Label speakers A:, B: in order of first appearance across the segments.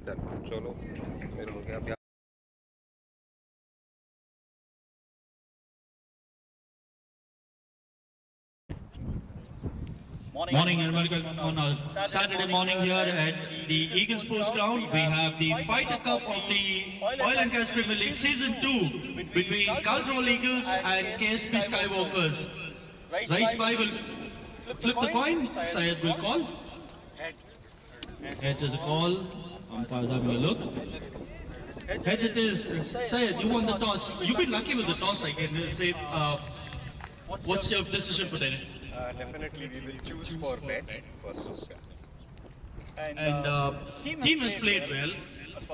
A: Done चलो फिर हो गया।
B: Morning and welcome on a Saturday morning here at the Eagle Sports Ground. We have the Fighter Cup of the Oil and Gas Premier League Season 2 between Caltrols Eagles and KSB Skywalkers. Race by will flip the coin, Syed will call. Head is a call, umpires having a look. Head it is. Syed, you won the toss. You've been lucky with the toss, I can say. What's your decision for today?
C: Definitely we will choose for bat first.
B: And team has played well.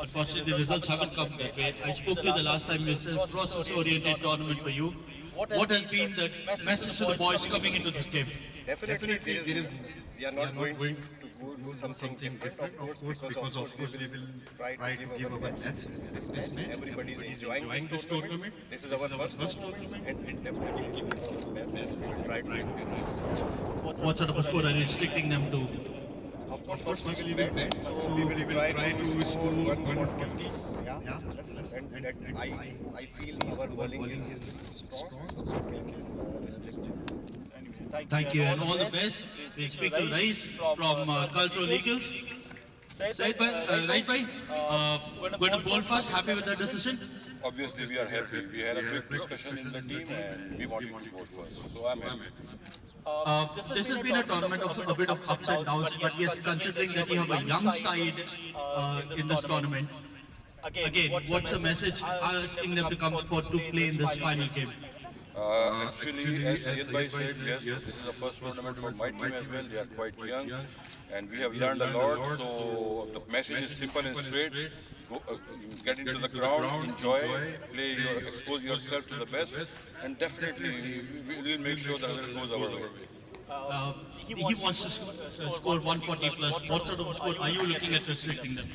B: Unfortunately, the results haven't come that way. I spoke to you the last time. It's a process-oriented tournament for you. What has been the message to the boys coming into this game?
C: Definitely we are not going to do something different, of course, because of course we will try to give our best this match. Everybody is enjoying this tournament. This is our first tournament, and definitely we will give our best. We will try to win this match.
B: What sort of a score are you restricting them to?
C: Of course, we will bet, so we will try to score 140. Yeah, yes. And I feel our bowling is strong, so we can restrict.
B: Thank you and all the best. We speak to Rais from Cultural Eagles. Said bhai, going to bowl first. Happy with the decision?
D: Obviously, we are happy. We had a quick discussion in the team and we wanted to go first. So I'm happy.
B: This has been a tournament of a bit of ups and downs, but yes, considering that you have a young side in this tournament, again, what's the message asking them to come forward to play in this final game?
D: Actually, as Syed Bhai said, yes, this is the first tournament for my team as well. They are quite young and we have learned a lot. So the message is simple and straight. Go, get into the ground, enjoy, expose yourself to the best, and definitely we will make sure the result goes our way.
B: He wants to score 140 plus. What sort of a score are you looking at restricting them?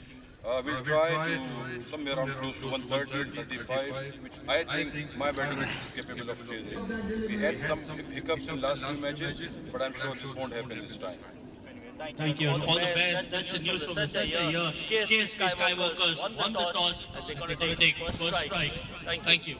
D: We'll try to somewhere around close to 130, 35, which I think my batting is capable of chasing. We had some hiccups in last few matches, but I'm sure this won't happen this time.
B: Thank you and all the best. That's the news from the center here. KSB Skywalkers won the toss. They're going to take first strike. Thank you.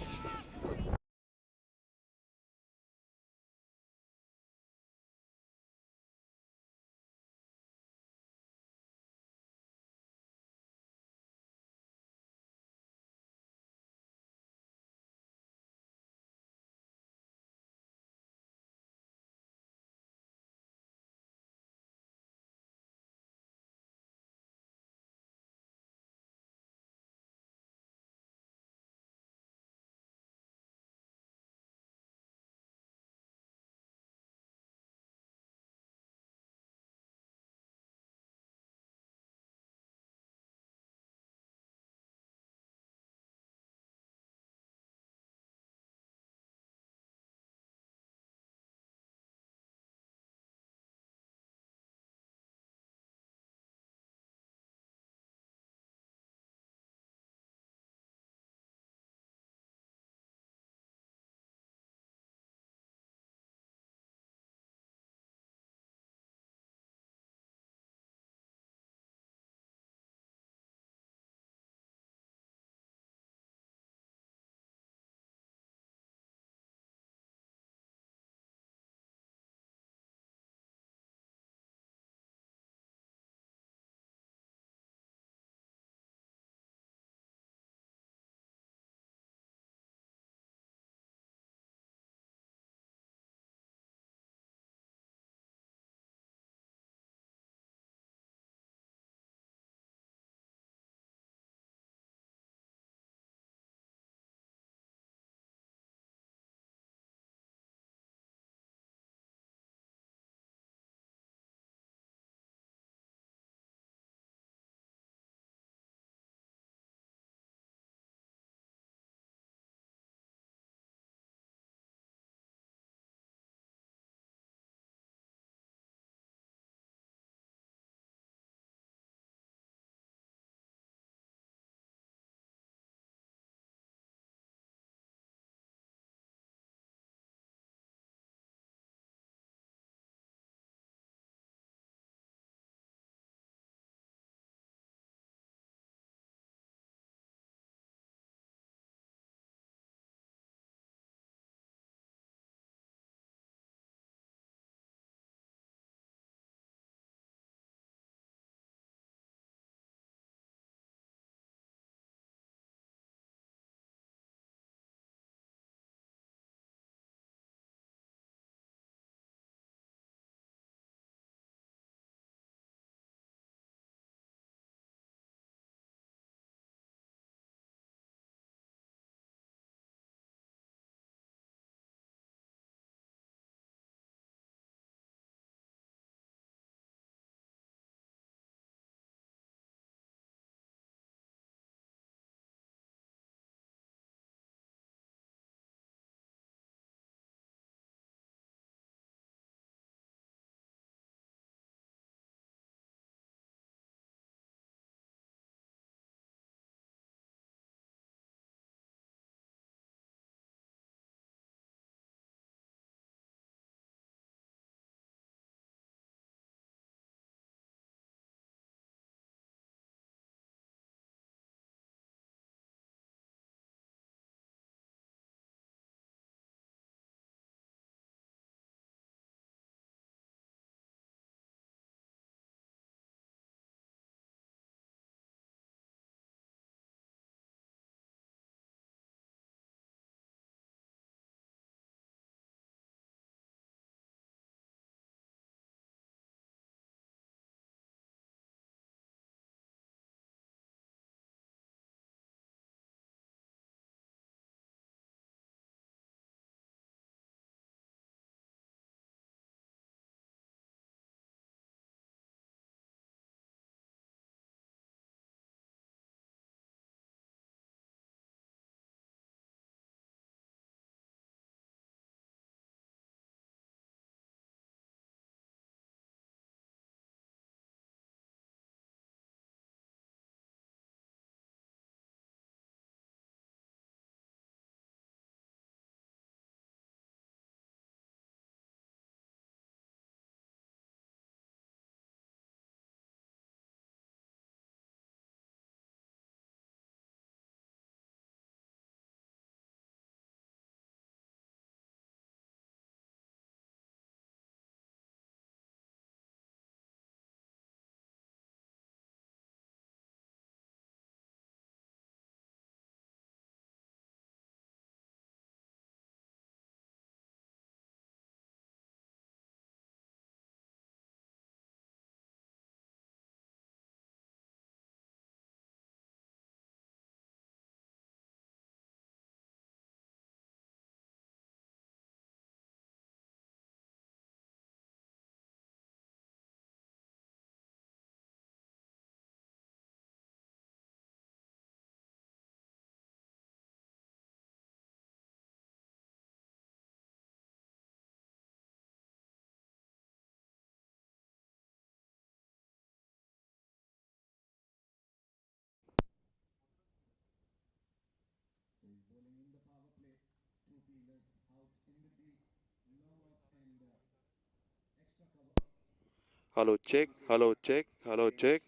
A: Hello check, hello check, hello check.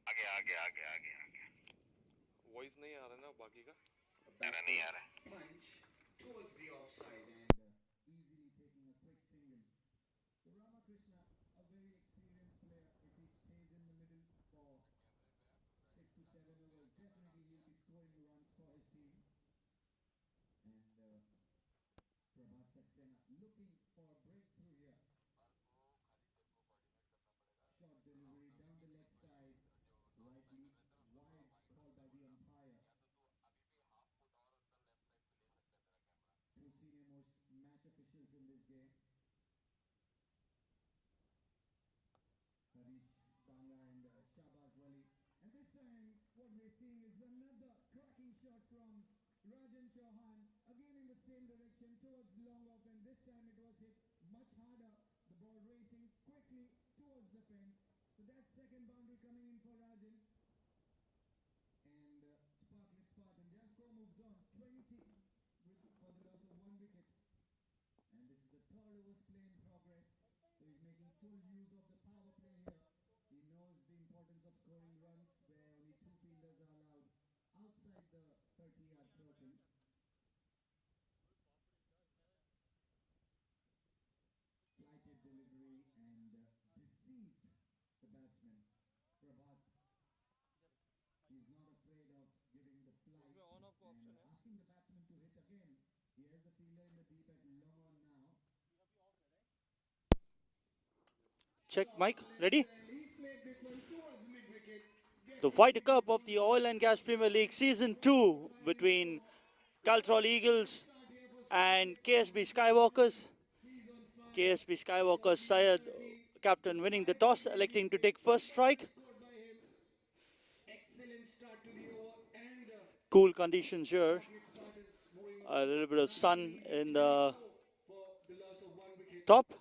E: आगे आगे आगे आगे आगे
A: voice नहीं आ रहा ना बाकी का।
E: नहीं आ रहा
F: punch towards the offside and easily taking a quick single. So Ramakrishna, a very experienced player, if he stays in the middle for 6 to 7 overs, definitely he'll be scoring runs for his team. And Prabhat Saxena looking for a breakthrough here. Short delivery down the leg side, rightly wide call by the umpire. Two senior most match officials in this game, Harish Banga and Shahbaz Wali. And this time, what we're seeing is another cracking shot from Rajan Chauhan, again in the same direction towards long off, and this time it was hit much harder. The ball racing quickly towards the fence. So that second boundary coming in for Rajan. And Spartan, their score moves on 20 for the loss of 1 wicket. And this is the third overs play in progress. So he's making full use of the power play here. He knows the importance of scoring runs where only 2 fielders are allowed outside the 30-yard circle. Flighted delivery and deceived the batsman. Prabhat, he's not afraid of giving the flight and asking the batsman to hit again. He has the fielder in the deep at long on now.
G: Check, Mike. Ready?
F: He's played this one towards mid-wicket.
G: The Fighter Cup of the Oil and Gas Premier League Season 2 between Caltrols Eagles and KSB Skywalkers. KSB Skywalkers Syed, captain, winning the toss, electing to take first strike.
F: Excellent start to the over and
G: Cool conditions here.
F: Spartans moving
G: A little bit of sun in the
F: on for the loss of 1 wicket.
G: top.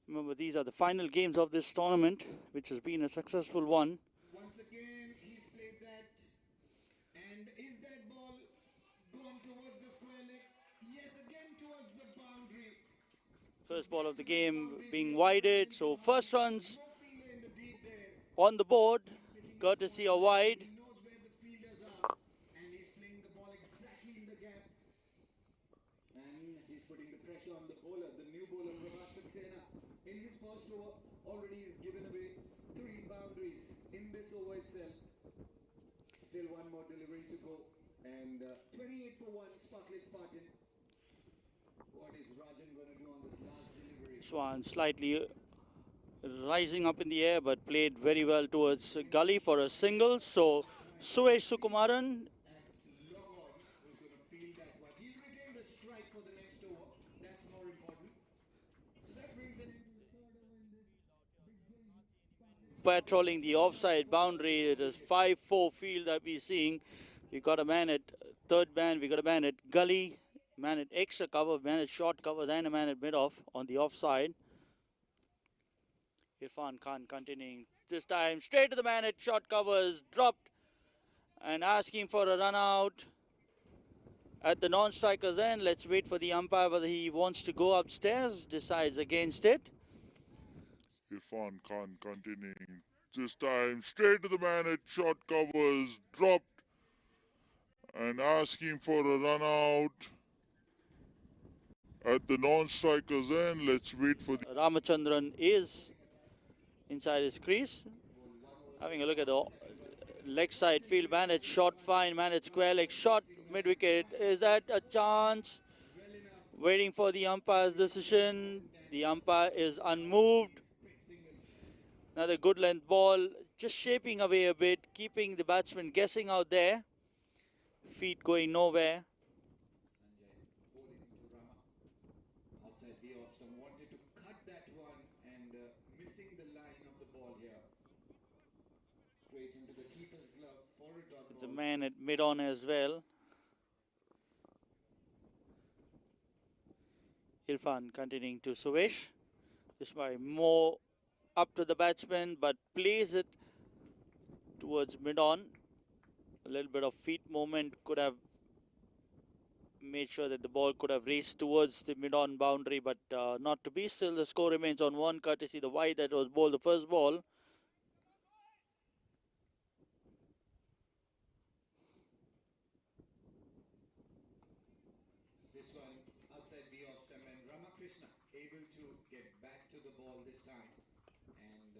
G: Remember, these are the final games of this tournament, which has been a successful one.
F: Once again, he's played that. And is that ball gone towards the square leg? Yes, again towards the boundary.
G: First ball of the game being wided, so first runs
F: No fielder in the deep there.
G: on the board, courtesy of wide.
F: He knows where the fielders are. And he's playing the ball exactly in the gap. And he's putting the pressure on the bowler, the new bowler, Prabhat Saxena. In his first over, already he's given away 3 boundaries in this over itself. Still one more delivery to go. And 28 for 1, Spartan. What is Rajan going to do on this last delivery?
G: Swan slightly rising up in the air, but played very well towards gully for a single. So Suesh Sukumaran
F: At long on, who's going to field that one. He'll retain the strike for the next over. That's more important. So that brings an end to the third over in this big game.
G: patrolling the offside boundary. It is 5-4 field that we're seeing. We got a man at third man, we got a man at gully, man at extra cover, man at short cover, then a man at mid-off on the offside. Irfan Khan continuing. This time straight to the man at short covers, dropped and asking for a run out at the non-striker's end. Let's wait for the umpire whether he wants to go upstairs, decides against it.
H: Irfan Khan continuing. This time straight to the man at short covers, dropped and asking for a run out at the non-striker's end. Let's wait for the
G: Ramachandran is inside his crease. Having a look at the leg side field, man at short fine, man at square leg, shot mid-wicket. Is that a chance? Waiting for the umpire's decision. The umpire is unmoved. Another good length ball, just shaping away a bit, keeping the batsman guessing out there. Feet going nowhere.
F: Sanjay bowling into Rama. Outside the off stump, wanted to cut that one and missing the line of the ball here. Straight into the keeper's glove for a dot
G: The
F: ball.
G: man at mid-on as well. Irfan continuing to Suvesh. This by more up to the batsman, but plays it towards mid-on. A little bit of feet movement could have made sure that the ball could have raced towards the mid-on boundary, but not to be. Still, the score remains on 1, courtesy the wide that was bowled the first ball.
F: This one outside the off stump, and Ramakrishna able to get back to the ball this time and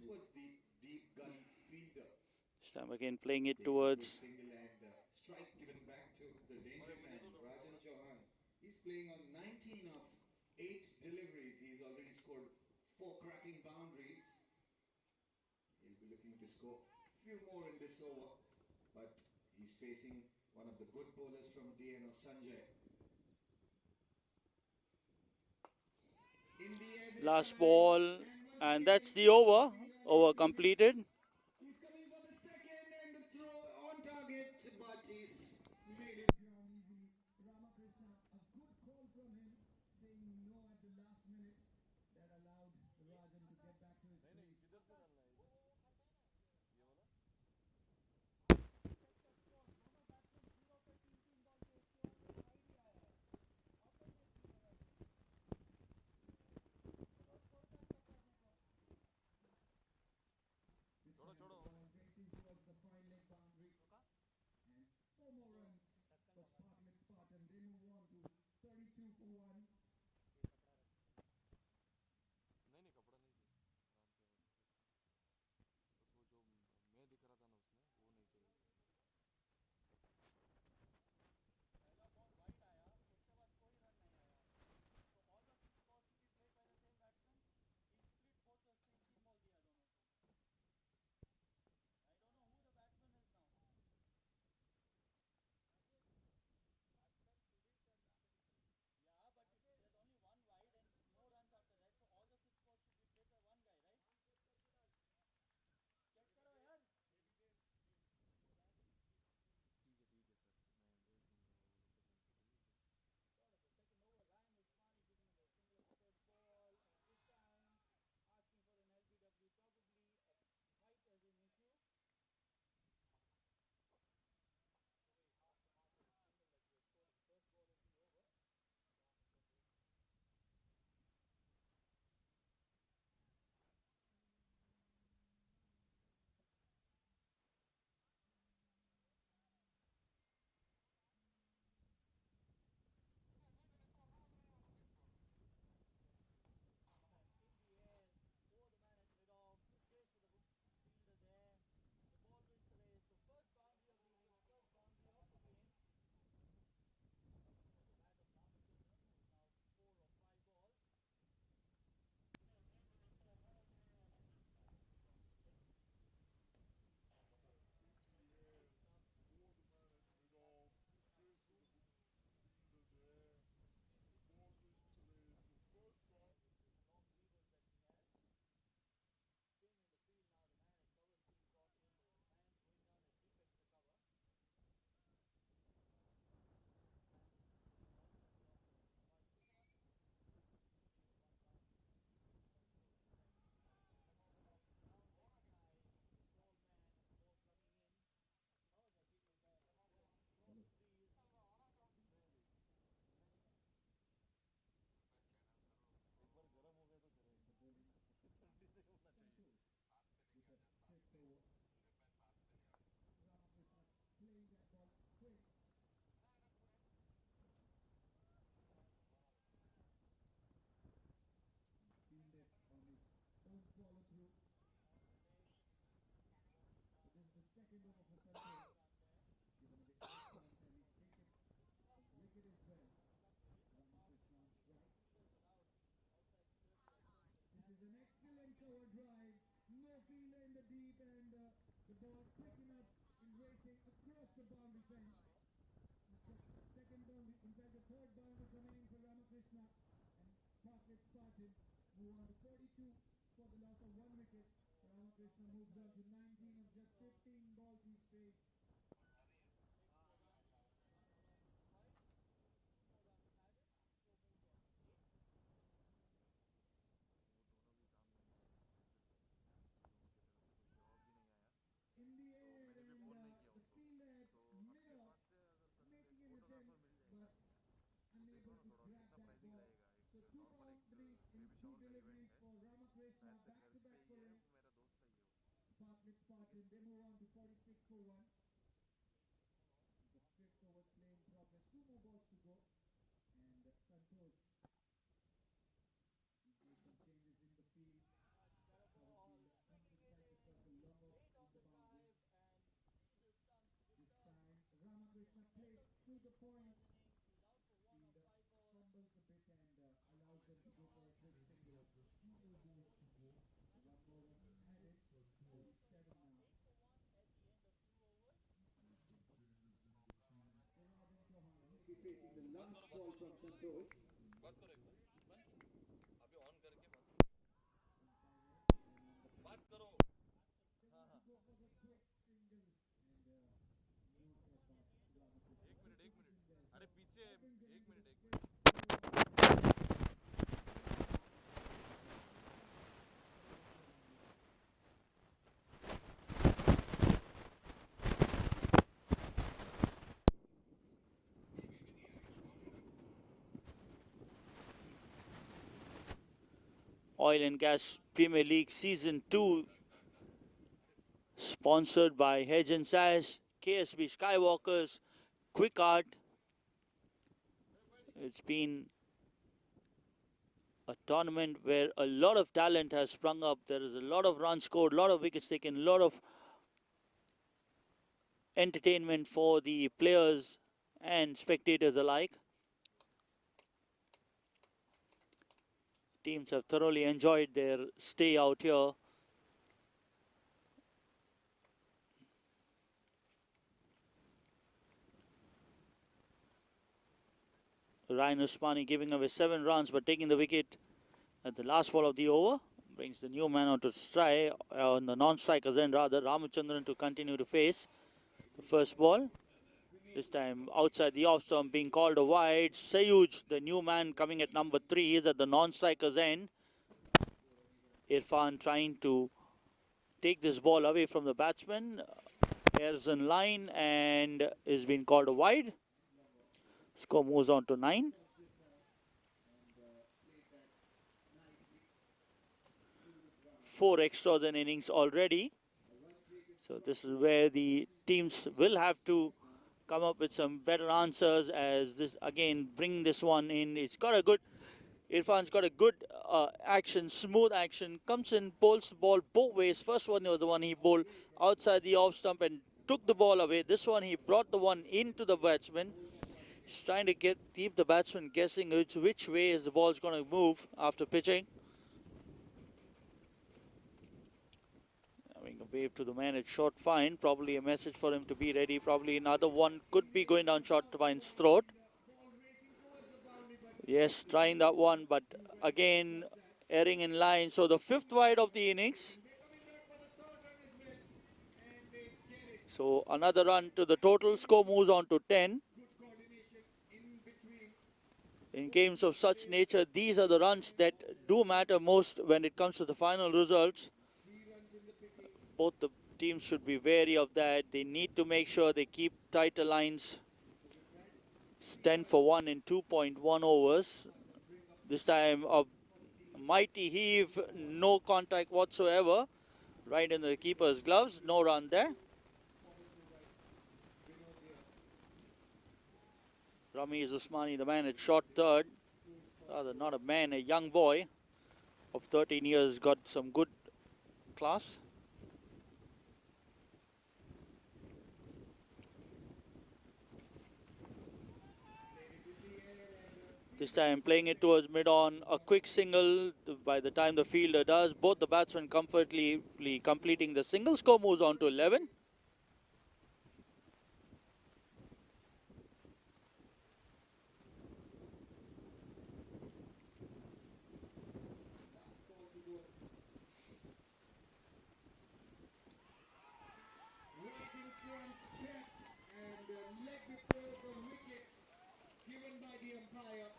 F: towards the deep gully fielder.
G: This time again playing it
F: Takes a good
G: towards.
F: single and strike given back to the danger man, Rajan Chauhan. He's playing on 19 of 8 deliveries. He's already scored 4 cracking boundaries. He'll be looking to score a few more in this over, but he's facing one of the good bowlers from DNO, Sanjay. In the air this
G: Last
F: time,
G: ball,
F: and once
G: and
F: again,
G: that's the over. Over completed.
F: he's coming for the second and the throw on target, but he's made his ground easy. Ramakrishna, a good call from him, saying no at the last minute. That allowed Rajan to get back to his crease. This time the ball racing towards the fine leg boundary, and 4 more runs for Spartan. They move on to 32 for 1. Playing that ball quick. Fielded on his own follow through. So this is the second over for Sanjay. Given a big chance and he's taken a wicket as well. Ramakrishna on strike. This is an excellent cover drive. No fielder in the deep, and the ball picking up and racing across the boundary fence. The second boundary, in fact the third boundary coming in for Ramakrishna, and Spartan move on to 42 for the loss of 1 wicket. Ramakrishna moves on to 19 of just 15 balls he's faced. In the air, and the fielder at mid-off making an attempt, but boundaries in 2 deliveries for Ramakrishna, back-to-back for him. Spartan, they move on to 46 for 1. The fifth over play in progress, 2 more balls to go. And Santosh, he's made some changes in the field. Probably comes inside the circle, long off in the boundary. This time, Ramakrishna plays to the point. Fielder fumbles a bit and allows them to go for a quick single. 2 more balls to go. 1 more run added. 47 now. Be facing the last ball from Santosh. Go for the quick single and no setback. Ramakrishna.
G: Oil and Gas Premier League Season 2, sponsored by Hedge and Sash, KSB Skywalkers, Quick Art. It's been a tournament where a lot of talent has sprung up. There is a lot of runs scored, a lot of wickets taken, a lot of entertainment for the players and spectators alike. Teams have thoroughly enjoyed their stay out here. Ryan Usmani giving away 7 runs but taking the wicket at the last ball of the over. Brings the new man onto strike, on the non-strikers end rather. Ramachandran to continue to face the first ball. This time outside the off stump, being called a wide. Sayuj, the new man coming at number 3, is at the non-strikers end. Irfan trying to take this ball away from the batsman. Airs in line and is being called a wide. Score moves on to 9. 4 extra than innings already. So this is where the teams will have to come up with some better answers, as this again bring this one in. It's got a good, Irfan's got a good action, smooth action, comes in, bowls the ball both ways. First one was the one he bowled outside the off stump and took the ball away. This one he brought the one into the batsman. He's trying to keep the batsman guessing which way is the ball's going to move after pitching. Having a wave to the man at short fine, probably a message for him to be ready. Probably another one could be going down short fine's throat. Yes, trying that one, but again erring in line. So the 5th wide of the innings. So another run to the total. Score moves on to 10. In games of such nature, these are the runs that do matter most when it comes to the final results. Both the teams should be wary of that. They need to make sure they keep tighter lines. It's 10 for 1 in 2.1 overs. This time a mighty heave, no contact whatsoever. Right in the keeper's gloves, no run there. Ramiz Usmani, the man at short third. Rather not a man, a young boy of 13 years, got some good class. This time playing it towards mid-on, a quick single by the time the fielder does. Both the batsmen comfortably completing the single. Score moves on to 11.
F: Right in front, checked, and leg before the wicket given by the umpire.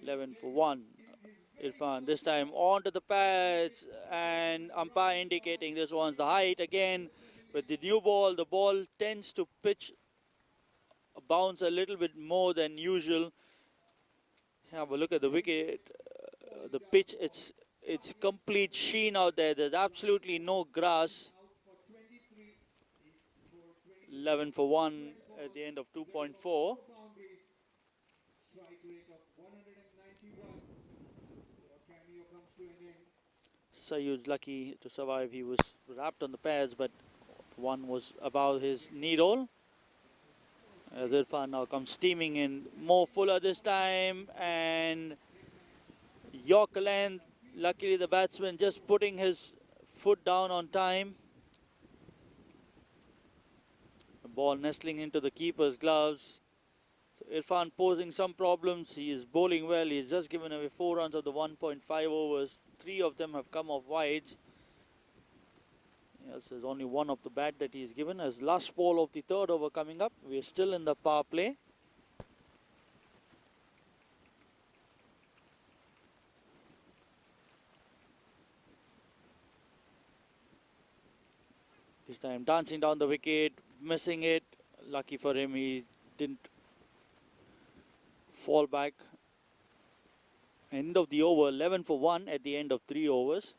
G: 11 for 1. Irfan this time onto the pads, and umpire indicating this one's the height. Again, with the new ball, the ball tends to pitch, bounce a little bit more than usual. Have a look at the wicket, the pitch. It's complete sheen out there. There's absolutely no grass. 11 for 1 at the end of 2.4.
F: Strike rate of 191. Your cameo comes to an end.
G: Sayud's lucky to survive. He was wrapped on the pads, but one was above his knee roll. Irfan now comes steaming in. More Fuller this time, and York length. Luckily, the batsman just putting his foot down on time. The ball nestling into the keeper's gloves. So Irfan posing some problems. He is bowling well. He's just given away 4 runs of the 1.5 overs. 3 of them have come off wides. Yes, there's only 1 of the bat that he's given. As last ball of the 3rd over coming up, we're still in the power play. This time dancing down the wicket, missing it. Lucky for him, he didn't fall back. End of the over, 11 for 1 at the end of 3 overs.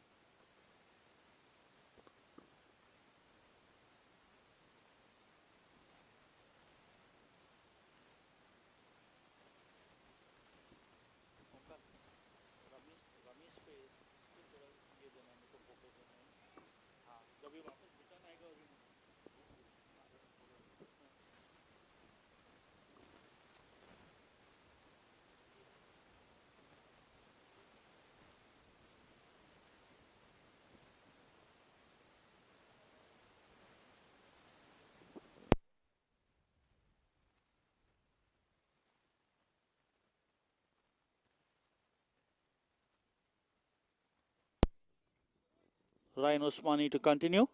G: Ryan Usmani to continue.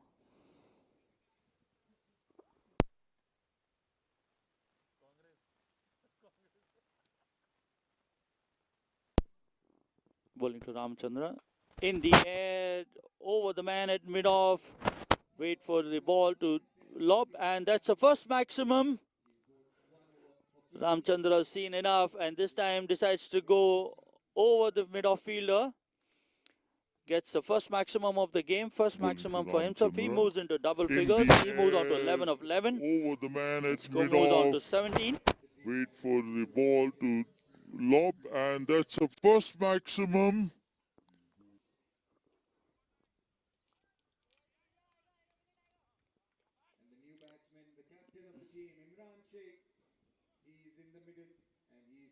G: Bowling to Ramchandra. In the air, over the man at mid-off. Wait for the ball to lob, and that's the first maximum. Ramchandra has seen enough, and this time decides to go over the mid-off fielder. Gets the first maximum of the game, first maximum for himself. He moves into double figures. He moves on to 11 of 11.
H: Over the man at
G: Score moves on to
H: mid-off.
G: 17.
H: Wait for the ball to lob, and that's the first maximum.
F: And the new batsman, the captain of the team, Imran Sheikh, he's in the middle and he's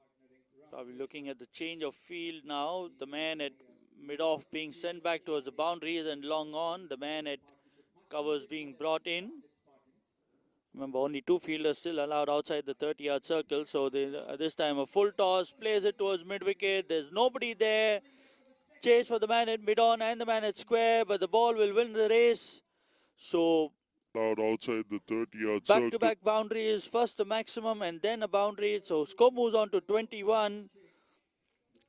F: partnering.
G: Probably looking at the change of field now. The man at mid-off being sent back towards the boundaries and long on. The man at covers being brought in. Remember, only 2 fielders still allowed outside the 30-yard circle. So this time a full toss, plays it towards mid-wicket. There's nobody there. Chase for the man at mid-on and the man at square, but the ball will win the race. So
H: Allowed outside the 30-yard circle.
G: back-to-back boundaries, first a maximum and then a boundary. So score moves on to 21.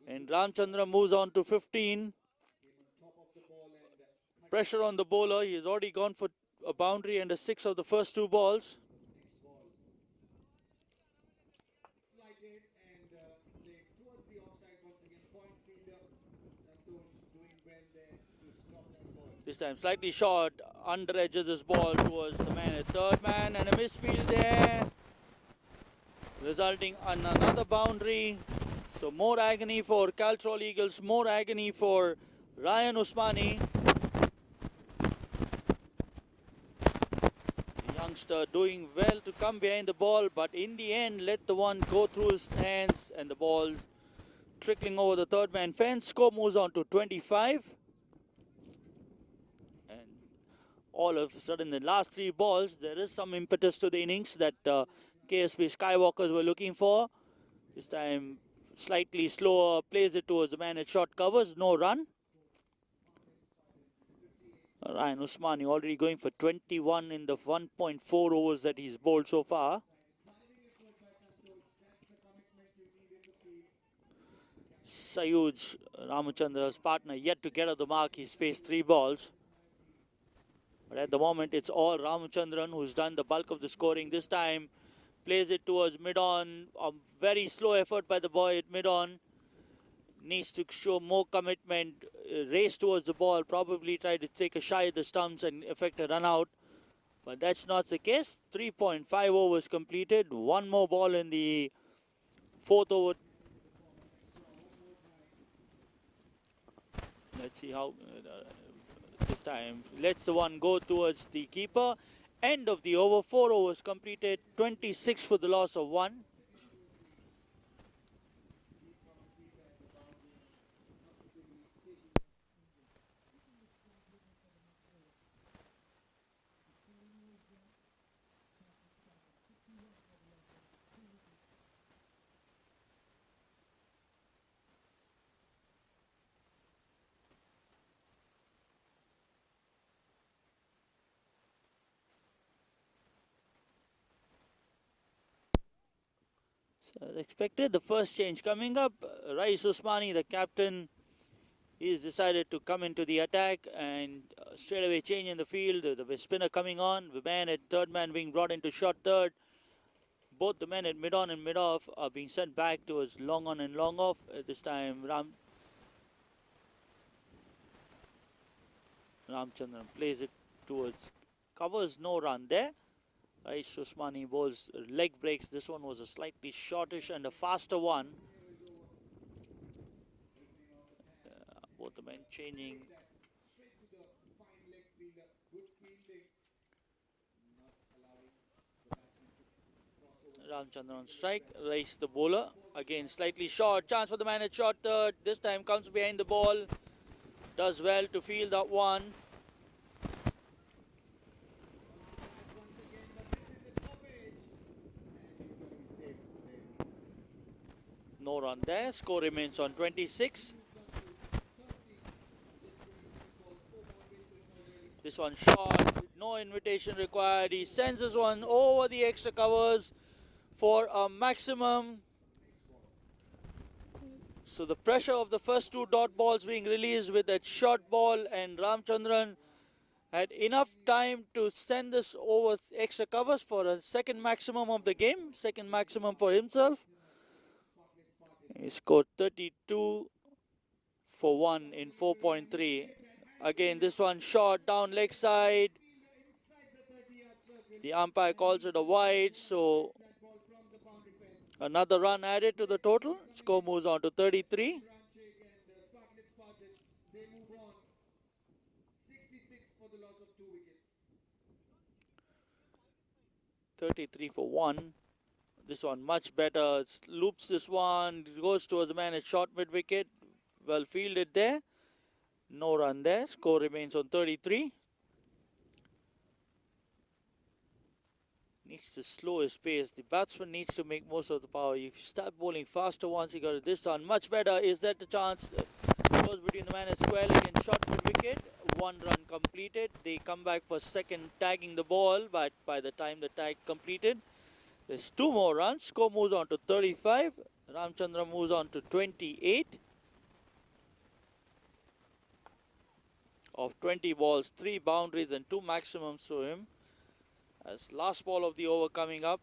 G: And Ramchandra moves on to 15. Pressure on the bowler. He has already gone for a boundary and a 6 of the first 2 balls.
F: Flighted and played towards the offside once again. Point fielder Santosh doing well there to stop that ball.
G: This time slightly short, under edges this ball towards the man at third man, and a misfield there, resulting in another boundary. So more agony for Caltrols Eagles, more agony for Ryan Usmani. The youngster doing well to come behind the ball, but in the end let the one go through his hands and the ball trickling over the third man fence. Score moves on to 25. And all of a sudden, the last 3 balls, there is some impetus to the innings that KSB Skywalkers were looking for. This time, slightly slower, plays it towards the man at short covers, no run. Ryan Usmani already going for 21 in the 1.4 overs that he's bowled so far. Sayud, Ramachandra's partner, yet to get at the mark. He's faced 3 balls. But at the moment, it's all Ramachandran who's done the bulk of the scoring. This time, plays it towards mid-on. A very slow effort by the boy at mid-on. Needs to show more commitment, race towards the ball, probably try to take a shy at the stumps and effect a run out. But that's not the case. 3.5 overs completed. One more ball in the fourth over. Let's see how this time lets the one go towards the keeper. End of the over. 4 overs completed. 26 for the loss of 1. So as expected, the first change coming up. Rais Usmani, the captain, he's decided to come into the attack and straight away change in the field. The spinner coming on, the man at third man being brought into short third. Both the men at mid-on and mid-off are being sent back towards long on and long off. This time Ramchandran plays it towards covers, no run there. Rais Usmani bowls leg breaks. This one was a slightly shortish and a faster one. Both the men changing. Ramchandran on strike. Rais the bowler. Again slightly short. Chance for the man at short third. This time comes behind the ball. Does well to field that one. No run there. Score remains on 26. This one short. No invitation required. He sends this one over the extra covers for a maximum. So the pressure of the first 2 dot balls being released with that short ball, and Ramchandran had enough time to send this over extra covers for a second maximum of the game. Second maximum for himself. He scored 32 for 1 in 4.3. Again, this one short down leg side. The umpire calls it a wide, so another run added to the total. Score moves on to 33. 33 for 1. This one much better. It loops this one, goes towards the man at short mid wicket. Well fielded there. No run there. Score remains on 33. Needs to slow his pace. The batsman needs to make most of the power. If you start bowling faster once, he got it this one. Much better. Is that the chance? Goes between the man at square leg and short mid wicket. 1 run completed. They come back for second, tagging the ball, but by the time the tag completed, there's 2 more runs. Score moves on to 35. Ramchandra moves on to 28. Of 20 balls, 3 boundaries and 2 maximums for him. As last ball of the over coming up.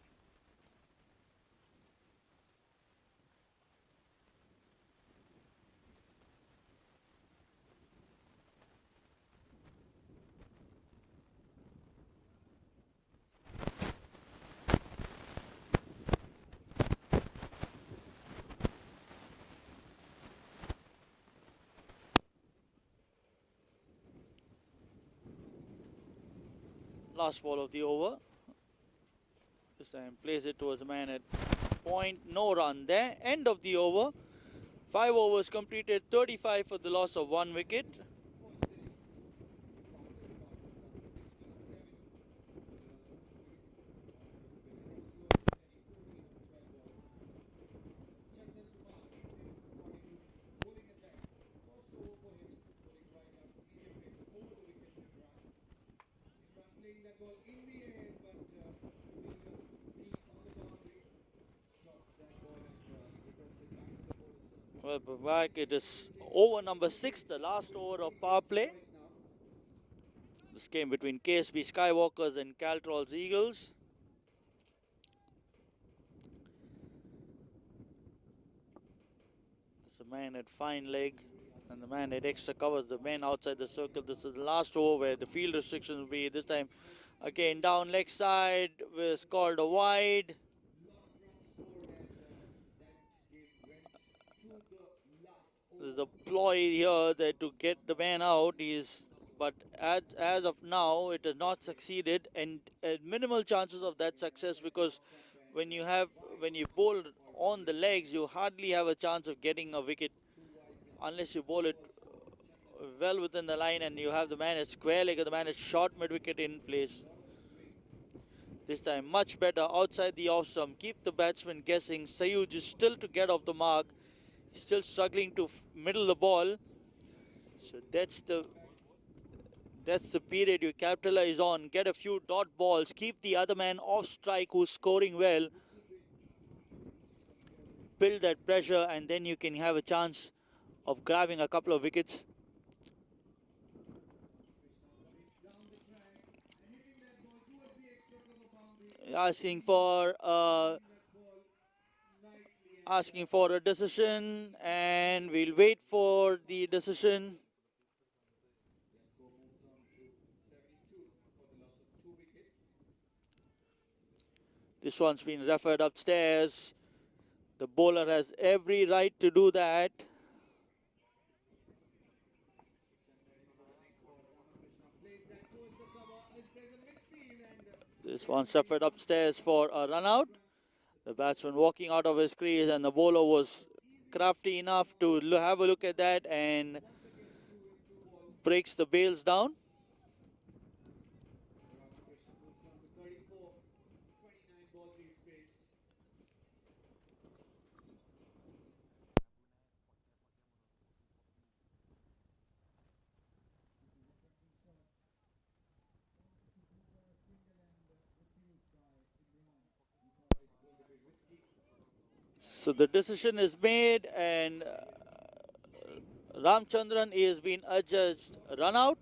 G: Last ball of the over. This time plays it towards the man at point. No run there. End of the over. 5 overs completed. 35 for the loss of 1 wicket. Well, back it is over number 6, the last over of power play. This game between KSB Skywalkers and Caltrols Eagles. The man at fine leg and the man at extra covers the man outside the circle. This is the last over where the field restrictions will be. This time again down leg side was called a wide. There's a ploy here that to get the man out is, but as of now it has not succeeded, and minimal chances of that success, because when you bowl on the legs you hardly have a chance of getting a wicket unless you bowl it well within the line and you have the man at square leg or the man at short mid wicket in place. This time much better outside the off stump, keep the batsman guessing. Sayuj is still to get off the mark. He's still struggling to middle the ball. So that's the period you capitalize on. Get a few dot balls. Keep the other man off strike who's scoring well. Build that pressure and then you can have a chance of grabbing a couple of wickets. Asking for a decision, and we'll wait for the decision. This one's been referred upstairs. The bowler has every right to do that. This one's referred upstairs for a run out. The batsman walking out of his crease and the bowler was crafty enough to have a look at that and breaks the bails down. So the decision is made and Ramchandran has been adjudged run out.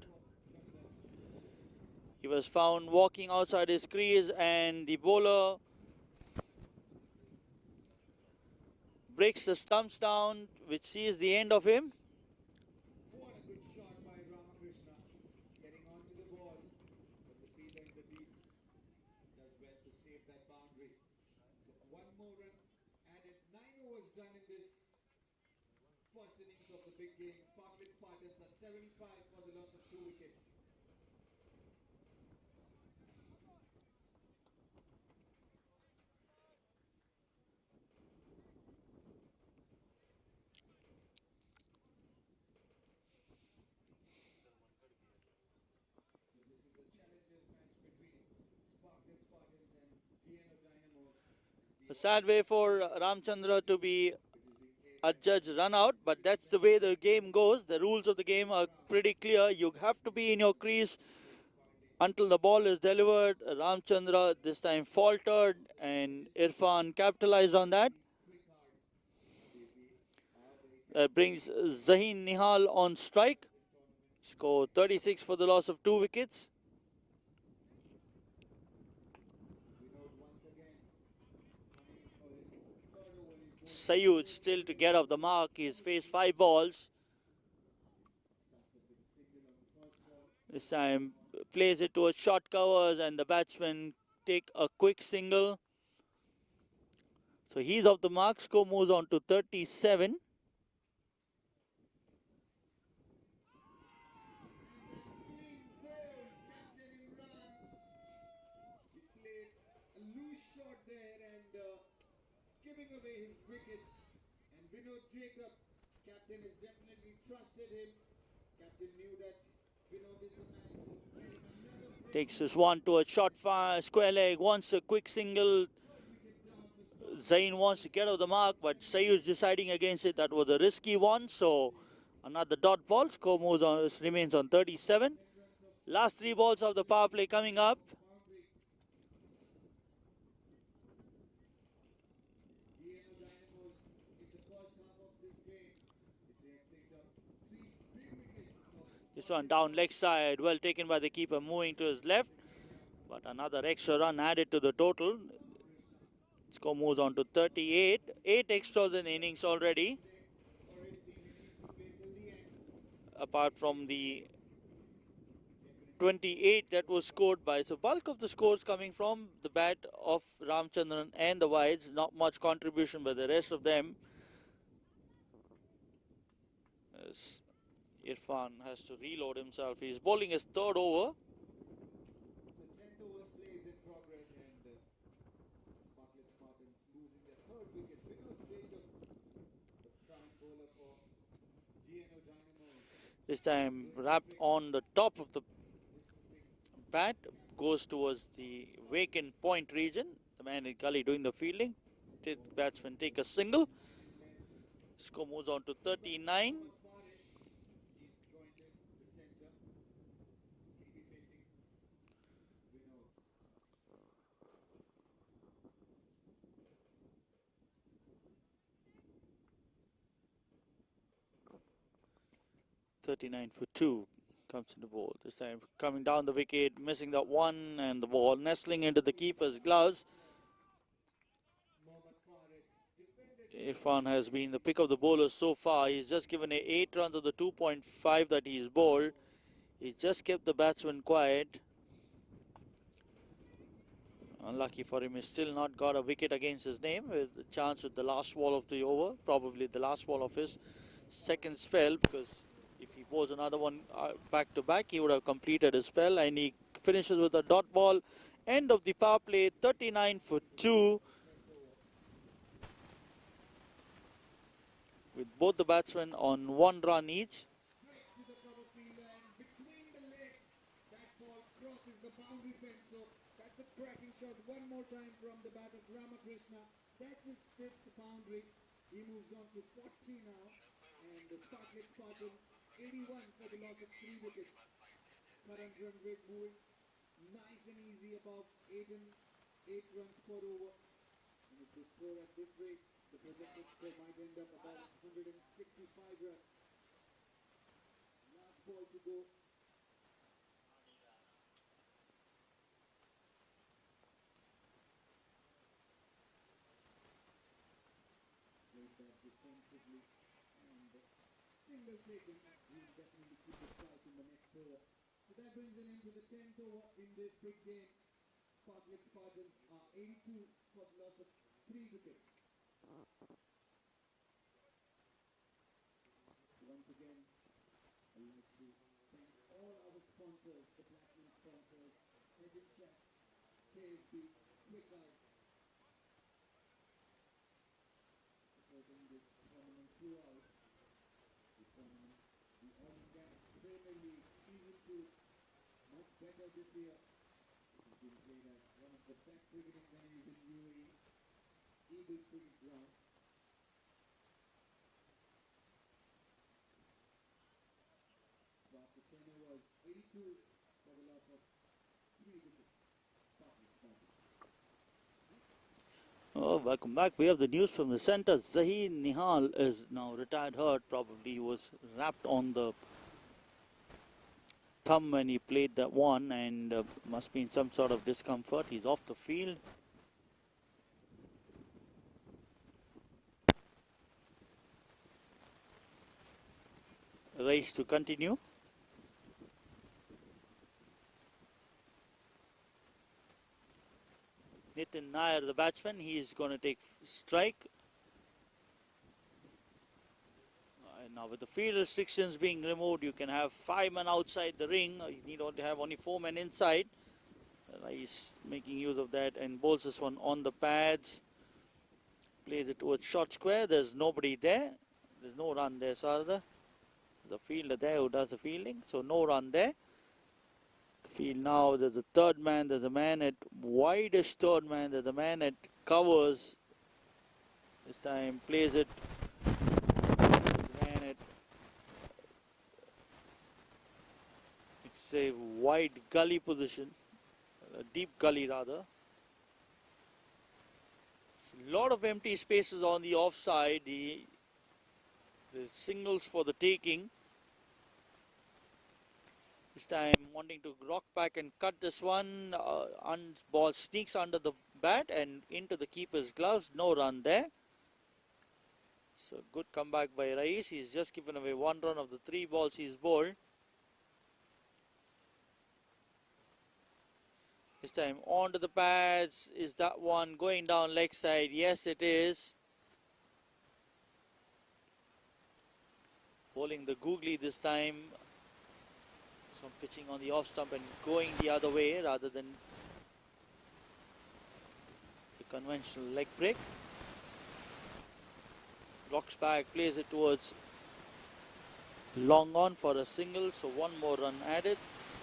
G: He was found walking outside his crease and the bowler breaks the stumps down, which sees the end of him.
F: What a good shot by Ramakrishna, getting onto the ball, but the fielder in the deep does well to save that boundary. So one more run added. 9 overs done in this first innings of the big game. Parklet Spartans are 75 for the loss of 2 wickets.
G: A sad way for Ramchandra to be adjudged run out, but that's the way the game goes. The rules of the game are pretty clear. You have to be in your crease until the ball is delivered. Ramchandra this time faltered and Irfan capitalized on that. That brings Zaheen Nihal on strike. Score 36 for the loss of 2 wickets. Sayuj still to get off the mark. He's faced 5 balls. This time plays it towards short covers and the batsmen take a quick single. So he's off the mark. Score moves on to 37.
F: Giving away his wicket, and Vinod Jacob, captain, has definitely trusted him. Captain knew that Vinod is the man to get another.
G: Takes this one to a short fire, square leg, wants a quick single. Zain wants to get off the mark, but Sayuj deciding against it. That was a risky one, so another dot ball. Score moves on, remains on 37. Last 3 balls of the power play coming up. This one down leg side, well taken by the keeper, moving to his left. But another extra run added to the total. Score moves on to 38. 8 extras in the innings already. apart from the 28 that was scored by. So bulk of the scores coming from the bat of Ramchandran and the wides. Not much contribution by the rest of them. As Irfan has to reload himself. He's bowling his third over.
F: So 10th overs play is in progress, and Sparklet Spartans losing their third wicket. Vinod Jacob, the prime bowler for GNO Dynamos.
G: This time wrapped on the top of the bat, goes towards the vacant point region. The man in gully doing the fielding. The batsman take a single. Score moves on to 39.
F: He's joined in the center. He'll be facing Vinod.
G: 39 for 2 comes in the ball. This time coming down the wicket, missing that one, and the ball nestling into the keeper's gloves. Irfan has been the pick of the bowlers so far. He's just given 8 runs of the 2.5 that he's bowled. He's just kept the batsman quiet. Unlucky for him, he's still not got a wicket against his name, with a chance with the last ball of the over, probably the last ball of his second spell, because if he bowls another one back to back, he would have completed his spell, and he finishes with a dot ball. End of the power play, 39 for 2. With both the batsmen on 1 run each.
F: Straight to the cover field, and between the legs, that ball crosses the boundary fence. So that's a cracking shot. One more time from the bat of Ramakrishna. That's his 5th boundary. He moves on to 40 now, and the Sparklet Spartans 81 for the loss of 3 wickets. Current run rate moving nice and easy, above 8 runs per over. And if they score at this rate, the projected score might end up about 165 runs. Last ball to go. Played that defensively, and single taken. He'll definitely keep the strike in the next over. So that brings an end to the 10th over in this big game. Sparklet Spartans are 82 for the loss of 3 wickets. Once again, I'd like to thank all our sponsors, the platinum sponsors, Head and Chef, KSB, Quick Eye, supporting this tournament throughout. This tournament, the Oil and Gas Premier League Season 2, much better this year. It has been played at one of the best cricketing venues in UAE, Eagles Cricket Ground. So after 10 overs, 82 for the loss of 3 wickets. Sparklet Spartans.
G: Oh, welcome back. We have the news from the centre. Zahir Nihal is now retired hurt. Probably he was wrapped on the thumb when he played that one, and must be in some sort of discomfort. He's off the field. Race to continue. Nitin Nair, the batsman, he is going to take strike. And now with the field restrictions being removed, you can have 5 men outside the ring. You need only have only 4 men inside. He's making use of that and bowls this one on the pads. Plays it towards short square. There's nobody there. There's no run there, Sarada. There's a fielder there who does the fielding, so no run there. The field now, there's a third man, there's a man at wideish third man, there's a man at covers. This time plays it. There's a man at, it's a wide gully position, a deep gully rather. A lot of empty spaces on the offside. There's singles for the taking. This time wanting to rock back and cut this one. Ball sneaks under the bat and into the keeper's gloves. No run there. So good comeback by Rais. He's just given away 1 run of the 3 balls he's bowled. This time onto the pads. Is that one going down leg side? Yes, it is. Bowling the googly this time. So pitching on the off stump and going the other way rather than the conventional leg break. Rocks back, plays it towards long on for a single. So 1 more run added.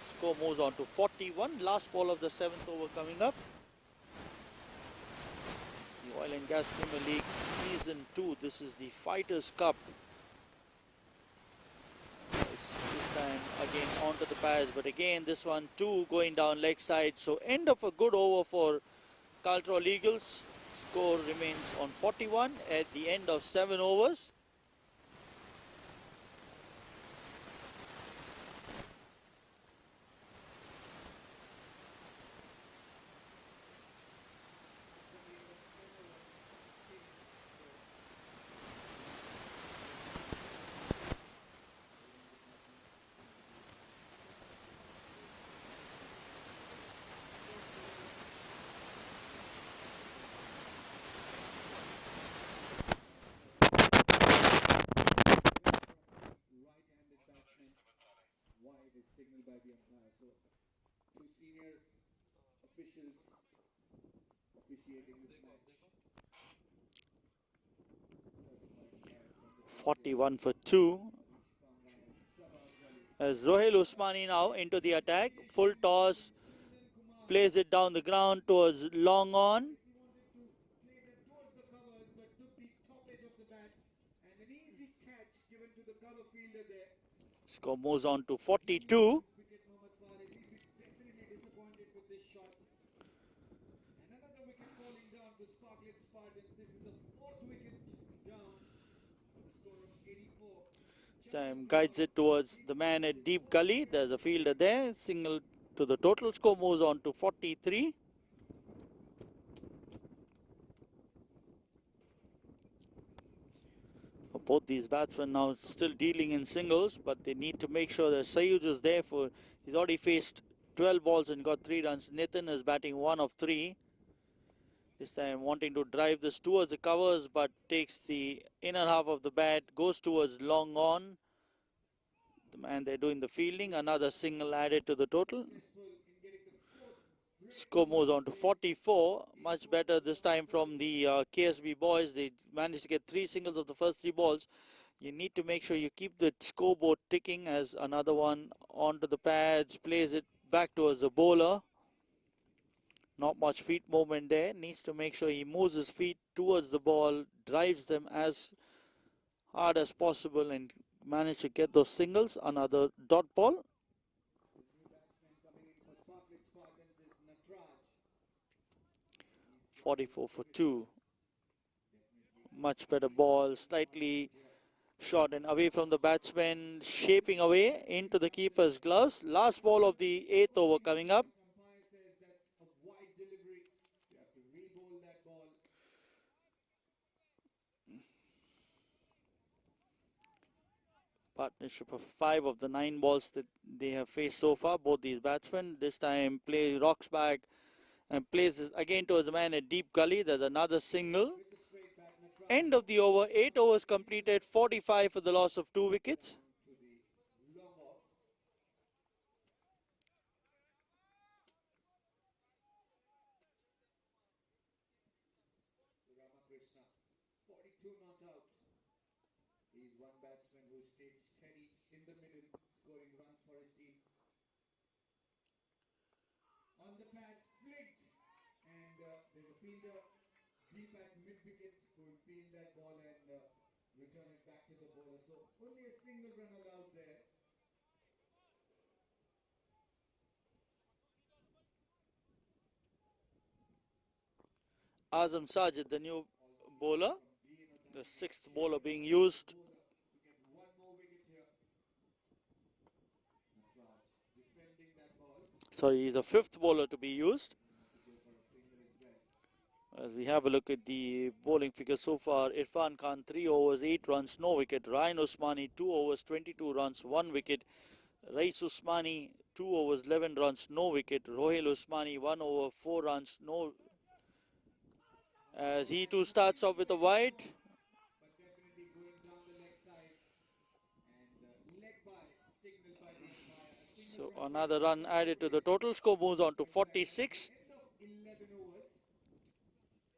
G: Score moves on to 41. Last ball of the 7th over coming up. The Oil and Gas Premier League Season 2. This is the Fighters Cup. This time again onto the pads, but again this one too going down leg side. So end of a good over for Caltrols Eagles. Score remains on 41 at the end of 7 overs.
F: Right-handed batsman wide is signaled by the umpire. So 2 senior officials officiating this match.
G: 41 for 2. As Rohil Usmani now into the attack. Full toss. Plays it down the ground towards long on.
F: Play that towards the covers, but took the top edge of the bat, and an easy catch given to the cover fielder there.
G: Score moves on to 42.
F: Wicket Mohammad Faris, he'll be definitely disappointed with this shot. And another wicket falling down to Sparklet Spartans. This is the 4th wicket down for the score of 84.
G: Time guides it towards the man at deep gully. There's a fielder there. Single to the total. Score moves on to 43. Both these batsmen now still dealing in singles, but they need to make sure that Sayuj is there for. He's already faced 12 balls and got 3 runs. Nitin is batting 1 of 3. This time wanting to drive this towards the covers, but takes the inner half of the bat, goes towards long on. The man there doing the fielding. Another single added to the total. Score moves on to 44. Much better this time from the KSB boys. They managed to get 3 singles of the first 3 balls. You need to make sure you keep the scoreboard ticking as another one onto the pads. Plays it back towards the bowler. Not much feet movement there. Needs to make sure he moves his feet towards the ball. Drives them as hard as possible and manage to get those singles. Another dot ball. 44 for 2. Much better ball, slightly short and away from the batsman, shaping away into the keeper's gloves. Last ball of the 8th over coming up. Partnership of 5 of the 9 balls that they have faced so far, both these batsmen. This time play rocks back and plays again towards the man at deep gully. There's another single. End of the over, 8 overs completed, 45 for the loss of 2 wickets.
F: Ramakrishna, 42 not out. He's one batsman who stayed steady in the middle, scoring runs for his team. On the pads, flicked, and there's a fielder deep at mid-wicket who will field that ball and return it back to the bowler. So only a single run allowed there.
G: Azam Sajid, the new bowler, the 6th bowler being used. Sorry, he's the 5th bowler to be used. As we have a look at the bowling figure so far, Irfan Khan 3 overs 8 runs, no wicket. Ryan Usmani 2 overs 22 runs, 1 wicket. Rais Usmani 2 overs 11 runs, no wicket. Rohil Usmani 1 over 4 runs, no. As he too starts off with a wide.
F: but definitely going down the leg side and leg by signaled by the umpire. A single
G: So
F: run
G: another
F: chase
G: run added to the total score, moves on to 46.
F: end of 11 overs.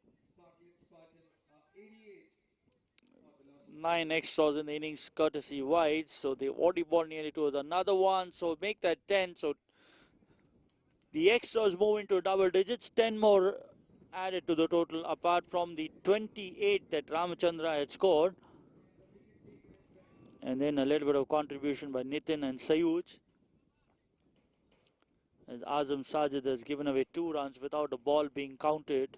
F: Spartans are 88 for the loss.
G: 9 extras in the innings, courtesy wide. So they've already bowled nearly towards another one. So make that 10. So the extras move into double digits. 10 more added to the total, apart from the 28 that Ramachandra had scored. And then a little bit of contribution by Nitin and Sayuj. As Azam Sajid has given away 2 runs without a ball being counted.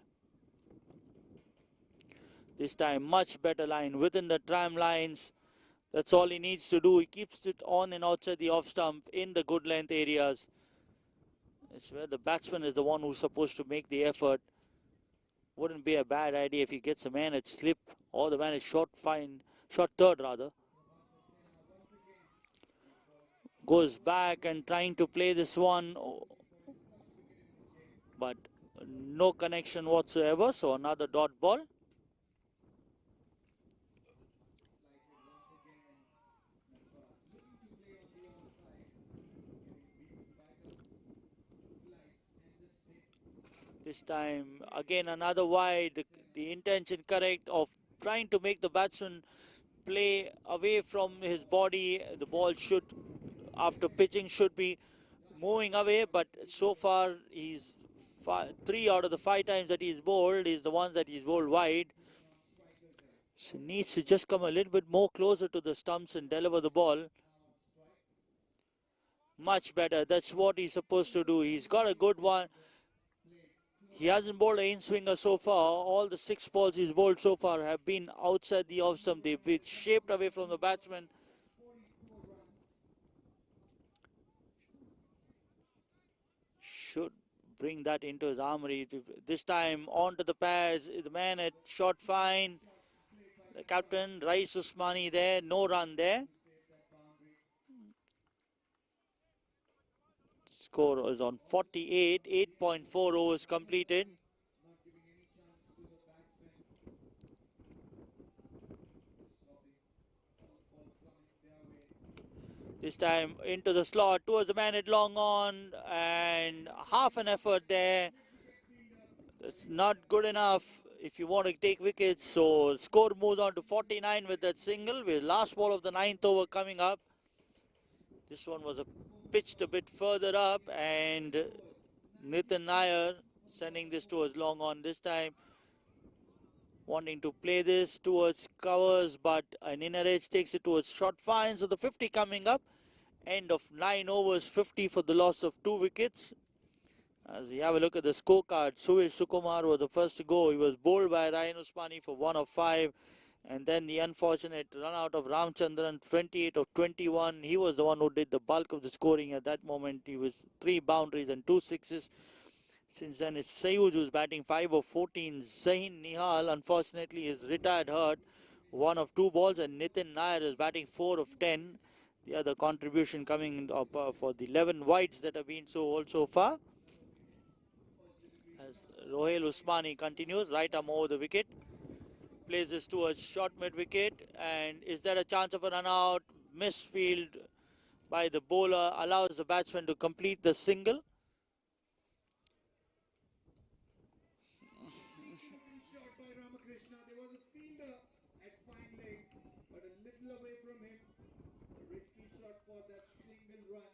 G: This time much better line within the tram lines. That's all he needs to do. He keeps it on and outside the off stump in the good length areas. It's where the batsman is the one who's supposed to make the effort. Wouldn't be a bad idea if he gets a man at slip or the man is short third rather. Goes back and trying to play this one, but no connection whatsoever. So another dot ball. This time again another wide. The intention correct of trying to make the batsman play away from his body. The ball should, after pitching, should be moving away, but so far he's 3 out of the 5 times that he's bowled is the ones that he's bowled wide. So needs to just come a little bit more closer to the stumps and deliver the ball. Much better. That's what he's supposed to do. He's got a good one. He hasn't bowled an in-swinger so far. All the 6 balls he's bowled so far have been outside the off stump. They've been shaped away from the batsman. Should bring that into his armory. This time onto the pads. The man at short fine. The captain, Rais Usmani there. No run there. Score is on 48. 8.4 overs completed. This time into the slot towards the man at long on, and half an effort there. That's not good enough if you want to take wickets. So score moves on to 49 with that single, with last ball of the 9th over coming up. This one was pitched a bit further up, and Nitin Nair sending this towards long on this time. Wanting to play this towards covers, but an inner edge takes it towards short fine. So the 50 coming up. End of 9 overs, 50 for the loss of 2 wickets. As we have a look at the scorecard, Suresh Sukumar was the first to go. He was bowled by Ryan Usmani for 1 of 5. And then the unfortunate run out of Ramchandran, 28 of 21. He was the one who did the bulk of the scoring at that moment. He was 3 boundaries and 2 sixes. Since then, it's Sayuj who's batting 5 of 14. Zahin Nihal, unfortunately, is retired hurt. 1 of 2 balls. And Nitin Nair is batting 4 of 10. The other contribution coming up for the 11 wides that have been so far. As Rohil Usmani continues, right arm over the wicket. Plays this towards short mid-wicket. And is there a chance of a run out? Misfield by the bowler allows the batsman to complete the single.
F: Shot by Ramakrishna. There was a fielder at fine leg, but a little away from him. A risky shot for that single run,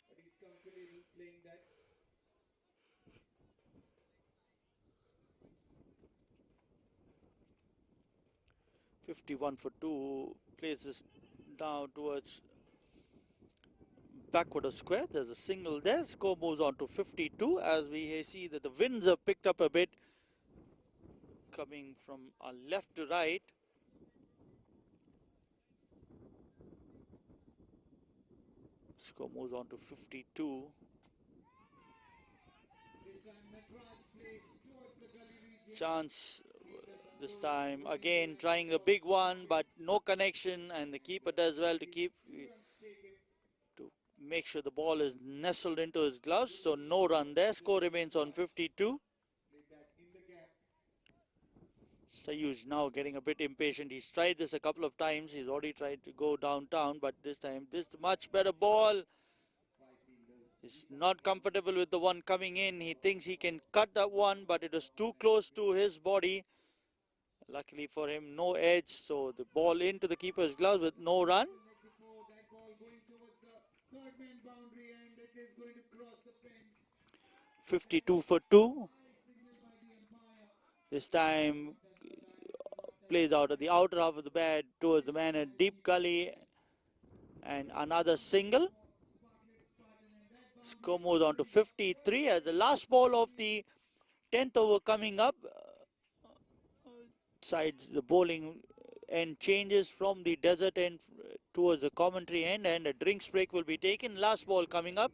F: but he's comfortably playing that.
G: .51 for 2, plays this down towards backward of square. There's a single there. Score moves on to 52 as we see that the winds have picked up a bit, coming from left to right. Score moves on to 52.
F: This time Natraj plays towards the gully region.
G: Chance this time again trying the big one, but no connection, and the keeper does well to make sure the ball is nestled into his gloves. So no run there. Score remains on 52. Sayuj now getting a bit impatient. He's tried this a couple of times. He's already tried to go downtown, but this time this much better ball. He's not comfortable with the one coming in. He thinks he can cut that one, but it was too close to his body. Luckily for him, no edge. So the ball into the keeper's gloves with no run. 52 for 2. This time plays out of the outer half of the bat towards the man at deep gully, and another single. Score moves on to 53 as the last ball of the 10th over coming up. Sides the bowling end changes from the desert end towards the commentary end, and a drinks break will be taken. Last ball coming up.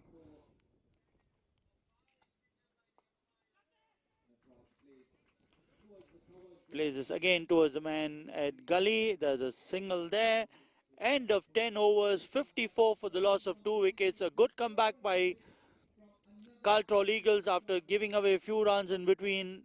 G: Plays this again towards the man at gully. There's a single there. End of 10 overs, 54 for the loss of 2 wickets. A good comeback by Caltrols Eagles after giving away a few runs in between.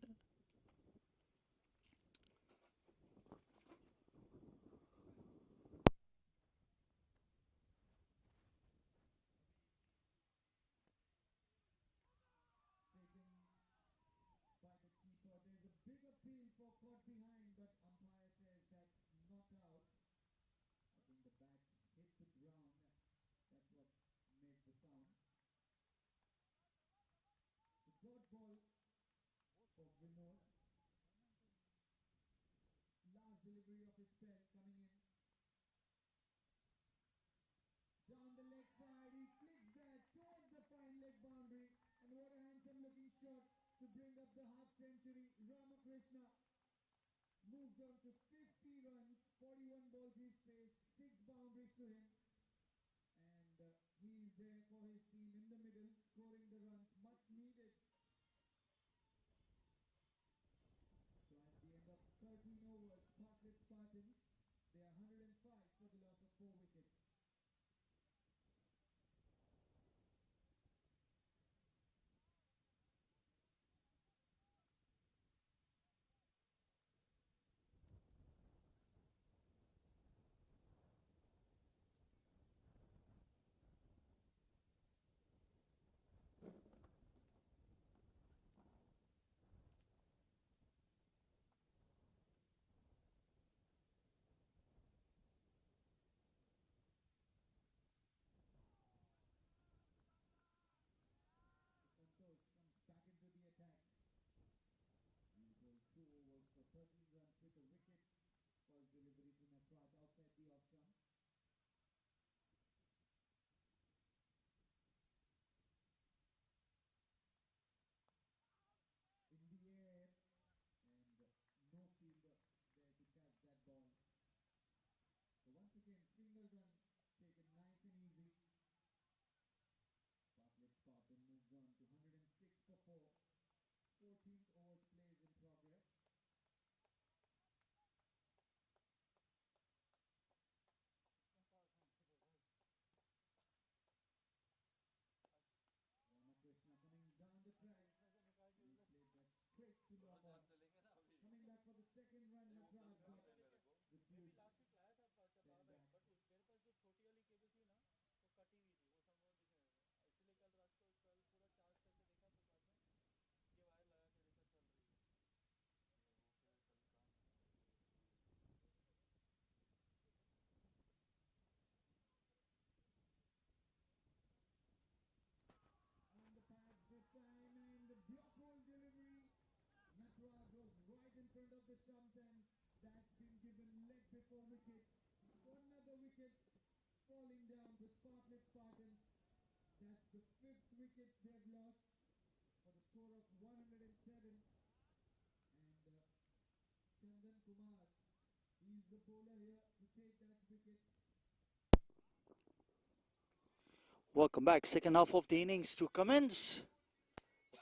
G: Welcome back. Second half of the innings to commence.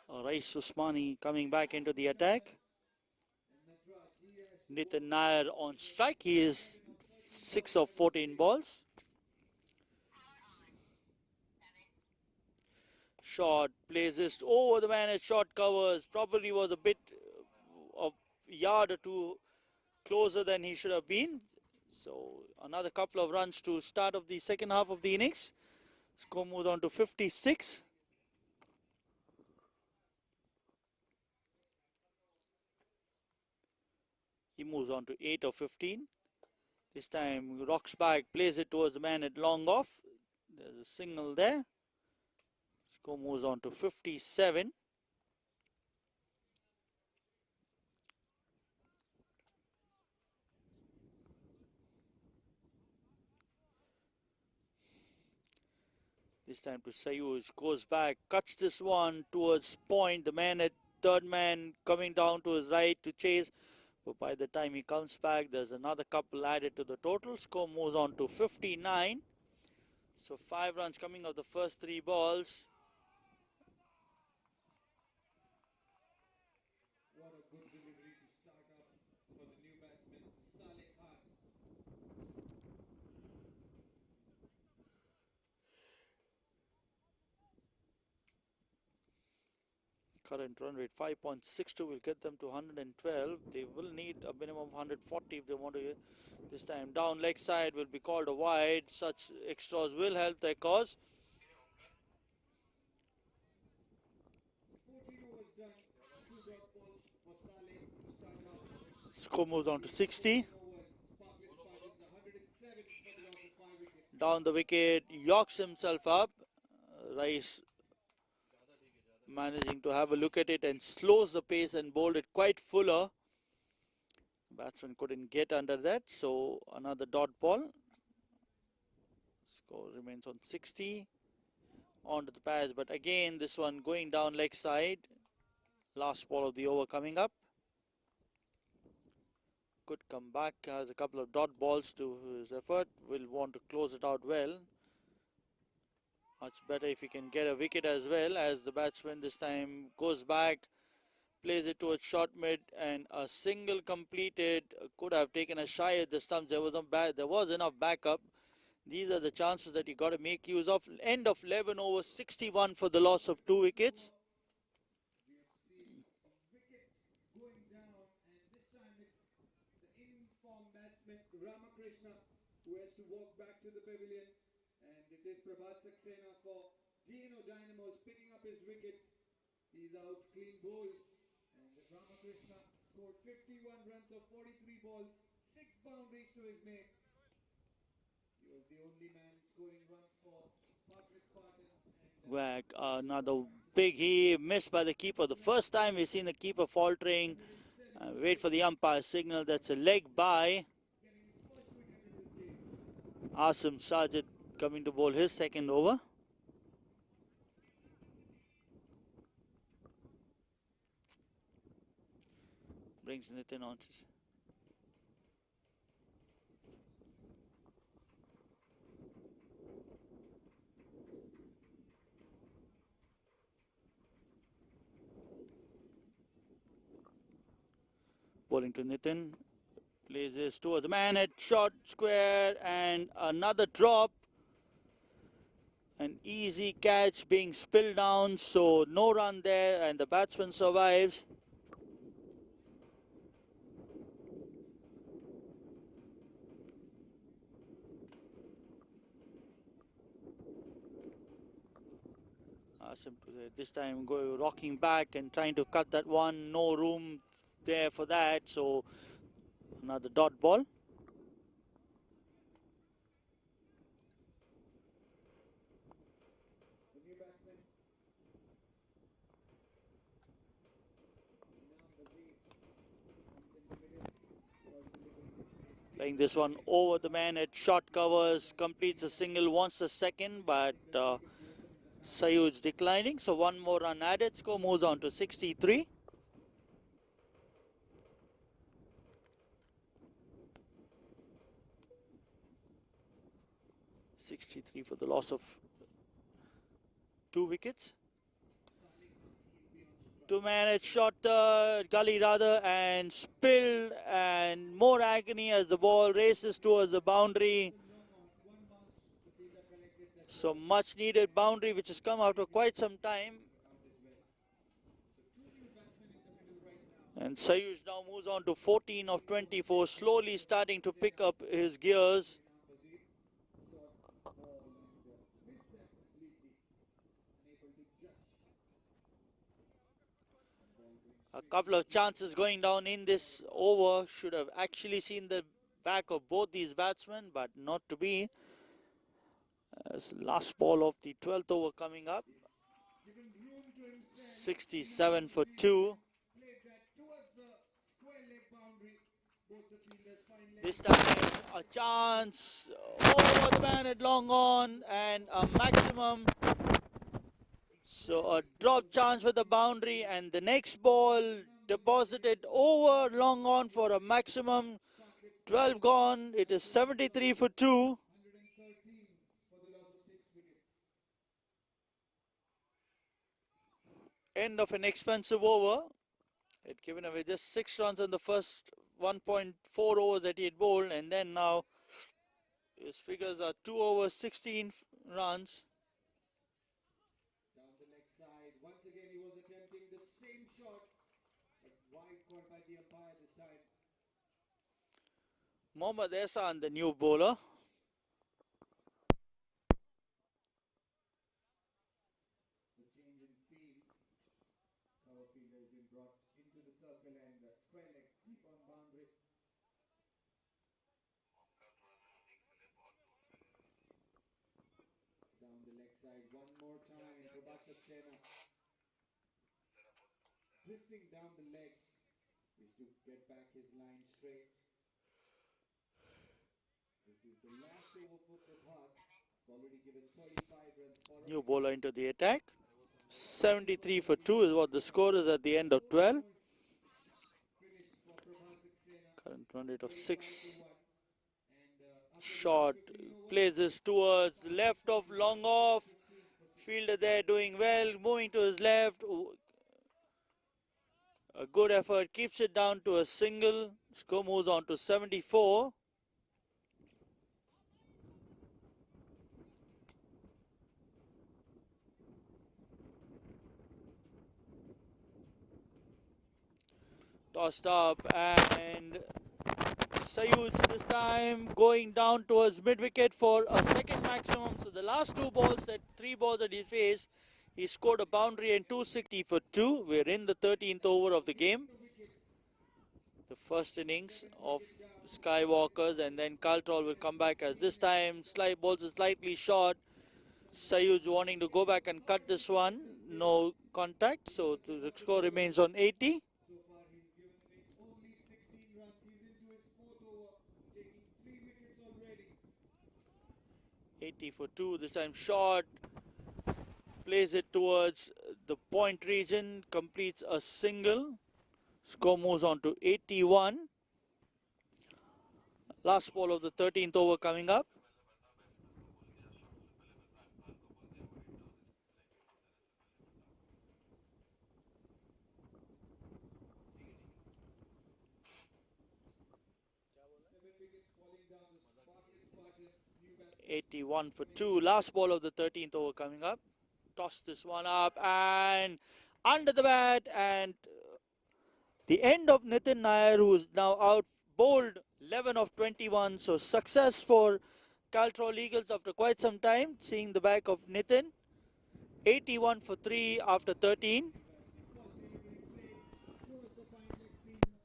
G: Rais Usmani coming back into the attack. Nitin Nair on strike. He is 6 of 14 balls. Shot, plays it over the man at short covers. Probably was a bit of yard or two closer than he should have been. So another couple of runs to start of the second half of the innings. Score moves on to 56. He moves on to 8 of 15. This time rocks back, plays it towards the man at long off. There's a single there. Score moves on to 57. This time to Sayuj, goes back, cuts this one towards point. The man at third man coming down to his right to chase. But by the time he comes back, there's another couple added to the total. Score moves on to 59. So 5 runs coming of the first 3 balls.
F: What a good delivery to start up for the new batsman, Saleh Khan.
G: Current run rate 5.62 will get them to 112. They will need a minimum of 140 if they want to. This time down leg side will be called a wide. Such extras will help their cause.
F: 14 overs done, 2 dot balls for Saleh to start off.
G: Score moves on to 60.
F: Overs, Sparklet Spartans 107 for the loss of 5 wickets.
G: Down the wicket, yorks himself up. Rice managing to have a look at it and slows the pace and bowled it quite fuller. Batsman couldn't get under that, so another dot ball. Score remains on 60. Onto the pads, but again this one going down leg side. Last ball of the over coming up. Could come back, has a couple of dot balls to his effort. Will want to close it out well. Much better if he can get a wicket as well, as the batsman this time goes back, plays it towards short mid, and a single completed. Could have taken a shy at the stumps. There was enough backup. These are the chances that you got to make use of. End of 11 over 61 for the loss of 2 wickets.
F: We have seen a wicket going down, and this time it's the in-form batsman Ramakrishna who has to walk back to the pavilion, and it is Prabhat Saxena for DNO Dynamos picking up his wicket. He's out clean bowl, and Ramakrishna scored 51 runs of 43 balls, 6 boundaries to his name. He was the only man scoring runs for Sparklet Spartans.
G: Whack, another big heave, missed by the keeper. The first time we've seen the keeper faltering. Wait for the umpire signal. That's a leg by.
F: Getting his first wicket in this game.
G: Asim Sajid coming to bowl his second over. Brings Nitin on. Bowling to Nitin. Plays this towards the man at short square, and another drop. An easy catch being spilled down, so no run there, and the batsman survives. Asim this time rocking back and trying to cut that one. No room there for that, so another dot ball.
F: The new batsman,
G: Playing this one over the man at short covers, completes a single, wants a second, but Sayuj declining, so one more run added. Score moves on to 63. For the loss of 2 wickets. Two-man had shot the gully rather and spilled, and more agony as the ball races towards the boundary. So much needed boundary which has come after quite some time. And Sayuj now moves on to 14 of 24, slowly starting to pick up his gears. A couple of chances going down in this over. Should have actually seen the back of both these batsmen, but not to be. As last ball of the 12th over coming up. 67 for 2. This time a chance. Oh, the man had long on and a maximum. So a drop chance with the boundary, and the next ball deposited over long on for a maximum. 12 gone. It is 73 for 2. End of an expensive over. It given away just 6 runs in the first 1.4 overs that he had bowled, and then now his figures are 2 overs 16 runs.
F: Down the leg side. Once again, he was attempting the same shot, but wide caught by the umpire this time.
G: Mohammad Ehsan, the new bowler.
F: The change in field. Cover fielder has been brought into the circle and square leg deep on boundary. Down the leg side one more time. Prabhat Saxena drifting down the leg is to get back his line straight. This is the last over for Prabhat. It's already given 35 runs for
G: New bowler into the attack. 73 for 2 is what the score is at the end of 12. Current run rate of 6. Shot plays this towards the left of long off. Fielder there doing well, moving to his left. A good effort, keeps it down to a single. Score moves on to 74. Tossed up, and Sayuj this time going down towards mid-wicket for a second maximum. So the last 3 balls that he faced, he scored a boundary and 260 for 2. We're in the 13th over of the game. The first innings of Skywalkers, and then Caltrols will come back as this time balls are slightly short. Sayuj wanting to go back and cut this one. No contact, so the score remains on 80.
F: So far, he's given away only 16 runs. He's into his 4th over, taking 3 wickets already.
G: 80 for 2, this time short. Plays it towards the point region, completes a single. Score moves on to 81. Last ball of the 13th over coming up.
F: Wickets falling down to Spartan.
G: 81 for 2. Last ball of the 13th over coming up. Toss this one up and under the bat, and the end of Nitin Nair, who is now out, bowled 11 of 21. So success for Caltrols Eagles after quite some time. Seeing the back of Nitin. 81 for 3 after 13.
F: First delivery played towards the fine leg fielder.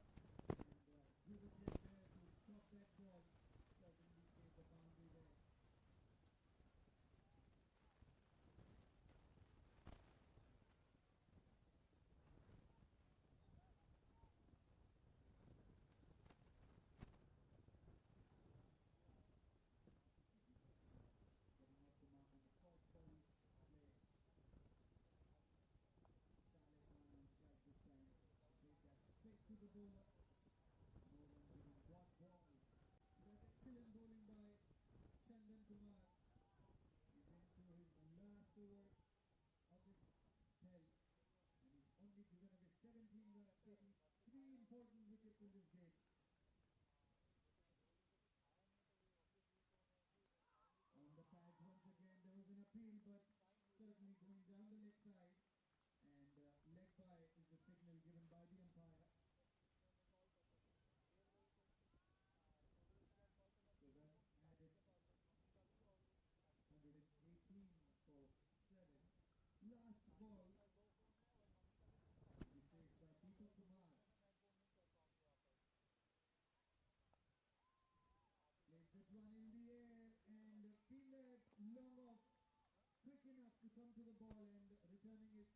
F: to come to the ball and returning it,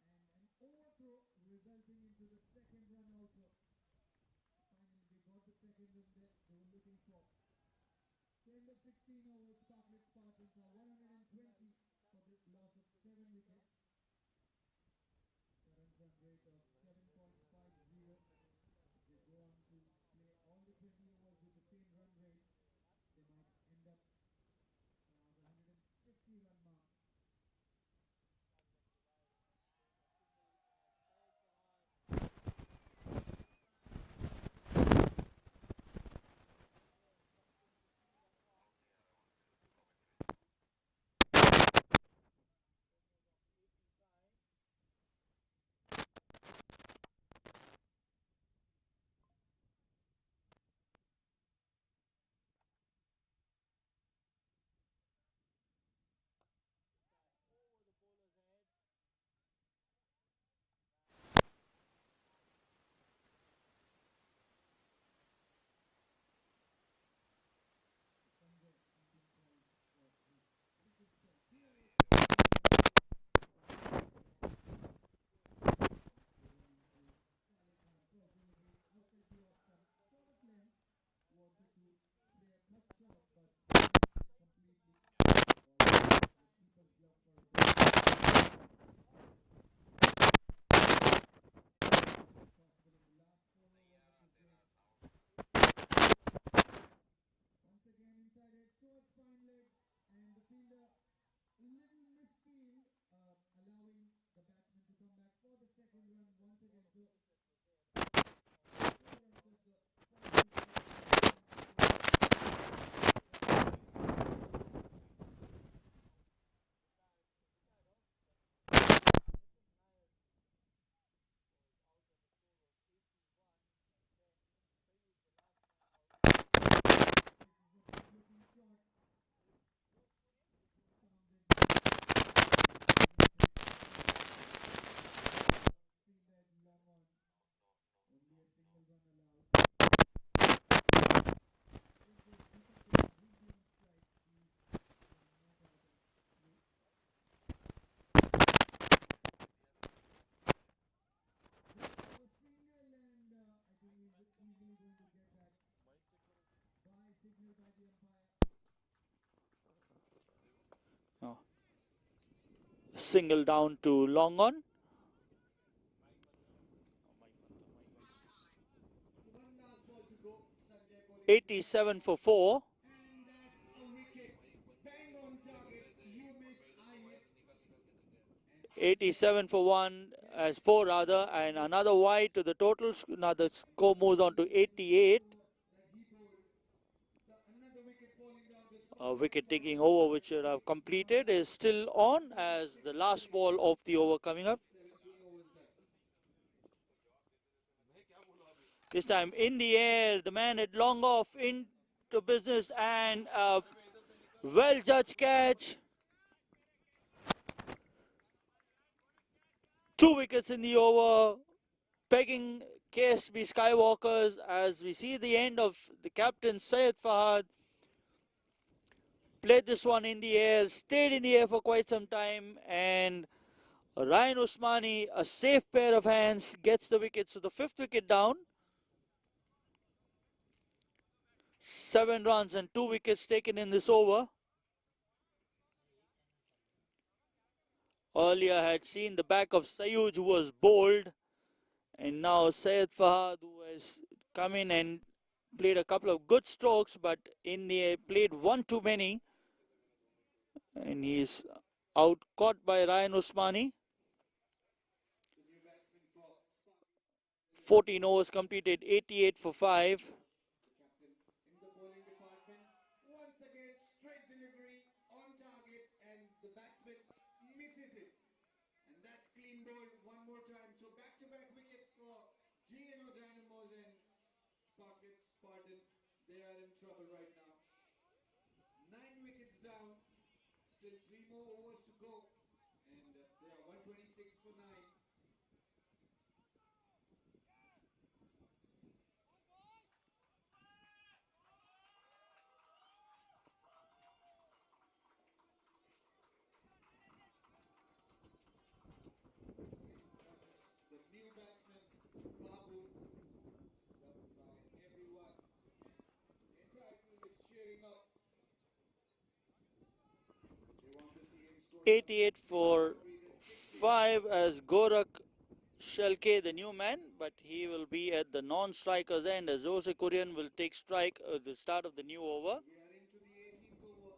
F: and an overthrow resulting into the second run also. Finally, they got the second run that they were looking for. The end of 16 overs, Sparklet Spartans are 120 for the loss of 7 wickets. Current run rate of 7.50. They go on to play all the 20 overs with the same run rate. They might end up around the 150 run mark. Towards fine leg, and the fielder little misfield, allowing the batsman to come back for the second run once again. So 4 runs of the
G: Single down to long on.
F: one last ball to go. Sanjay bowling
G: 87 for 4.
F: and that's a wicket. Bang on target. You miss, I hit.
G: 87 for 1 as 4 rather, and another wide to the total. Now the score moves on to 88.
F: That he bowled. Another wicket falling down. This
G: A wicket taking over, which should have completed, is still on as the last ball of the over coming up.
F: 17 overs done.
G: This time in the air, the man had long off into business, and a well judged catch. 2 wickets in the over, pegging KSB Skywalkers as we see the end of the captain Syed Fahad. Played this one in the air, stayed in the air for quite some time, and Ryan Usmani, a safe pair of hands, gets the wicket. So the 5th wicket down. 7 runs and 2 wickets taken in this over. Earlier had seen the back of Sayuj, who was bowled, and now Syed Fahad, who has come in and played a couple of good strokes, but in the air played one too many, and he's out caught by Ryan Usmani. 14 overs completed, 88 for 5.
F: Captain in the bowling department. Once again, straight delivery on target, and the batsman misses it. And that's clean bowled one more time. So back-to-back wickets for GNO Dynamos and Sparklet Spartan. They are in trouble right now. 9 wickets down. Still 3 more overs to go. And they are 126 for 9.
G: 88 for 5 as Gorak Shalke, the new man, but he will be at the non-striker's end as Jose Korean will take strike at the start of the new over.
F: We are into the 18th over.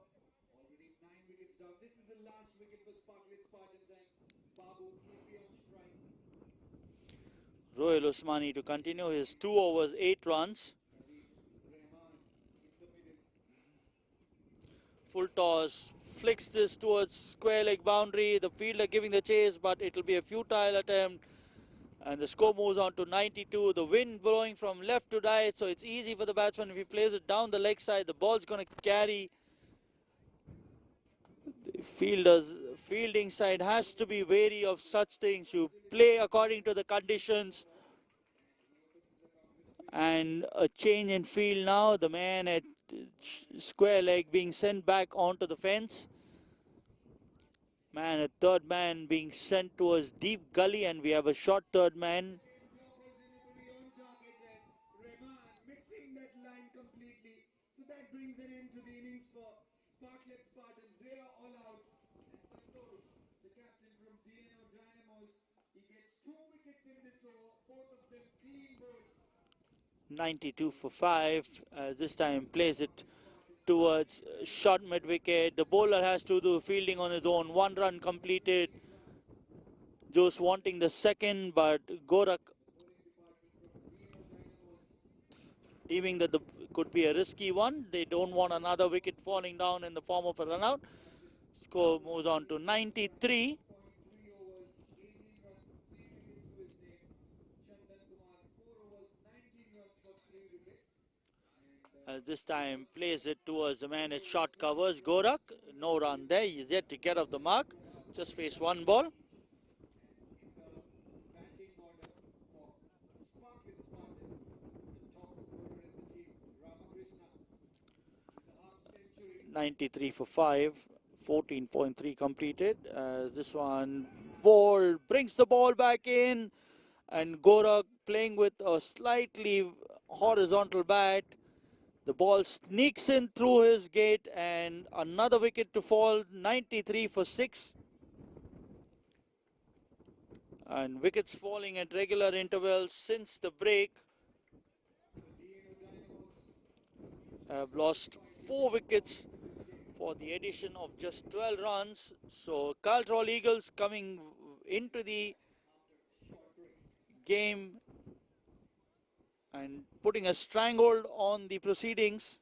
F: Already 9 wickets down. This is the last wicket for Sparklet Spartans and Babu KP on strike.
G: Rohil Usmani to continue his 2 overs, 8 runs.
F: Rahman in the middle.
G: Full toss, flicks this towards square leg boundary. The fielder giving the chase, but it will be a futile attempt. And the score moves on to 92. The wind blowing from left to right, so it's easy for the batsman. If he plays it down the leg side, the ball's going to carry. The fielding side has to be wary of such things. You play according to the conditions. And a change in field now. The man at square leg being sent back onto the fence. Man, a third man being sent towards deep gully, and we have a short third man.
F: Blockers delivery on target and Rahman missing that line completely. So that brings an end to the innings for Sparklet Spartans. They are all out. And Santosh, the captain from DNO Dynamos, he gets 2 wickets in this over, both of them clean bowled.
G: 92 for 5. This time plays it towards short mid wicket. The bowler has to do fielding on his own. 1 run completed. Just wanting the second, but Gorak deeming that could be a risky one. They don't want another wicket falling down in the form of a run out. Score moves on to 93.
F: 3 overs, 18 runs, 3 wickets to his name. Chandan Kumar, 4 overs, 19 runs for 3 wickets.
G: This time plays it towards the man at short covers. Gorak, no run there. He's yet to get off the mark. Just faced 1 ball.
F: In the batting order for Sparklet Spartans, the top scorer in the team, Ramakrishna, with a half century.
G: 93 for 5. 14.3 completed. This one, ball brings the ball back in. And Gorak playing with a slightly horizontal bat. The ball sneaks in through his gate and another wicket to fall. 93 for 6. And wickets falling at regular intervals since the break. Have lost 4 wickets for the addition of just 12 runs. So Caltrols Eagles coming into the game and putting a stranglehold on the proceedings.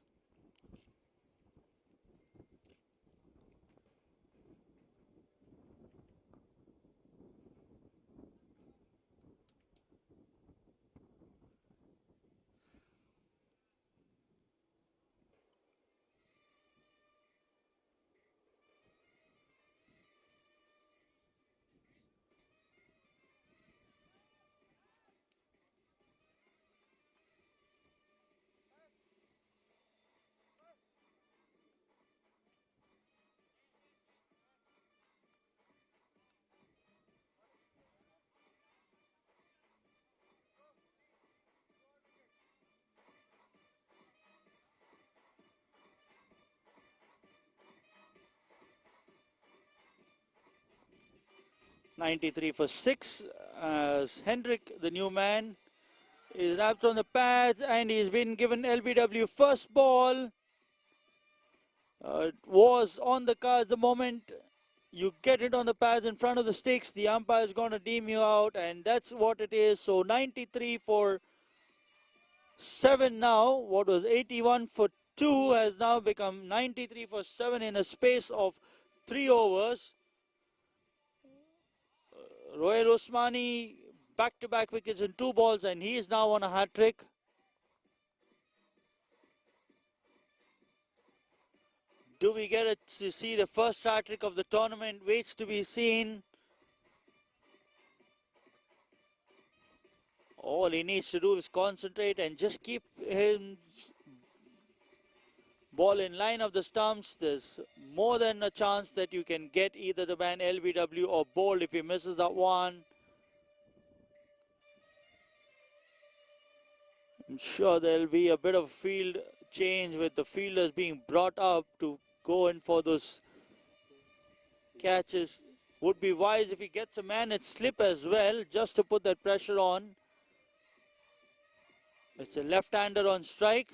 G: .93 for 6 as Hendrik, the new man, is wrapped on the pads and he's been given LBW first ball. It was on the cards the moment you get it on the pads in front of the sticks, the umpire is going to deem you out, and that's what it is. So 93 for 7 now. What was 81 for 2 has now become 93 for 7 in a space of 3 overs. Rohil Usmani back-to-back wickets in 2 balls, and he is now on a hat-trick. Do we get to see the first hat-trick of the tournament? Waits to be seen. All he needs to do is concentrate and just keep his ball in line of the stumps. There's more than a chance that you can get either the man LBW or bowled if he misses that one. I'm sure there'll be a bit of field change with the fielders being brought up to go in for those catches. Would be wise if he gets a man at slip as well, just to put that pressure on. It's a left-hander on strike.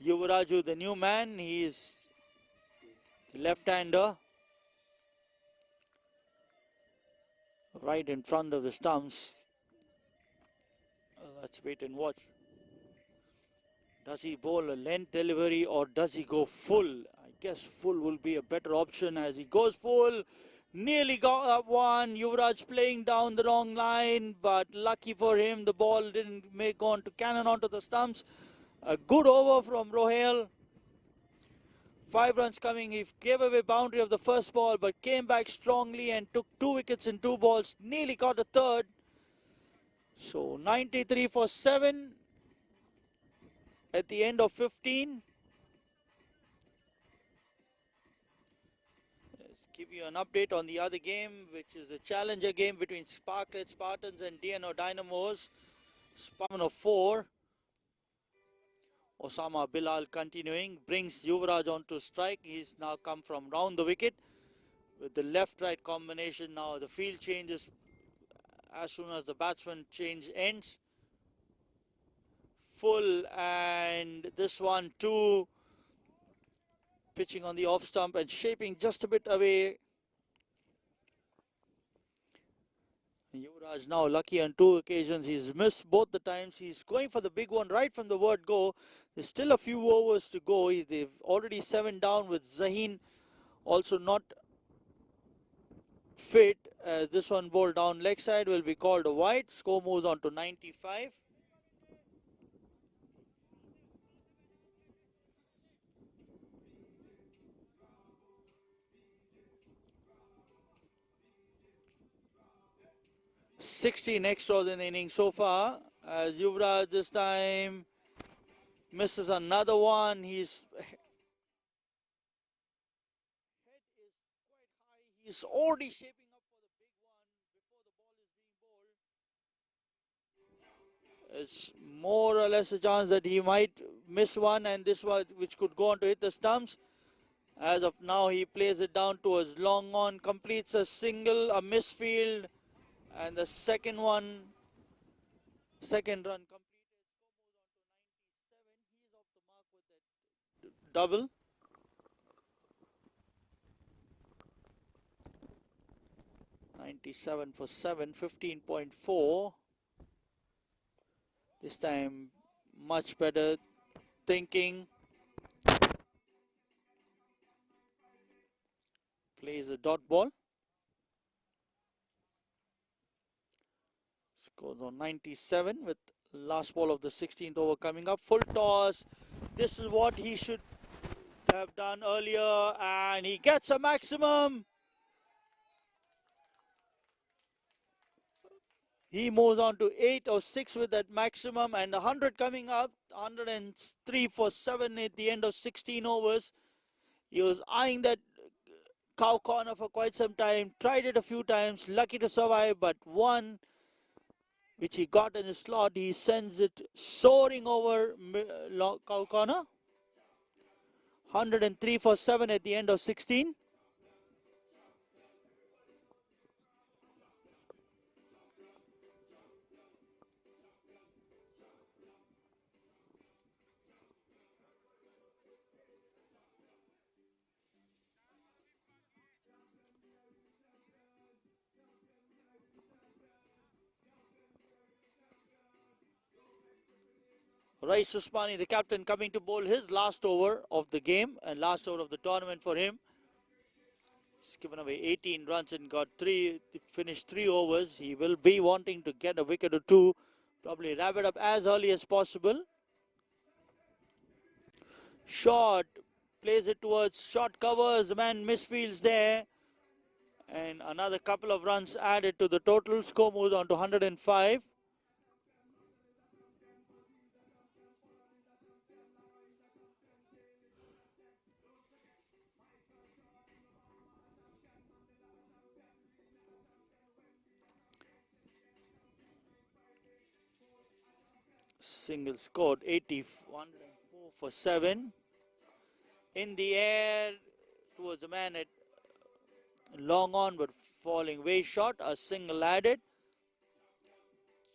G: Yuvaraju, the new man, he's the left-hander. Right in front of the stumps. Let's wait and watch. Does he bowl a length delivery or does he go full? I guess full will be a better option as he goes full. Nearly got up one. Yuvraj playing down the wrong line, but lucky for him, the ball didn't make on to cannon onto the stumps. A good over from Rohail. 5 runs coming. He gave away boundary of the first ball, but came back strongly and took 2 wickets in 2 balls. Nearly got a third. So 93 for 7 at the end of 15. Let's give you an update on the other game, which is the challenger game between Sparklet Spartans and DNO Dynamos. Spartan of 4. Osama Bilal continuing, brings Yuvraj onto strike. He's now come from round the wicket with the left-right combination. Now the field changes as soon as the batsman change ends. Full, and this one too. Pitching on the off stump and shaping just a bit away. Yuvraj now lucky on 2 occasions. He's missed both the times. He's going for the big one right from the word go. There's still a few overs to go. They've already 7 down with Zahin also not fit. This one bowled down leg side will be called a wide. Score moves on to 95. "16 extras in the inning so far, as Yuvraj this time misses another one. His head is quite high. He's already shaping up for the big one before the ball is being bowled. It's more or less a chance that he might miss one, and this one which could go on to hit the stumps. As of now, he plays it down towards long on, completes a single, a misfield, and the second run completed. Score moves on to 97. He's off the mark with that double. 97 for 7, 15.4. This time much better thinking. Plays a dot ball. Scores on 97 with last ball of the 16th over coming up. Full toss. This is what he should have done earlier, and he gets a maximum. He moves on to 8 or 6 with that maximum, and 100 coming up. 103 for 7 at the end of 16 overs. He was eyeing that cow corner for quite some time, tried it a few times, lucky to survive, but one which he got in his slot, he sends it soaring over cow corner. 103 for 7 at the end of 16. Rais Usmani, the captain, coming to bowl his last over of the game and last over of the tournament for him. He's given away 18 runs and finished 3 overs. He will be wanting to get a wicket or 2, probably wrap it up as early as possible. Short, plays it towards short covers, the man misfields there. And another couple of runs added to the total. Score moves on to 105. Single scored 80, 104 4 for 7. In the air towards the man at long on, but falling way short. A single added.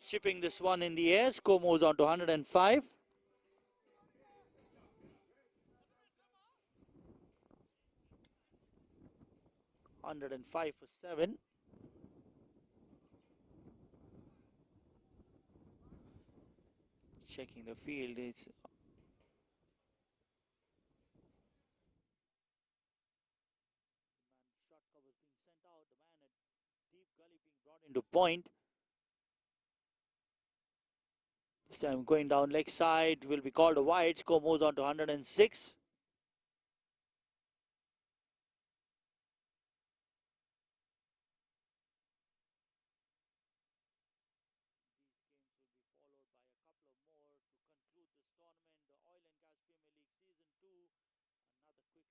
G: Chipping this one in the air. Score moves on to 105. $105 for 7. Checking the field. It's short covers being sent out. The man at deep gully being brought into point. This time going down leg side will be called a wide. Score moves on to 106. These games will be followed by a couple of more to conclude this tournament. The Oil and Gas Premier League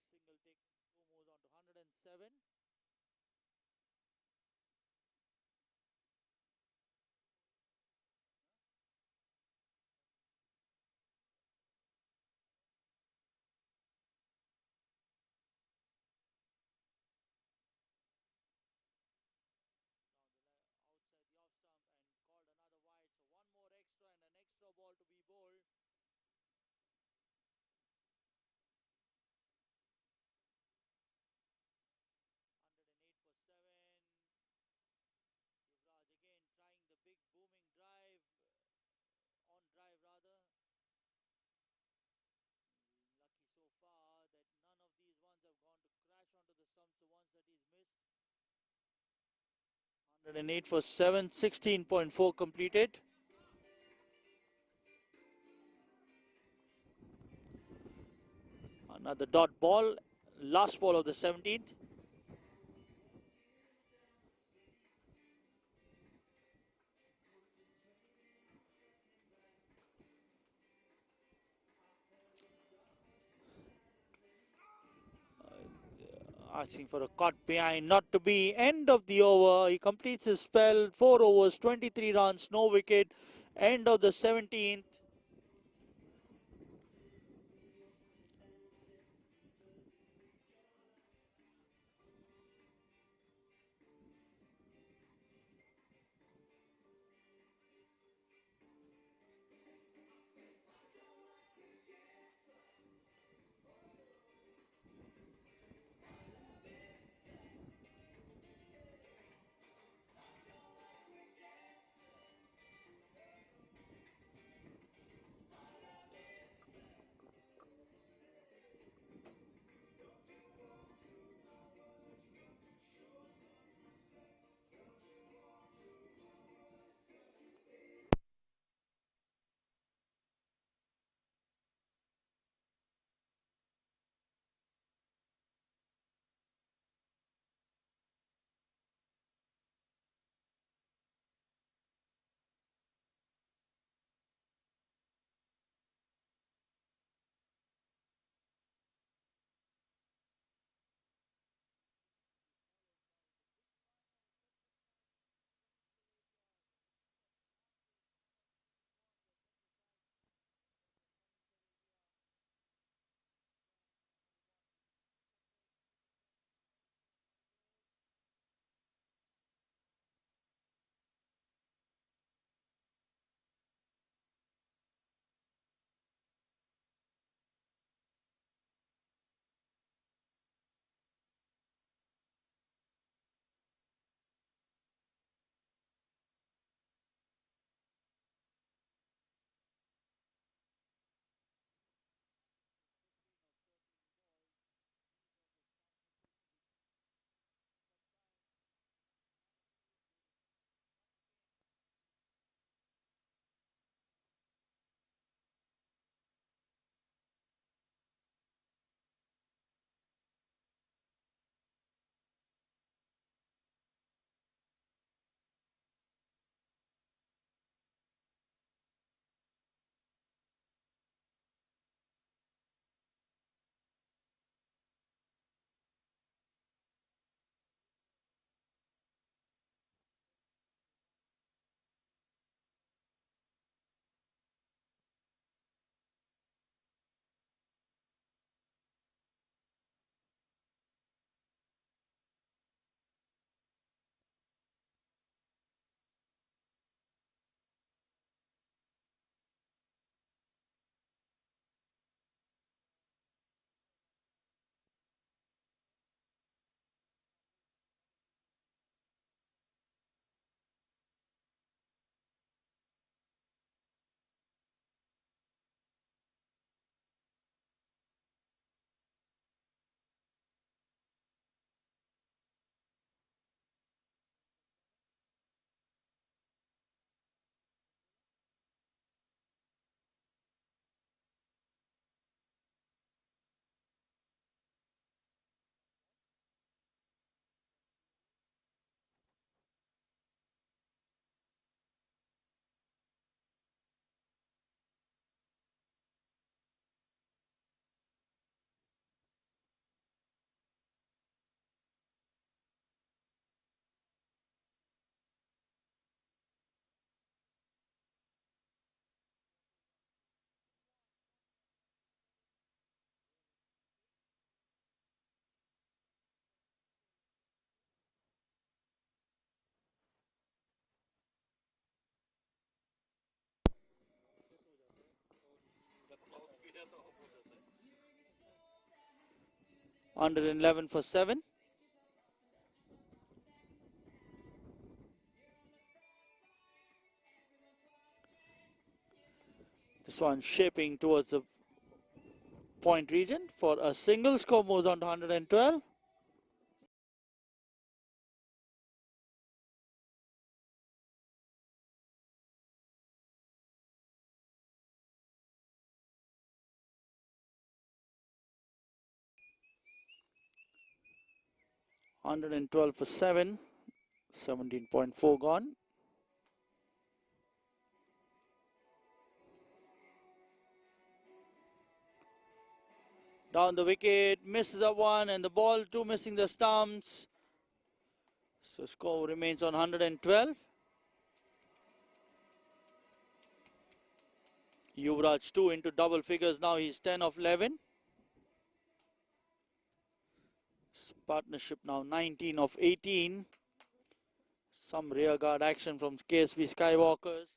G: Season 2. Another quick single take. Score moves on to 107. Outside the off stump and called another wide. So one more extra and an extra ball to be bowled. 108 for 7. Yuvraj again trying the big booming drive. On drive rather. Lucky so far that none of these ones have gone to crash onto the stumps. The ones that he's missed. 108 for 7. 16.4 completed. Another dot ball. Last ball of the 17th. Asking for a caught behind, not to be. End of the over. He completes his spell. 4 overs, 23 runs, no wicket. End of the 17th. 111 for 7. This one shaping towards the point region for a single. Score moves on to 112. $112 for 7. 17.4 gone. Down the wicket, misses the one, and the ball two missing the stumps. So score remains on 112. Yuvraj 2 into double figures now. He's 10 of 11. Partnership now 19 of 18. Some rear guard action from KSB Skywalkers.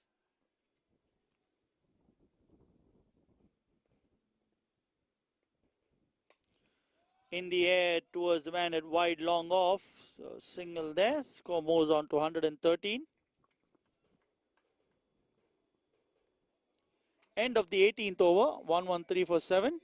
G: In the air towards the man at wide long off. So single there. Score moves on to 113. End of the 18th over. 113 for 7.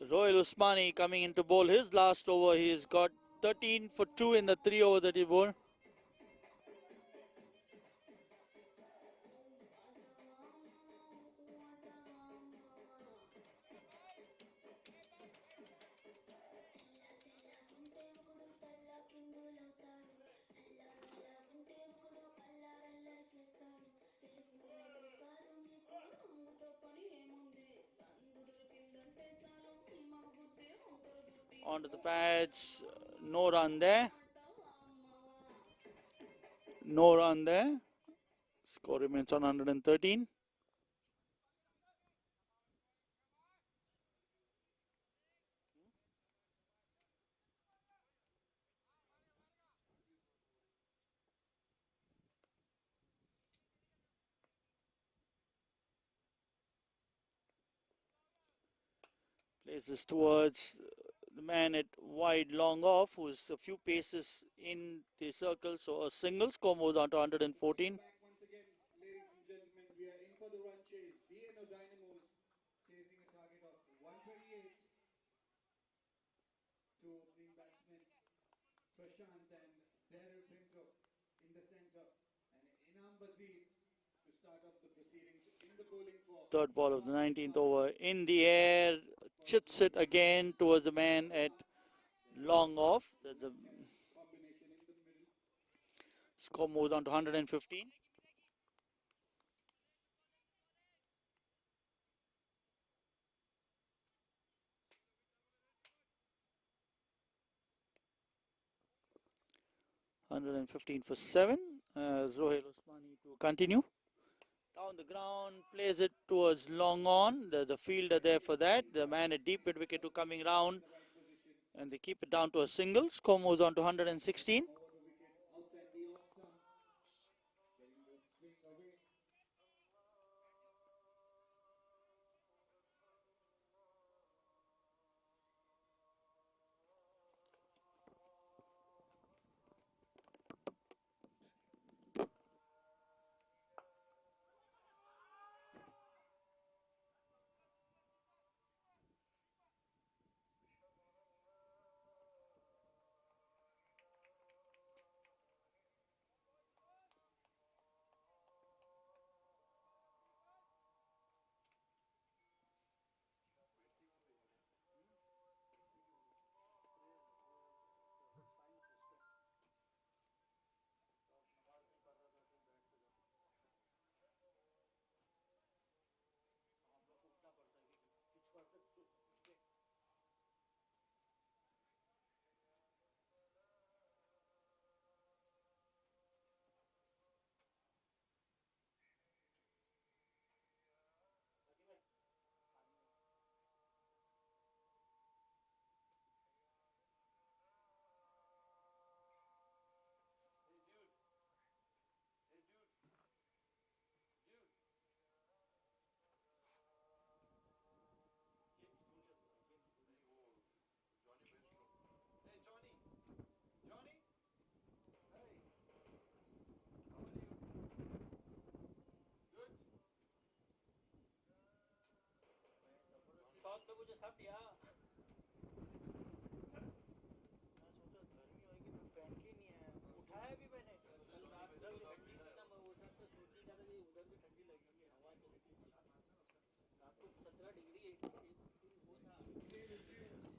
G: Royal Usmani coming in to bowl his last over. He's got 13 for 2 in the 3 over that he bowled. Onto the pads, no run there. No run there. Score remains on 113. Places towards the man at wide long off, who's a few paces in the circle. So a single. Score moves on to 114.
F: Once again, ladies and gentlemen, we are in for the run chase. DNO Dynamos chasing a target of 128 to opening batsmen Prashant and Daryl Pinto in the center, and Inam Bazir to start up the proceedings in the bowling for
G: Third ball of the 19th over. In the air, chips it again towards the man at long off. There's a
F: combination in the middle.
G: score moves on to 115. $115 for 7. Zohail Osmani to continue. Down the ground, plays it towards long on. There's a fielder there for that. The man at deep mid wicket to coming round. And they keep it down to a single. Score moves on to 116.
F: Over the wicket, outside the off stump, getting the swing away.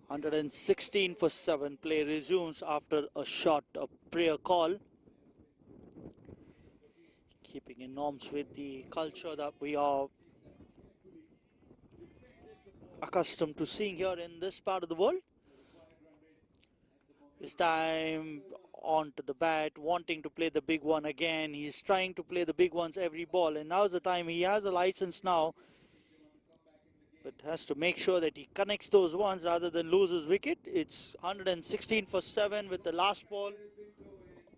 G: 116 for 7. Play resumes after a short prayer call. Keeping in norms with the culture that we are accustomed to seeing here in this part of the world. This time on to the bat, wanting to play the big one again. He's trying to play the big ones every ball, and now's the time. He has a license now, but has to make sure that he connects those ones rather than lose his wicket. It's 116 for 7 with the last ball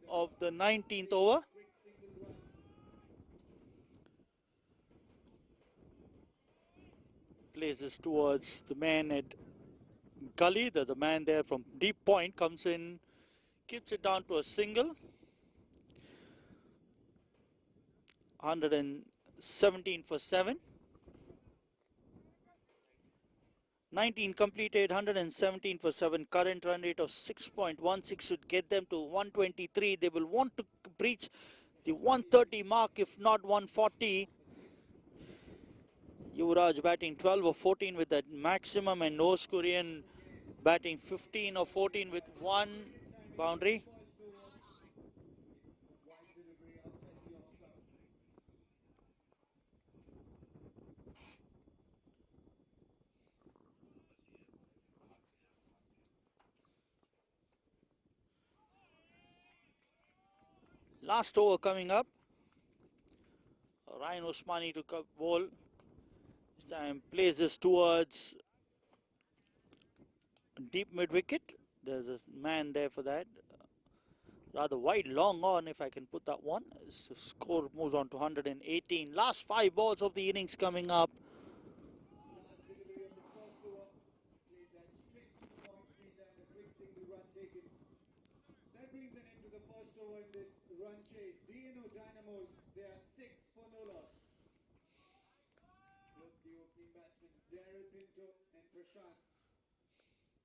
G: of the 19th over. Places towards the man at gully. The man there from deep point comes in, keeps it down to a single. 117 for 7. 19 completed, 117 for 7. Current run rate of 6.16 should get them to 123. They will want to breach the 130 mark, if not 140. Yuvraj batting 12 or 14 with that maximum, and Nose Korean batting 15 or 14 with one boundary. Last over coming up. Ryan Osmani to bowl. This time plays this towards deep mid wicket. There's a man there for that. Rather wide, long on, if I can put that one. So score moves on to 118. Last 5 balls of the innings coming up.
F: Last delivery of the first over. Played that strict point free and the quick single run taken. That brings an end to the first over in this run chase. DNO Dynamos, they are 6 for no loss. Both the opening batsmen, Daryl Pinto and Prashant,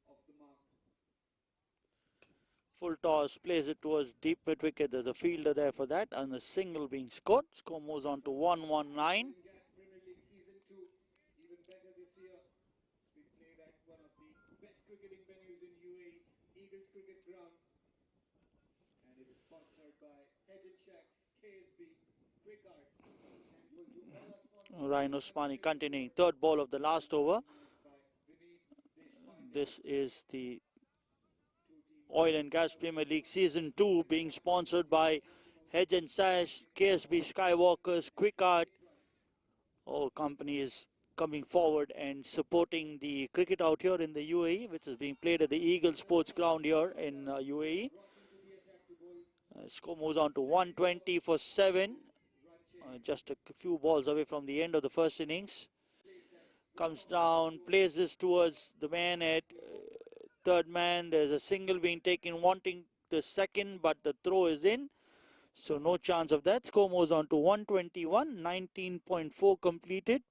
F: off the mark.
G: Full toss, plays it towards deep mid wicket. There's a fielder there for that, and the single being scored. Score moves on to 119.
F: Gas Premier League Season 2, even better this year. It's been played at one of the best cricketing venues in UAE, Eagles Cricket Ground. And it is sponsored by Head and Shacks, KSB, Quick Art. Thankful to all our sponsors.
G: Ryan Osmani continuing. Third ball of the last over. This is the Oil and Gas Premier League Season 2 being sponsored by Hedge and Sash, KSB Skywalkers, Quick Art. All companies coming forward and supporting the cricket out here in the UAE, which is being played at the Eagle Sports Ground here in UAE. Score moves on to 120 for 7. Just a few balls away from the end of the first innings. Comes down, plays this towards the man at third man. There's a single being taken, wanting the second, but the throw is in. So no chance of that. Score moves on to 121, 19.4 completed.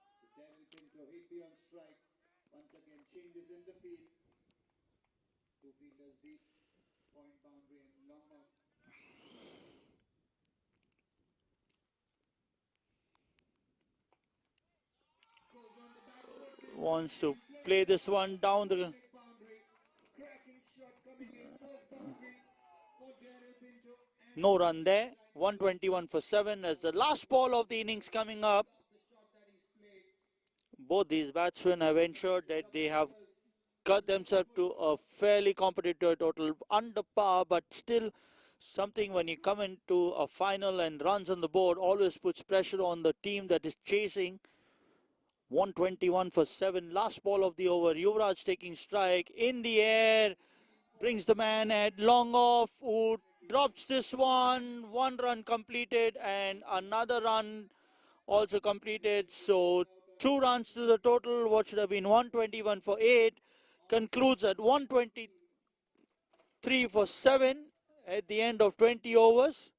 F: So Daryl Pinto hit beyond strike. Once again, changes in the field. 2 fielders deep, point boundary and long on. Goes on the back foot this
G: Wants
F: time
G: to
F: and
G: play
F: plays
G: this one down the...
F: big boundary. Cracking shot coming in, first boundary for Daryl Pinto. And
G: No run there. 121 for 7 as the last ball of the innings coming up.
F: the shot that he's played.
G: Both these batsmen have ensured that they have got themselves to a fairly competitive total, under par, but still something when you come into a final and runs on the board always puts pressure on the team that is chasing. 121 for 7. Last ball of the over. Yuvraj taking strike in the air. Brings the man at long off, who drops this one. 1 run completed and another run also completed. So 2 runs to the total. What should have been 121 for 8 concludes at 123 for 7 at the end of 20 overs.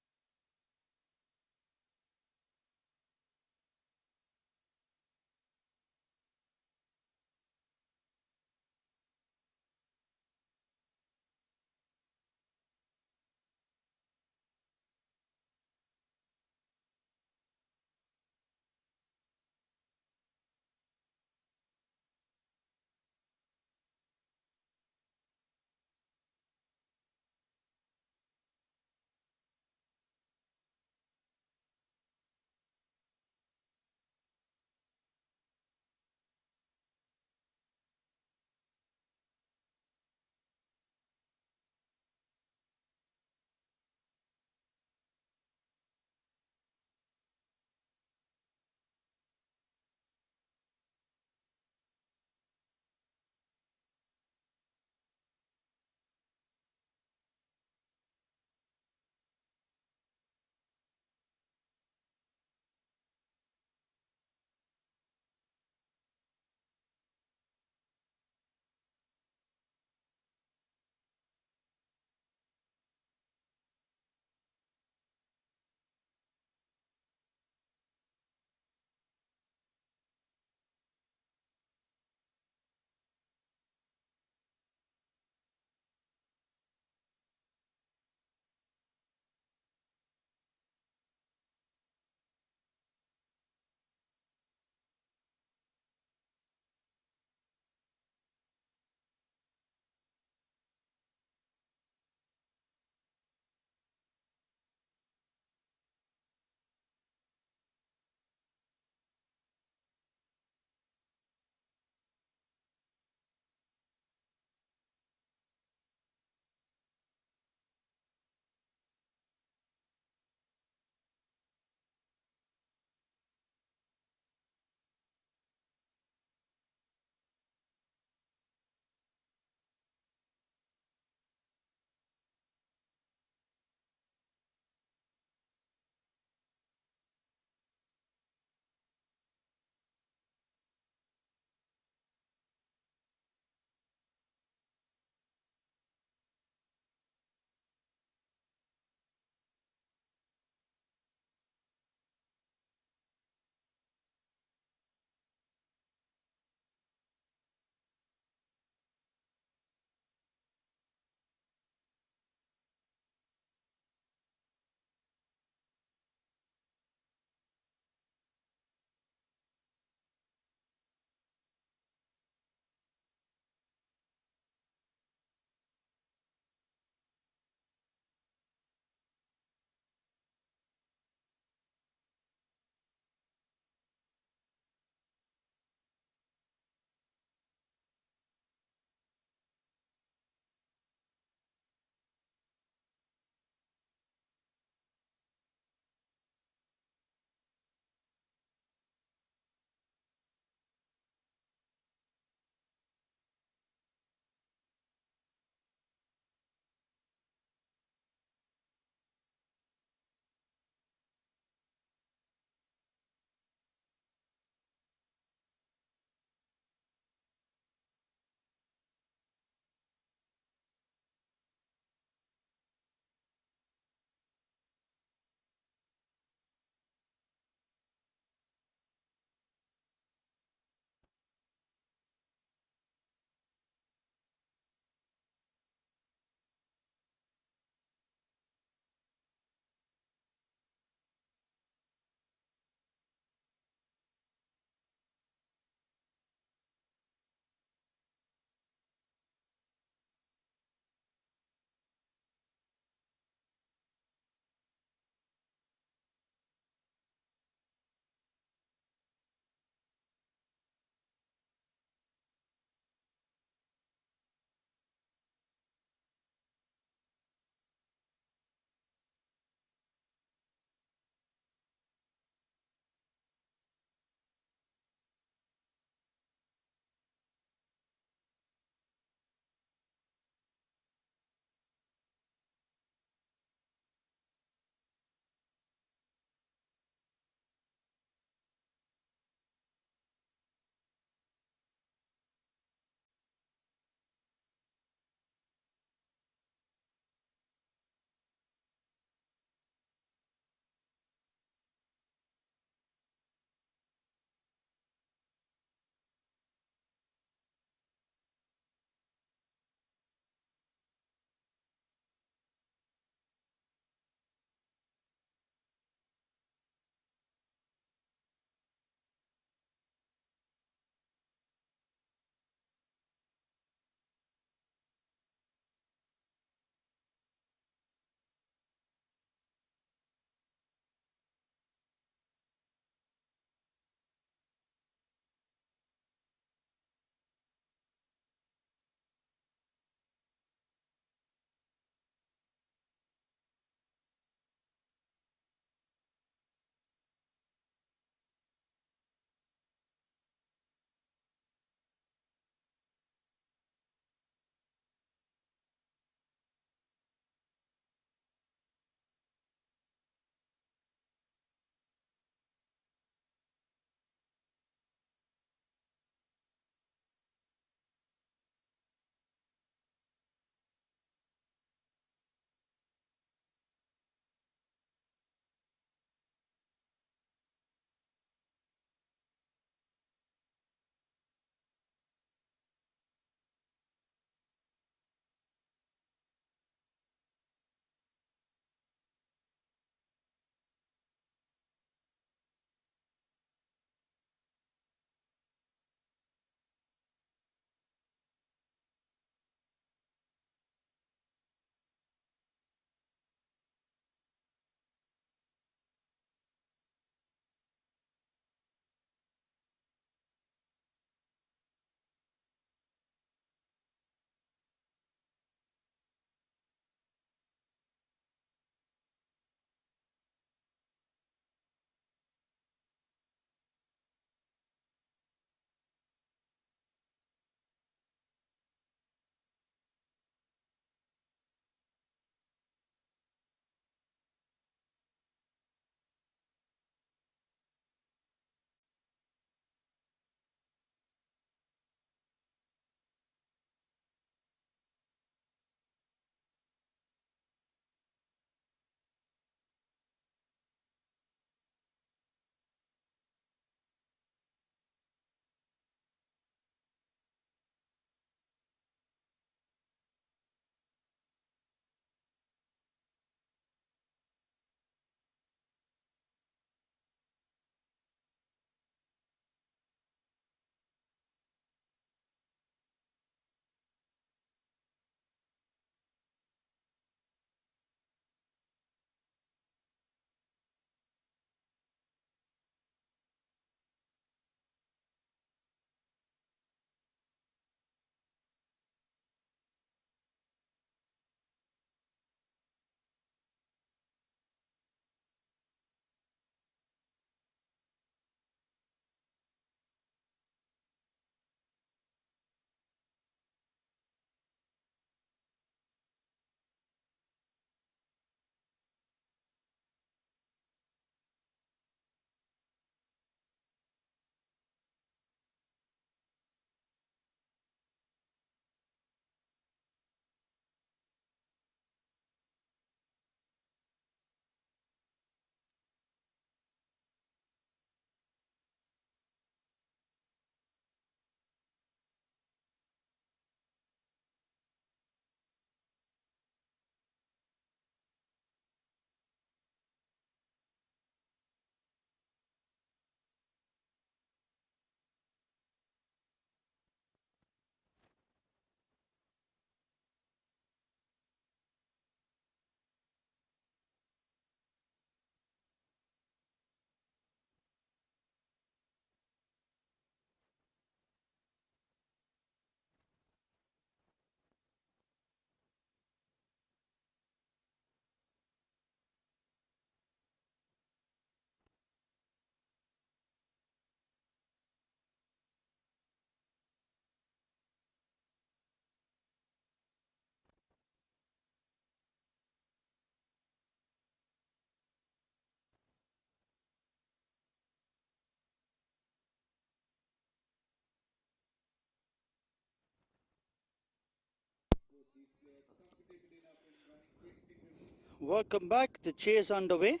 G: Welcome back. The chase underway.
F: Big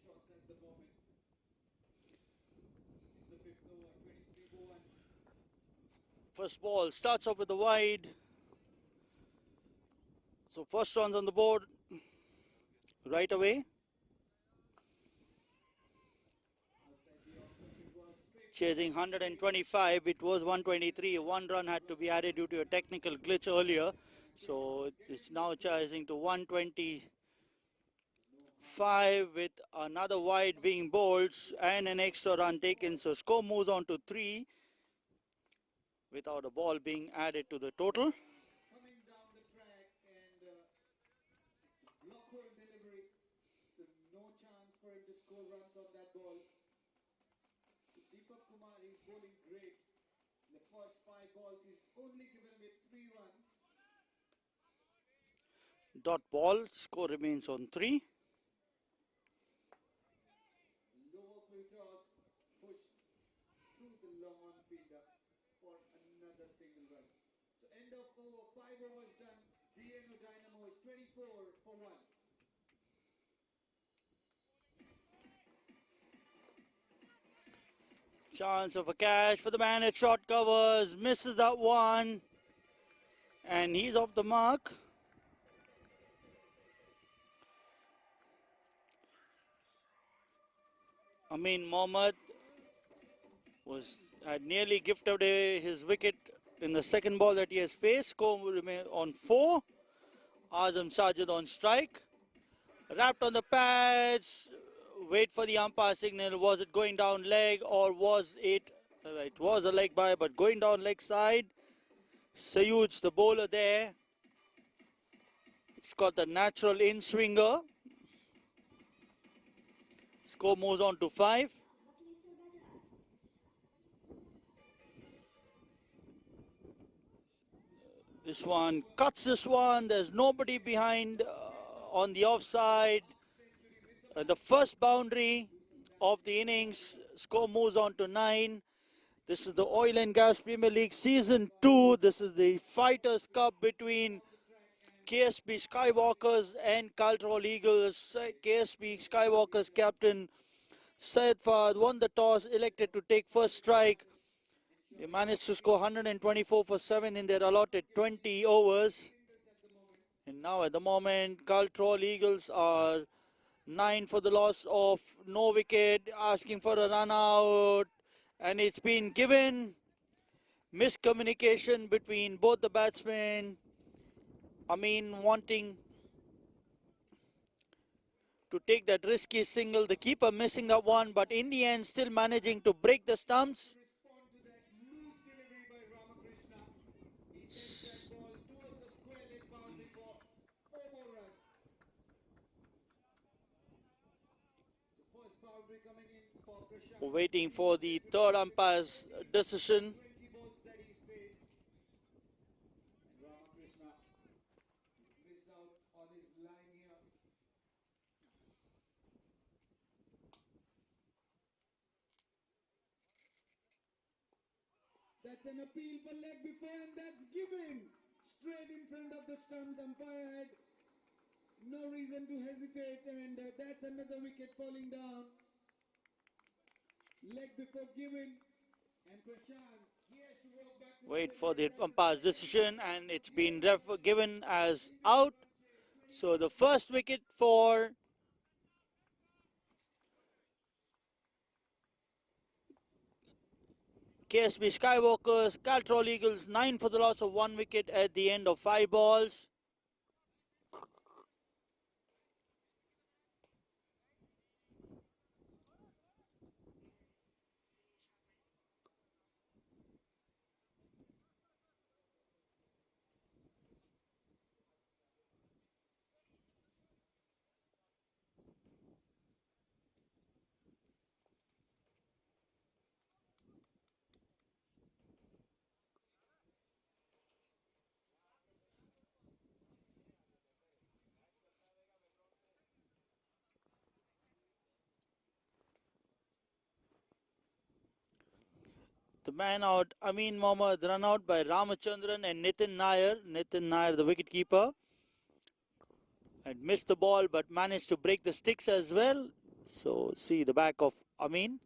F: shots at the moment. In the fifth over, 23 for 1.
G: First ball starts off with the wide. So first runs on the board right away. Chasing 125, it was 123. One run had to be added due to a technical glitch earlier. So it's now chasing to 125 with another wide being bowled and an extra run taken. So score moves on to 3 without a ball being added to the total.
F: Coming down the track and it's a block hole delivery. So no chance for him to score runs on that ball. Deepak Kumar is bowling great. The first 5 balls he's only given away 3 runs.
G: Dot ball, score remains on 3.
F: Lower full toss pushed through the long on fielder for another single run. So end of over, 5 overs done. DNO Dynamo is 24 for 1.
G: Chance of a catch for the man at short covers, misses that one, and he's off the mark. Amin Mohammad had nearly gifted away his wicket in the second ball that he has faced. Score will remain on 4. Azam Sajid on strike. Wrapped on the pads. Wait for the umpire signal. Was it going down leg or was it? It was a leg by, but going down leg side. Sayuj, the bowler there. He's got the natural in-swinger. Score moves on to 5. This one cuts this one. There's nobody behind on the offside. The first boundary of the innings. Score moves on to 9. This is the Oil and Gas Premier League Season 2. This is the Fighters Cup between KSB Skywalkers and Caltrols Eagles. KSB Skywalkers captain Syed Fahad won the toss, elected to take first strike. They managed to score 124 for 7 in their allotted 20 overs. And now at the moment, Caltrols Eagles are 9 for the loss of no wicket, asking for a run out. And it's been given. Miscommunication between both the batsmen. Amin wanting to take that risky single. The keeper missing that one, but in the end still managing to break the stumps.
F: Respond to that loose delivery by Ramakrishna. He sends that ball towards the square leg boundary for 4 more runs. So first boundary coming in for Prashant.
G: Waiting for the third umpire's decision.
F: 20 balls that he's faced. And Ramakrishna he's missed out on his line here. That's an appeal for leg before and that's given. Straight in front of the stumps. Umpire had no reason to hesitate and that's another wicket falling down. Leg before given. And Prashant, he has to walk back.
G: Wait for the umpire's decision, and it's been given as out. So the first wicket for KSB Skywalkers. Caltrols Eagles 9 for the loss of 1 wicket at the end of 5 balls. The man out, Amin Mohammad, run out by Ramachandran and Nitin Nair. Nitin Nair, the wicketkeeper. and missed the ball but managed to break the sticks as well. So see the back of Amin.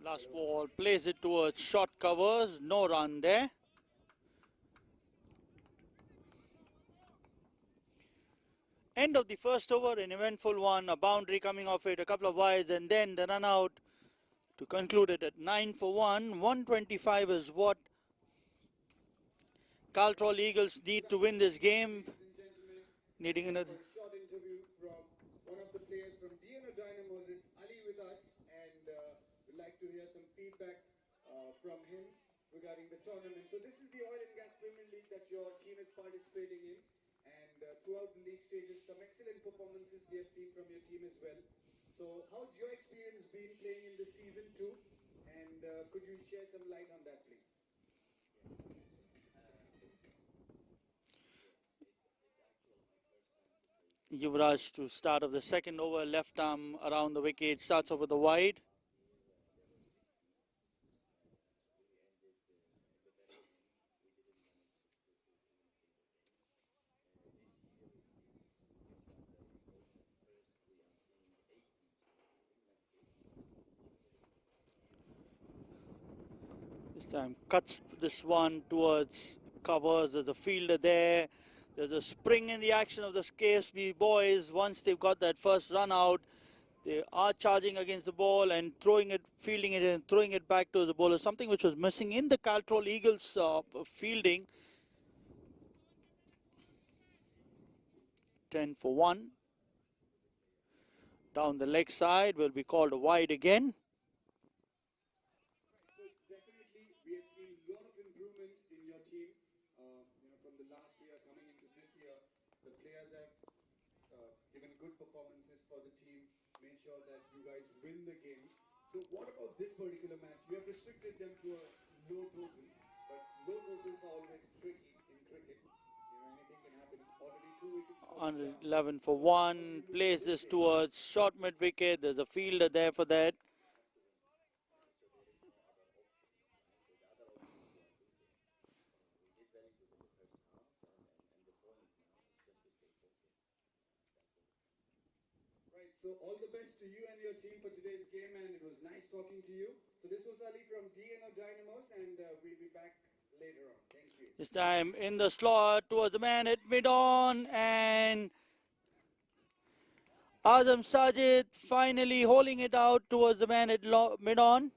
G: Last ball, plays it towards short covers, no run there. End of the first over, an eventful one, a boundary coming off it, a couple of wides, and then the run out to conclude it at 9 for 1. 125 is what Caltrols Eagles need to win this game. Needing another.
F: Short interview from one of the players from DNO Dynamos. It's Ali with us, and we'd like to hear some feedback from him regarding the tournament. So this is the Oil and Gas Premier League that your team is participating in, and throughout the league stages, some excellent performances we have seen from your team as well. So how's your experience been playing in this season too? And could you share some light on that, please?
G: Yuvraj to start of the second over, left arm around the wicket, starts off with a wide. This time cuts this one towards covers. There's a fielder there. There's a spring in the action of the KSB boys. Once they've got that first run out, they are charging against the ball and throwing it, fielding it and throwing it back to the bowler. Something which was missing in the Caltrols Eagles fielding. 10 for 1. Down the leg side will be called a wide again.
F: So definitely we have seen a lot of improvement in your team. From the last year coming into this year, the players have given good performances for the team, made sure that you guys win the games. So what about this particular match? You have restricted them to a low total, but low totals are always tricky in cricket. Anything can happen. Already 2 wickets.
G: On 11 for 1, plays this towards short mid wicket. There's a fielder there for that.
F: Right, so all the best to you and your team for today's game, and it was nice talking to you. So this was Ali from DNO Dynamos, and we'll be back later on. Thank you.
G: This time in the slot towards the man at mid-on, and Azam Sajid finally holding it out towards the man at mid-on.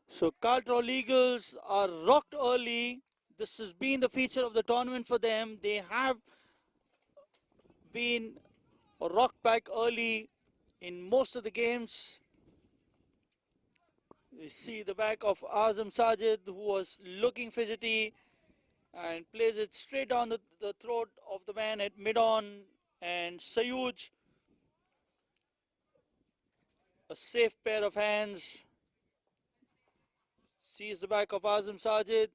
G: So Caltrols Eagles are rocked early. This has been the feature of the tournament for them. They have been rocked back early in most of the games. You see the back of Azam Sajid, who was looking fidgety, and plays it straight down the throat of the man at mid-on, and Sayuj, a safe pair of hands, sees the back of Azam Sajid,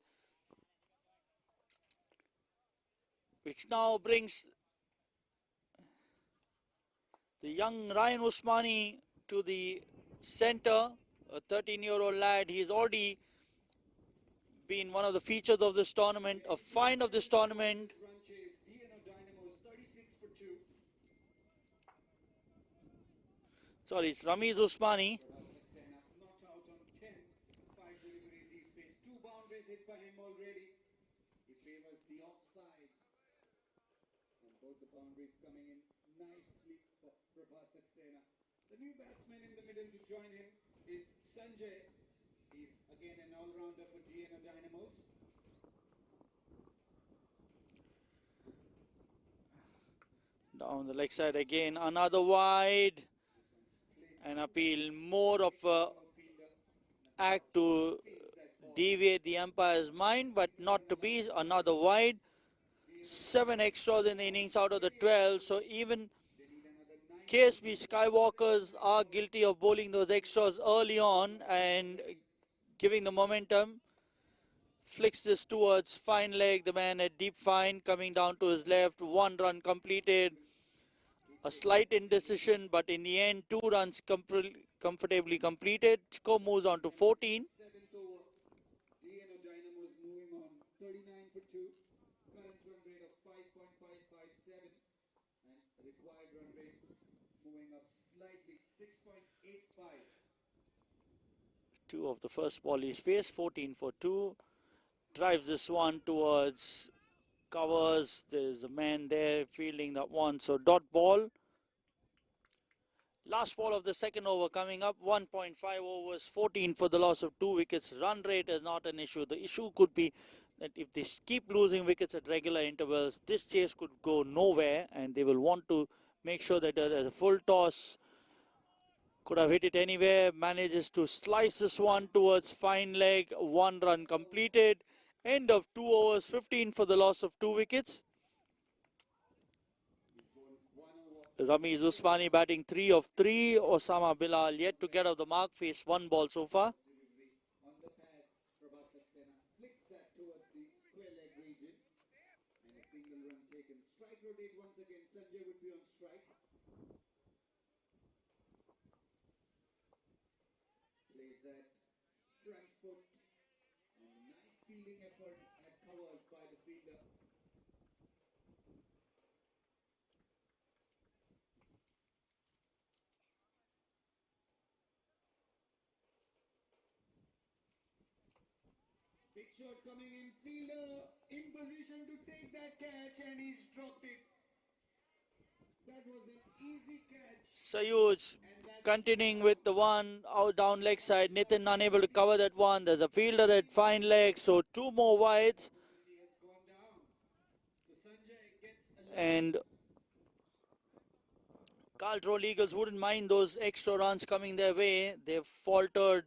G: which now brings the young Ryan Usmani to the center, a 13-year-old lad. He's already been one of the features of this tournament, a find of this tournament.
F: Run chase, DNO Dynamos 36 for 2.
G: Sorry, it's Ramiz Usmani.
F: Saxena knocked out on 10. 5 deliveries. He's faced 2 boundaries hit by him already. He favors the offside. And both the boundaries coming in nicely for Prabhat Saxena. The new batsman in the middle to join him is Sanjay. He's again an all-rounder for DNO Dynamos.
G: Down the leg side again, another wide. An appeal, more of a act to deviate the umpire's mind, but not to be. Another wide. 7 extras in the innings out of the 12. So even KSB Skywalkers are guilty of bowling those extras early on and giving the momentum. Flicks this towards fine leg. The man at deep fine coming down to his left. 1 run completed. A slight indecision, but in the end, 2 runs comfortably completed. Score moves on to 14.
F: 7th over. DNO Dynamos moving on 39 for 2. Current run rate of 5.557 and required run rate moving up slightly 6.85.
G: 2 of the first ball is faced. 14 for 2. Drives this one towards covers. There's a man there fielding that one. So dot ball. Last ball of the second over coming up. 1.5 overs, 14 for the loss of 2 wickets. Run rate is not an issue. The issue could be that if they keep losing wickets at regular intervals, this chase could go nowhere, and they will want to make sure that there's a full toss. Could have hit it anywhere. Manages to slice this one towards fine leg. 1 run completed. End of 2 overs, 15 for the loss of 2 wickets. Ramiz Usmani batting 3 of 3. Osama Bilal yet to get off the mark. Faced 1 ball so far.
F: On the pads, Prabhat Saxena flicks that towards the square leg region. And a single run taken. Strike rotate once again. Sanjay would be on strike. Plays that front foot. And a nice fielding effort at covers by the fielder. Big shot coming in. Fielder in position to take that catch, and he's dropped it. That was an easy catch.
G: Sayuj continuing with the one out down leg side. Nitin unable to cover that one. There's a fielder at fine leg. So 2 more wides.
F: He has gone down. So Sanjay gets a
G: And Caltrols Eagles wouldn't mind those extra runs coming their way. They've faltered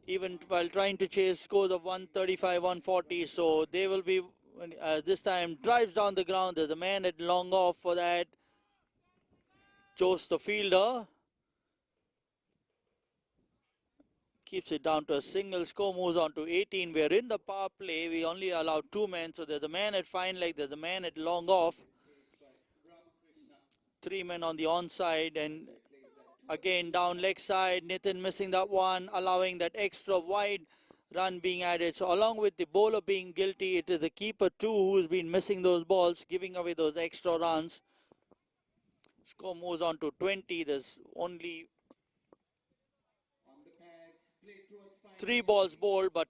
G: even while trying to chase scores of 135, 140. So they will be, this time, drives down the ground. There's a man at long off for that. Chose the fielder. Keeps it down to a single. Score moves on to 18. We're in the power play. We only allow 2 men. So there's a man at fine leg. There's a man at long off. 3 men on the onside. And again, down leg side. Nitin missing that one. Allowing that extra wide run being added. So along with the bowler being guilty, it is the keeper too who's been missing those balls, giving away those extra runs. Score moves on to 20. There's only 3 balls bowled, but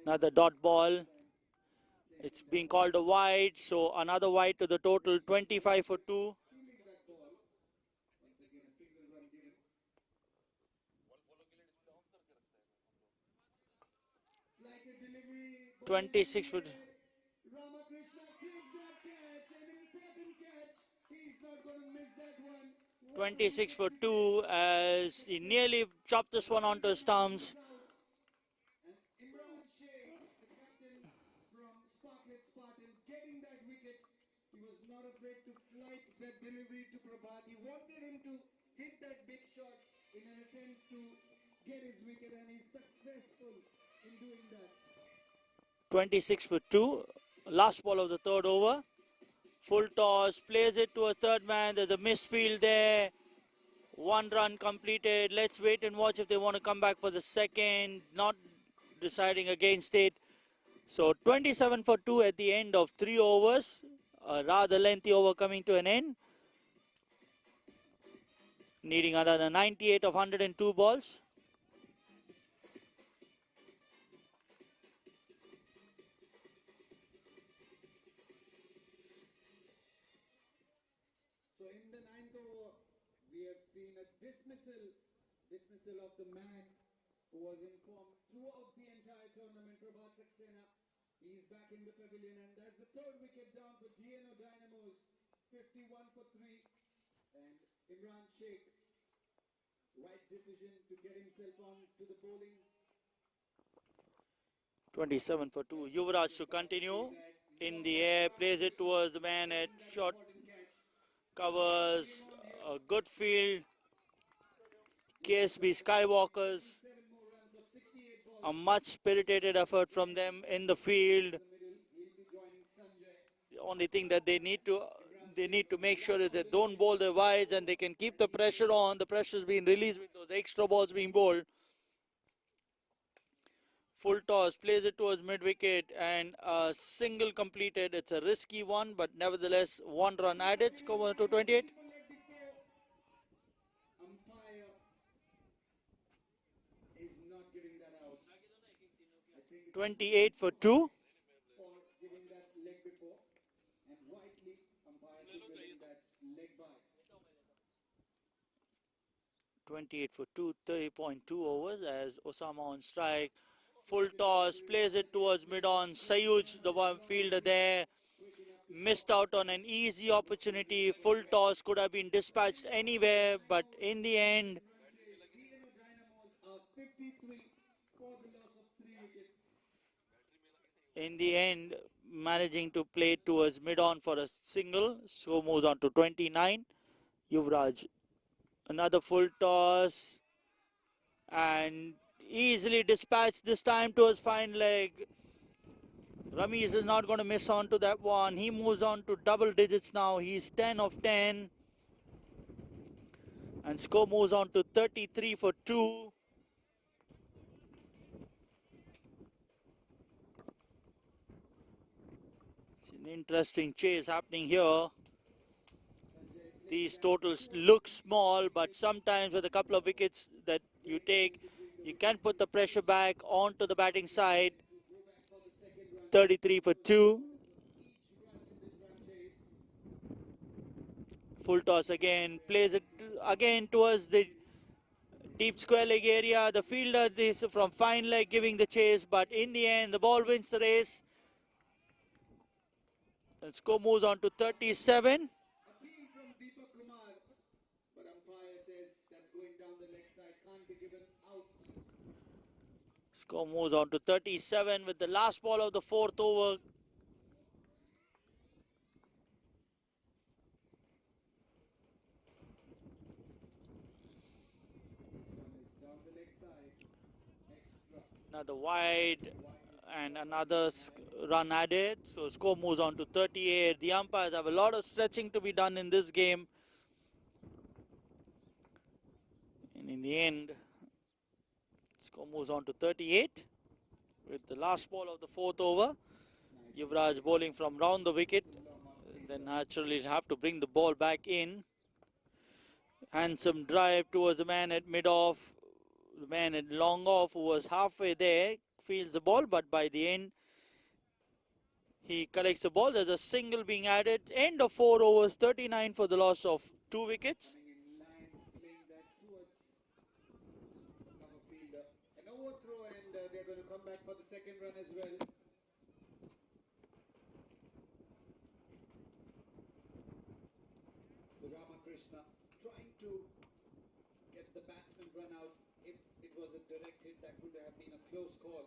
G: Another dot ball. It's being called a wide, so another wide to the total, 25 for 2.
F: Fielding that ball. Once again, a single run given. Flighted delivery.
G: 26 for
F: Ramakrishna takes that catch, an important catch. He's not going to miss that one.
G: 26 for 2 as he nearly chopped this one onto his stumps.
F: And Imran Sheikh, the captain from Sparklet Spartan, getting that wicket. He was not afraid to flight that delivery to Prabhat. He wanted him to hit that big shot in an attempt to get his wicket, and he's successful in doing that.
G: 26 for 2. Last ball of the third over. Full toss, plays it to a third man. There's a misfield there. 1 run completed. Let's wait and watch if they want to come back for the second. Not deciding against it. So 27 for 2 at the end of 3 overs. A rather lengthy over coming to an end. Needing another 98 of 102 balls.
F: So in the 9th over, we have seen a dismissal of the man who was in form throughout the entire tournament, Prabhat Saxena. He's back in the pavilion, and that's the third wicket down for GNO Dynamos, 51 for 3. And Imran Sheikh, right decision to get himself on to the bowling.
G: 27 for 2. Yuvraj to continue. In the air, plays it towards the man at short. Covers a good field. KSB Skywalkers. A much spirited effort from them in the field. The only thing that they need to make sure is they don't bowl their wides and they can keep the pressure on. The pressure is being released with those extra balls being bowled. Full toss, plays it towards mid-wicket, and a single completed. It's a risky one, but nevertheless, 1 run added. Score to 28.
F: Umpire is not giving that out. I think
G: 28 for 2.
F: for giving that leg before, and rightly umpire signaling that leg by.
G: 28 for 2, 30.2 overs as Osama on strike. Full toss, plays it towards mid-on. Sayuj, the one fielder there, missed out on an easy opportunity. Full toss could have been dispatched anywhere, but in the end,
F: GNO Dynamos are 53 for the loss of 3 wickets.
G: managing to play it towards mid-on for a single. So moves on to 29. Yuvraj, another full toss, and easily dispatched this time towards fine leg. Ramesh is not going to miss on to that one. He moves on to double digits now. He's 10 of 10. And score moves on to 33 for 2. It's an interesting chase happening here. These totals look small, but sometimes with a couple of wickets that you take, you can put the pressure back onto the batting side. 33 for 2. Full toss again, plays it again towards the deep square leg area. The fielder is from fine leg giving the chase, but in the end, the ball wins the race. The score moves on to 37.
F: Appeal from Deepak Kumar, but umpire says that's going down the leg side, can't be given out.
G: Score moves on to 37 with the last ball of the 4th over.
F: This one is down the leg side, extra.
G: Another wide and another run added. So score moves on to 38. The umpires have a lot of stretching to be done in this game. And in the end, score moves on to 38 with the last ball of the 4th over. Yuvraj bowling from round the wicket. Then naturally have to bring the ball back in. Handsome drive towards the man at mid-off. The man at long off who was halfway there. fields the ball, but by the end he collects the ball. There's a single being added. End of 4 overs, 39 for the loss of 2 wickets.
F: Coming in line, playing that towards cover fielder. An overthrow, and they're going to come back for the second run as well. So Ramakrishna trying to get the batsman run out. If it was a direct hit, that would have been a close call.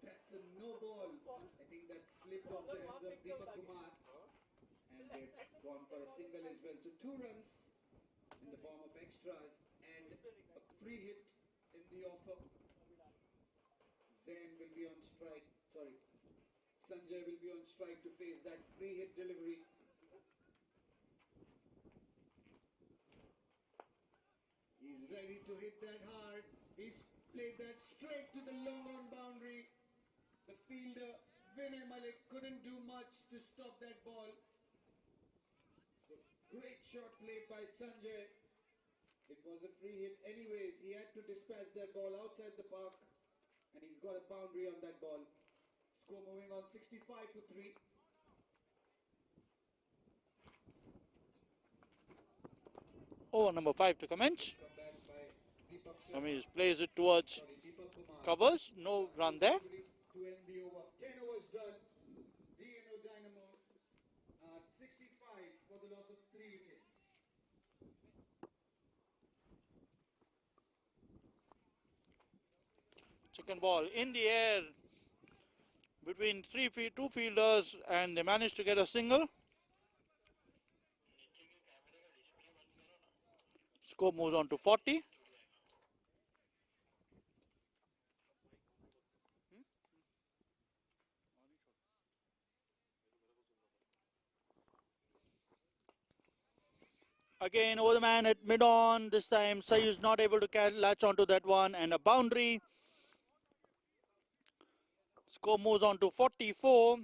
F: That's a no ball. I think that slipped off the hands of Deepak Kumar. And they've gone for a single as well. So 2 runs in the form of extras and a free hit in the offer. Zain will be on strike. Sorry. Sanjay will be on strike to face that free hit delivery. He's ready to hit that hard. He's played that straight to the long on boundary. The fielder, Vinay Malik, couldn't do much to stop that ball. So great shot played by Sanjay. It was a free hit anyways. He had to dispatch that ball outside the park. And he's got a boundary on that ball. Score moving on 65 for 3.
G: Over number 5 to commence.
F: Come back by Deepak Sharma.
G: Ramesh plays it towards
F: Sorry, Deepak Kumar.
G: covers. No run there.
F: To end the over. 10 overs done. DNO Dynamo 65 for the loss of 3 wickets.
G: Second ball in the air between 2 fielders, and they managed to get a single. Score moves on to 40. Again, over the man at mid-on. This time, Sayus not able to latch onto that one, and a boundary. Score moves on to 44.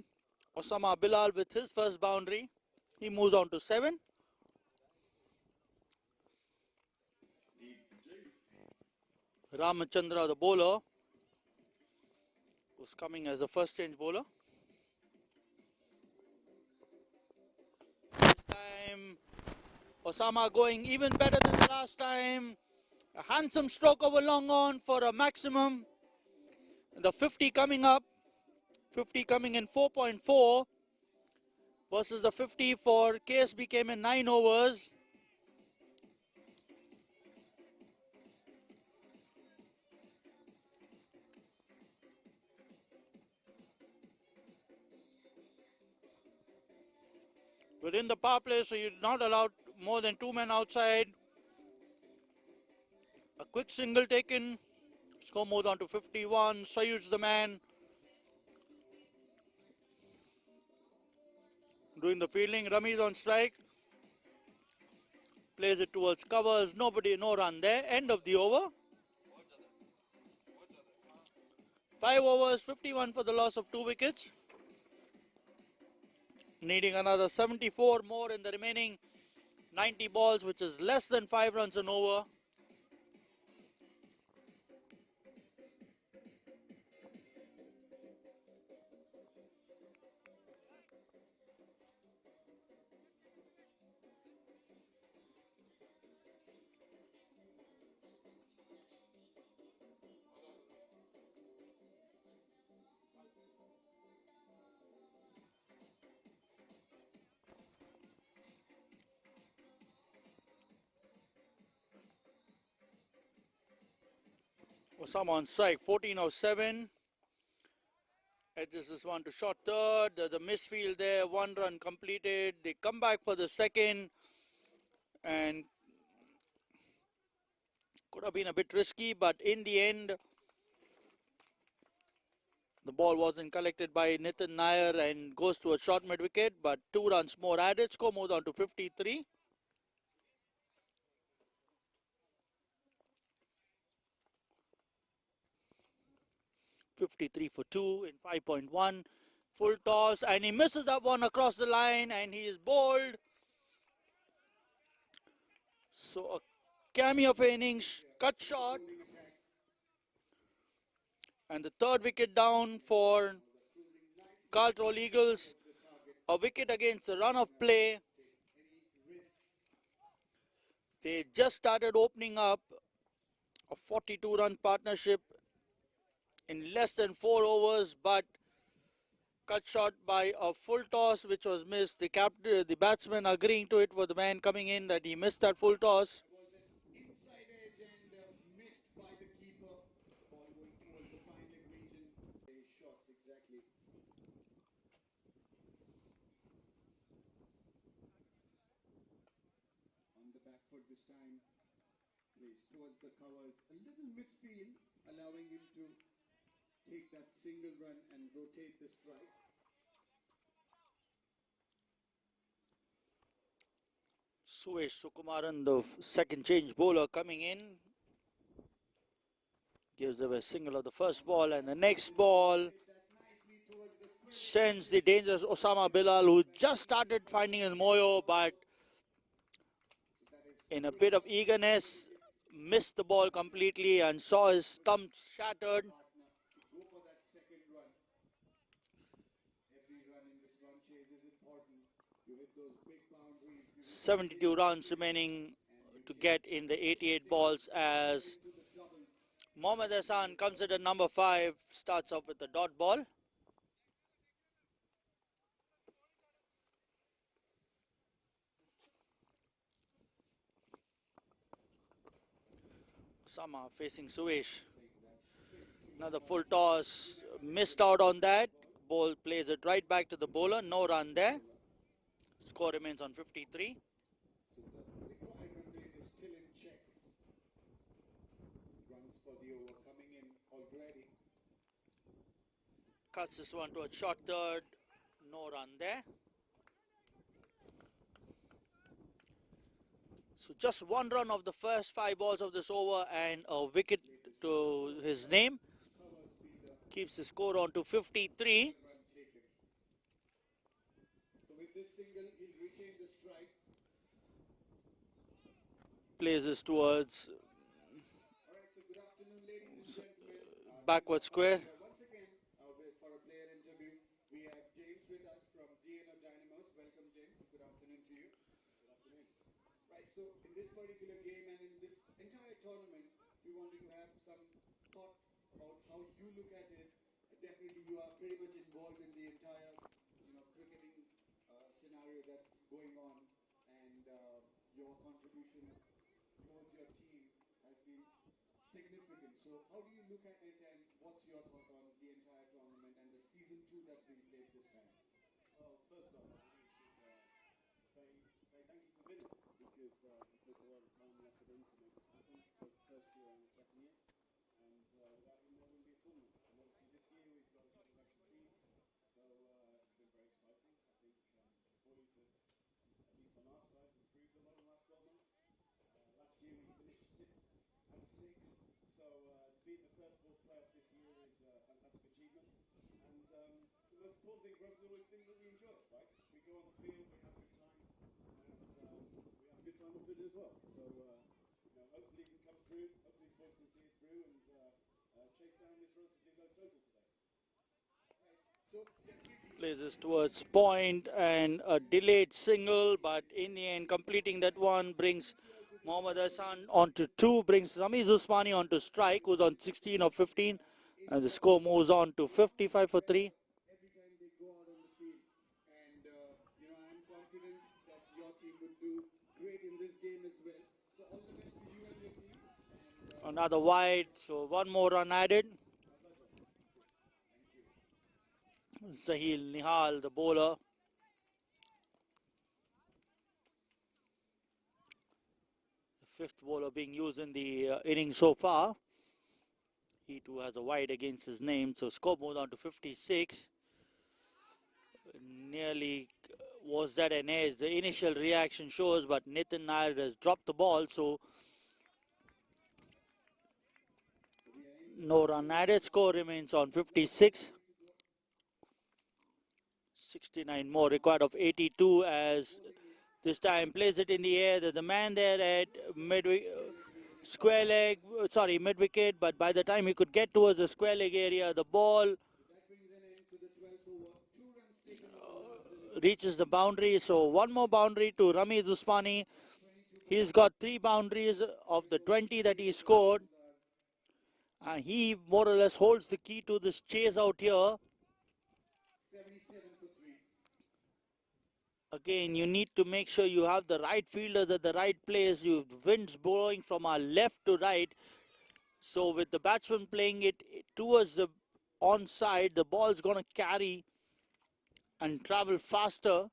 G: Osama Bilal with his first boundary. He moves on to 7. Ramachandra, the bowler, was coming as the first change bowler. This time, Osama going even better than the last time. A handsome stroke over long on for a maximum. The 50 coming up. 50 coming in 4.4 versus the 50 for KSB came in 9 overs. Within the power play, so you're not allowed more than 2 men outside. A quick single taken. Score moves on to 51. Sayud's the man doing the fielding. Rami's on strike. Plays it towards covers. Nobody, no run there. End of the over. 5 overs, 51 for the loss of 2 wickets. Needing another 74 more in the remaining 90 balls, which is less than 5 runs an over. Osama on strike, 14:07. Edges this one to short third. There's a misfield there. 1 run completed. They come back for the second. And could have been a bit risky, but in the end, the ball wasn't collected by Nitin Nair and goes to a short mid wicket. But 2 runs more added. Score moves on to 53. .53 for 2 in 5.1. Full toss, and he misses that one across the line, and he is bowled. So a cameo of innings, cut shot, and the third wicket down for Caltrols Eagles. A wicket against the run of play. They just started opening up a 42-run partnership in less than 4 overs, but cut short by a full toss which was missed. The batsman agreeing to it for the man coming in that he missed that full toss.
F: Inside edge and missed by the keeper. Ball going towards the fine leg region. Shots exactly. On the back foot this time. Plays towards the covers. A little misfeel, allowing him to take that single run and rotate the strike.
G: Suresh Sukumaran, the second change bowler, coming in. Gives away a single of the first ball, and the next ball sends the dangerous Osama Bilal, who just started finding his moyo, but in a bit of eagerness, missed the ball completely and saw his stump shattered.
F: Go for that second run. Every run in this run chase is important. You hit those big boundaries.
G: 72 runs remaining to get in the 88 balls as Mohammad Hassan comes in at number 5, starts off with the dot ball. Osama facing Suresh. Another full toss, missed out on that. Ball plays it right back to the bowler, no run there. Score remains on 53.
F: So the required run rate is still in check. Runs for the over coming in already.
G: Cuts this one to a short third, no run there. So just one run of the first 5 balls of this over and a wicket to his name. Keeps the score on to 53.
F: Run taken. So with this single, he'll retain the strike.
G: Plays this towards
F: All right, so good afternoon, ladies and gentlemen.
G: backward square.
F: Once again, for a player interview, we have James with us from DNO Dynamos. Welcome, James. Good afternoon to you. Good afternoon. Right, so in this particular game and in this entire tournament, we wanted to have some thought about how you look at it. Definitely, you are pretty much involved in the entire, cricketing scenario that's going on, and your contribution towards your team has been significant. So how do you look at it, and what's your thought on the entire tournament and the season 2 that's been played this time?
I: Well, first off, I think we should say thank you to Vinny because he puts a lot of time and effort in to make this happen, both the first year and the second year. And without him, there wouldn't be a tournament. And obviously this year we've got a couple of extra teams, so it's been very exciting. I think the boys have, at least on our side, improved a lot in the last 12 months. Last year we finished 6th out of 6, so to be in the 3rd, 4th playoff this year is a fantastic achievement. And the most important thing for us is always things that we enjoy, right? We go on the field, we have a good time, and we have a good time off it as well. So hopefully we can come through, hopefully the boys can see it through and chase down this relatively low total today.
F: So definitely.
G: Plays this towards point and a delayed single, but in the end completing that one brings Mohammad Hassan onto 2, brings Ramiz Usmani onto strike, who's on 16 of 15, and the score moves on to 55 for 3.
F: Every time they go out on the field, and I'm confident that your team would do great in this game as well. So all the best to you and your team. And
G: Another wide, so one more run added. Zahil Nihal, the bowler. The 5th bowler being used in the inning so far. He too has a wide against his name, so score moves on to 56. Nearly was that an edge? The initial reaction shows, but Nitin Nair has dropped the ball, so no run added. Score remains on 56. 69 more required of 82 as This time plays it in the air. There's a man there at square leg, sorry, mid wicket, but by the time he could get towards the square leg area, the ball reaches the boundary. So one more boundary to Rami Usmani. He's got 3 boundaries of the 20 that he scored. He more or less holds the key to this chase out here.
F: 77 for 3.
G: Again, you need to make sure you have the right fielders at the right place. You have winds blowing from our left to right. So with the batsman playing it towards the onside, the ball's going to carry and travel faster.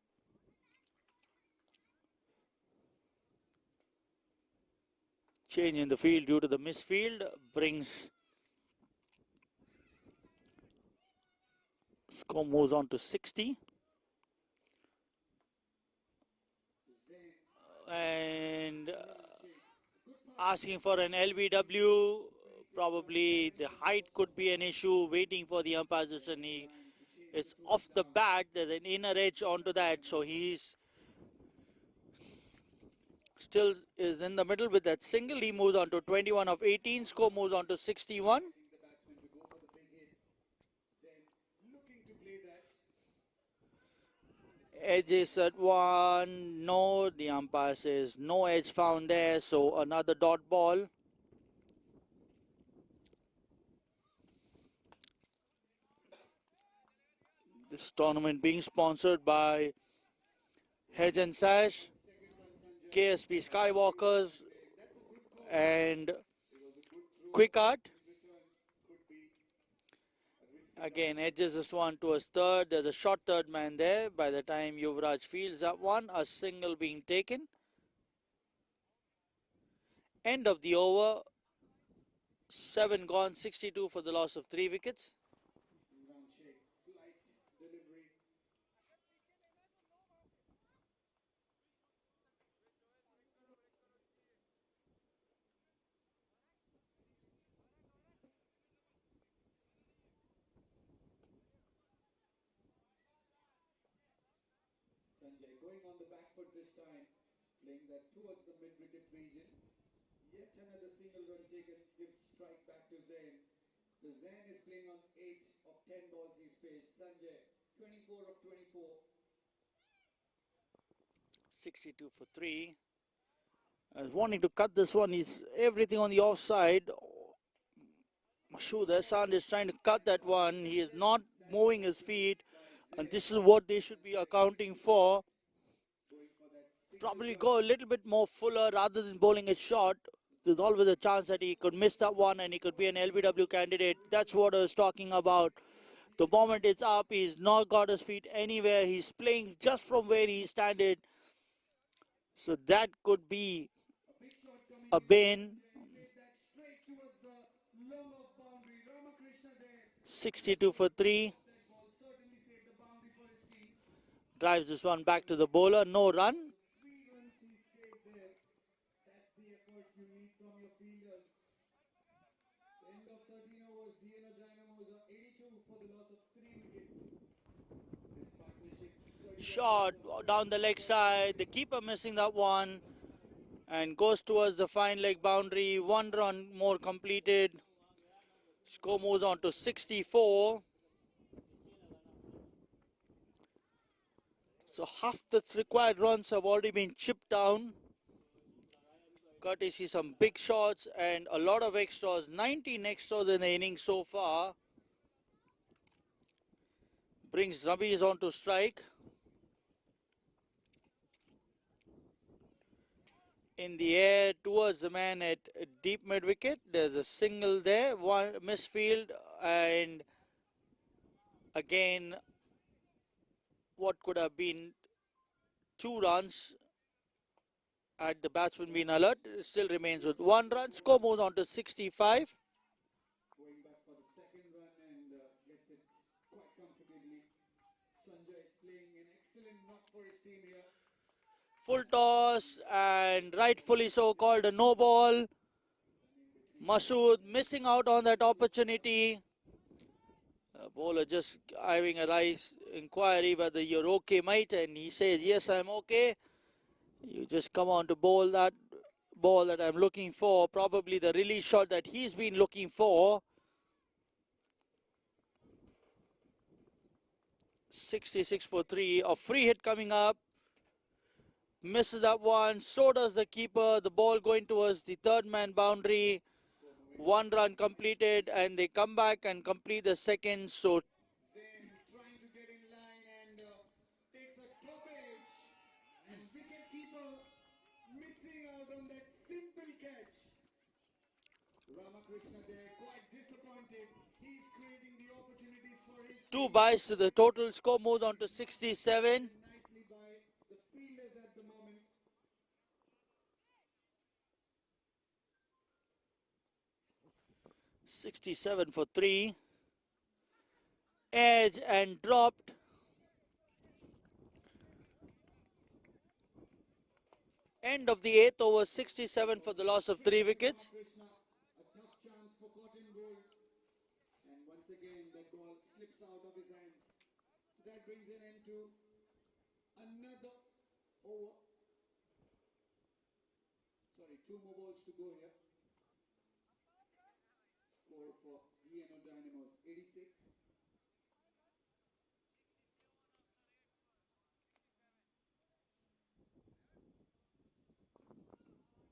G: Change in the field due to the misfield brings score moves on to 60. And asking for an LBW, probably the height could be an issue, waiting for the umpire's decision. It's off the bat, there's an inner edge onto that, so he's still is in the middle with that single. He moves on to 21 of 18, score moves on to 61.
F: The batsman to go for the big hit. Then looking to play that.
G: Edge is at 1, no, the umpire says no edge found there, so another dot ball. This tournament being sponsored by Hedge and Sash, KSB Skywalkers, and Quick Art. Again, edges this one towards third. There's a short third man there. By the time Yuvraj fields that one, a single being taken. End of the over. 7 gone, 62 for the loss of 3 wickets.
F: Imran Sheikh, flight delivery. Sanjay going on the back foot this time, playing that towards the mid-wicket region. Yet another single run taken, gives strike back to Zain. The Zain is playing on 8 of 10 balls he's faced. Sanjay, 24 of 24.
G: 62 for 3. I was wanting to cut this one. He's everything on the offside. Mashood Hassan is trying to cut that one. He is not moving his feet. And this is what they should be accounting for. Probably go a little bit more fuller rather than bowling it short. There's always a chance that he could miss that one and he could be an LBW candidate. That's what I was talking about. The moment it's up, he's not got his feet anywhere. He's playing just from where he standing. So that could be a bane. 62 for 3. Drives this one back to the bowler. No run.
F: 3 runs he saved there. That's the effort you need from your fielders. End of 13 overs, DNA Dynamos are 82 for the loss of 3 wickets. This partnership.
G: Shot down the leg side. The keeper missing that one. And goes towards the fine leg boundary. 1 run more completed. Score moves on to 64. So half the required runs have already been chipped down. Courtesy some big shots and a lot of extras. 19 extras in the innings so far. Brings Rabiz on to strike. In the air towards the man at deep mid wicket. There's a single there. One misfield and again what could have been 2 runs had the batsman been alert. It still remains with 1 run. Score moves on to 65.
F: Going back for the second run and gets it quite comfortably. Sanjay is playing an excellent knock for his team here.
G: Full toss and rightfully so called a no ball. Mashood missing out on that opportunity. Bowler just having a nice inquiry whether you're okay, mate, and he says yes, I'm okay. You just come on to bowl that ball that I'm looking for, probably the release shot that he's been looking for. 66 for 3, a free hit coming up. Misses that one, so does the keeper. The ball going towards the third man boundary. 1 run completed, and they come back and complete the second. So
F: Zain trying to get in line and takes a toppage. And wicket keeper missing out on that simple catch. Ramakrishna there quite disappointed. He's creating the opportunities for his
G: 2
F: team.
G: byes to the total score, moves on to 67.
F: Nicely by the fielders at the moment.
G: 67 for 3. Edge and dropped. End of the 8th over, 67 for the loss of 3 wickets.
F: Ramakrishna, a tough chance for Cotton Gold. And once again, that ball slips out of his hands. So that brings an end to another over. Sorry, 2 more balls to go here. Score for DNO Dynamos, 86.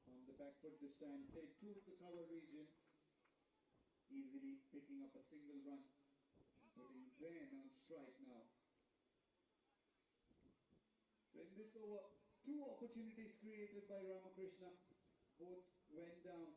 F: On the back foot this time, played to the cover region. Easily picking up a single run. Putting Zain on strike now. So in this over, 2 opportunities created by Ramakrishna. Both went down.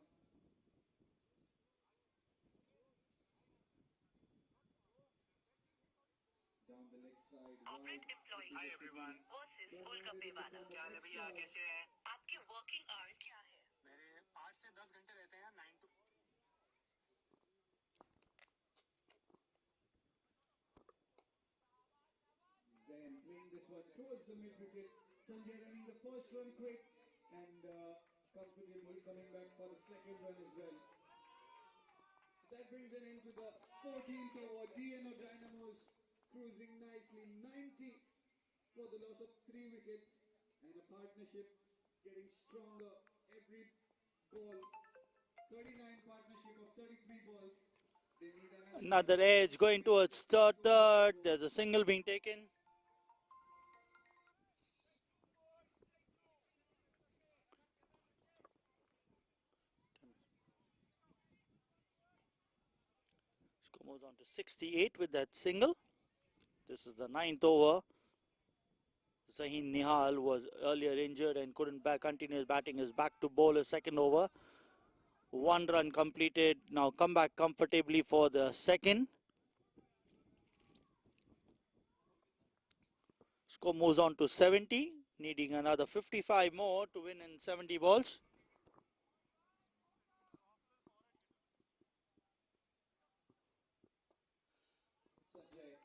F: Down the leg side.
E: Corporate employees. Hi everyone. Versus गोलगप्पेवाला। क्या हाल है भैया, कैसे हैं? आपके working hours क्या है? मेरे 8 से 10 घंटे रहते हैं, 9 to
F: Zain playing this one towards the mid wicket. Sanjay running the first run quick and comfortably coming back for the second run as well. So that brings an end to the 14th over. DNO Dynamos cruising nicely, 90 for the loss of 3 wickets, and a partnership getting stronger every ball. 39 partnership of 33 balls. They need
G: Another edge going towards third. There's a single being taken. Score moves on to 68 with that single. This is the 9th over. Zahin Nihal was earlier injured and couldn't continue his batting. Is back to bowl a second over. 1 run completed. Now come back comfortably for the second. Score moves on to 70, needing another 55 more to win in 70 balls.
F: Sanjay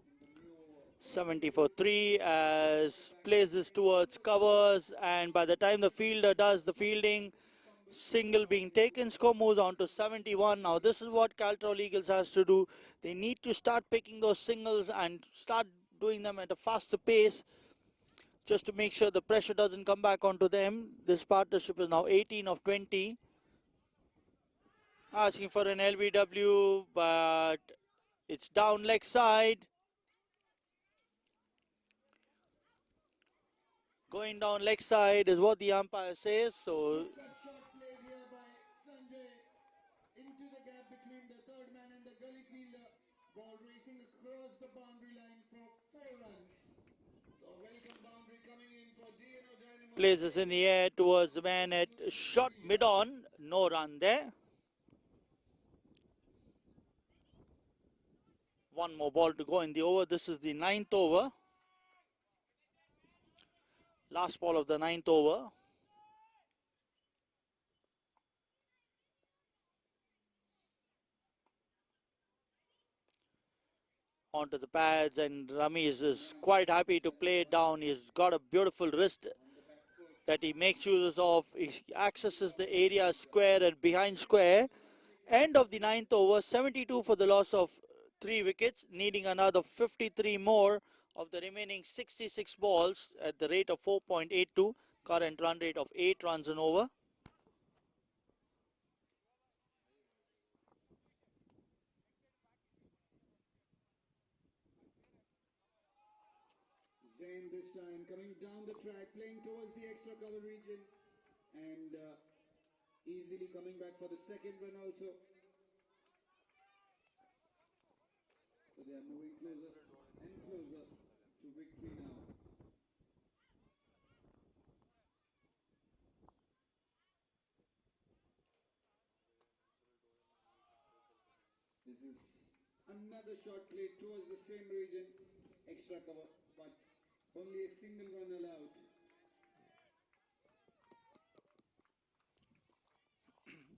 F: in the new over.
G: 70 for 3 as plays towards covers, and by the time the fielder does the fielding, single being taken, score moves on to 71. Now this is what Caltrols Eagles has to do. They need to start picking those singles and start doing them at a faster pace, just to make sure the pressure doesn't come back onto them. This partnership is now 18 of 20. Asking for an LBW, but it's down leg side. Going down leg side is what the umpire says. So
F: Cut shot played here by Sanjay into the gap between the third man and the gully fielder. Ball racing across the boundary line for 4 runs. So welcome boundary coming in for DNO Dynamo.
G: places in the air towards the man at shot mid on. No run there. 1 more ball to go in the over. This is the 9th over. Last ball of the 9th over. Onto the pads, and Ramesh is quite happy to play it down. He's got a beautiful wrist that he makes use of. He accesses the area square and behind square. End of the 9th over, 72 for the loss of 3 wickets, needing another 53 more of the remaining 66 balls at the rate of 4.82. current run rate of 8 runs an over.
F: Zain this time coming down the track, playing towards the extra cover region, and easily coming back for the second run also. So they are moving closer and closer to victory now. This is another shot played towards the same region, extra cover, but only a single run allowed.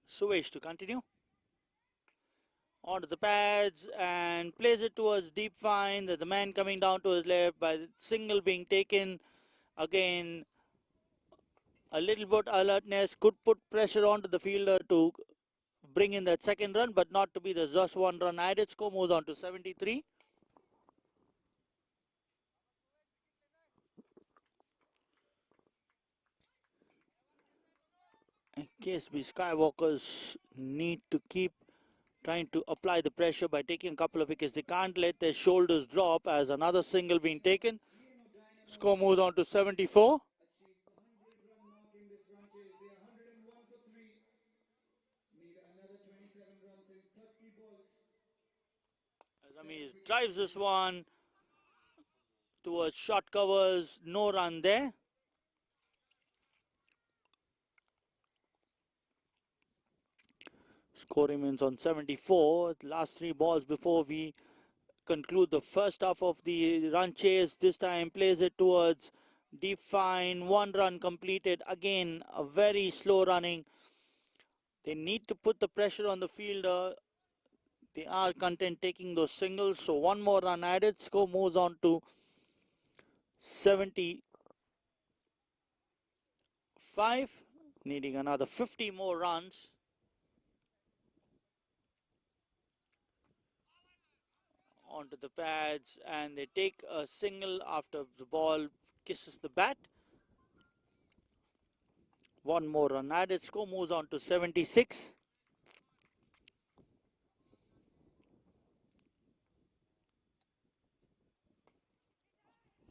G: Suresh to continue. Onto the pads and plays it towards deep fine. The man coming down to his left, by the single being taken. Again, a little bit alertness could put pressure onto the fielder to bring in that second run, but not to be the just one run added. Score moves on to 73. KSB Skywalkers need to keep trying to apply the pressure by taking a couple of wickets. They can't let their shoulders drop as another single being taken. Score moves on to 74.
F: Achieved the 100-run mark in this run chase. They are 101 for 3. Need another 27 runs in 30 balls.
G: Ramesh drives this one towards short covers. No run there. Score remains on 74. Last 3 balls before we conclude the first half of the run chase. This time plays it towards deep fine. 1 run completed. Again, a very slow running. They need to put the pressure on the fielder. They are content taking those singles. So 1 more run added. Score moves on to 75. Needing another 50 more runs. Onto the pads, and they take a single after the ball kisses the bat. 1 more run added. Score moves on to 76.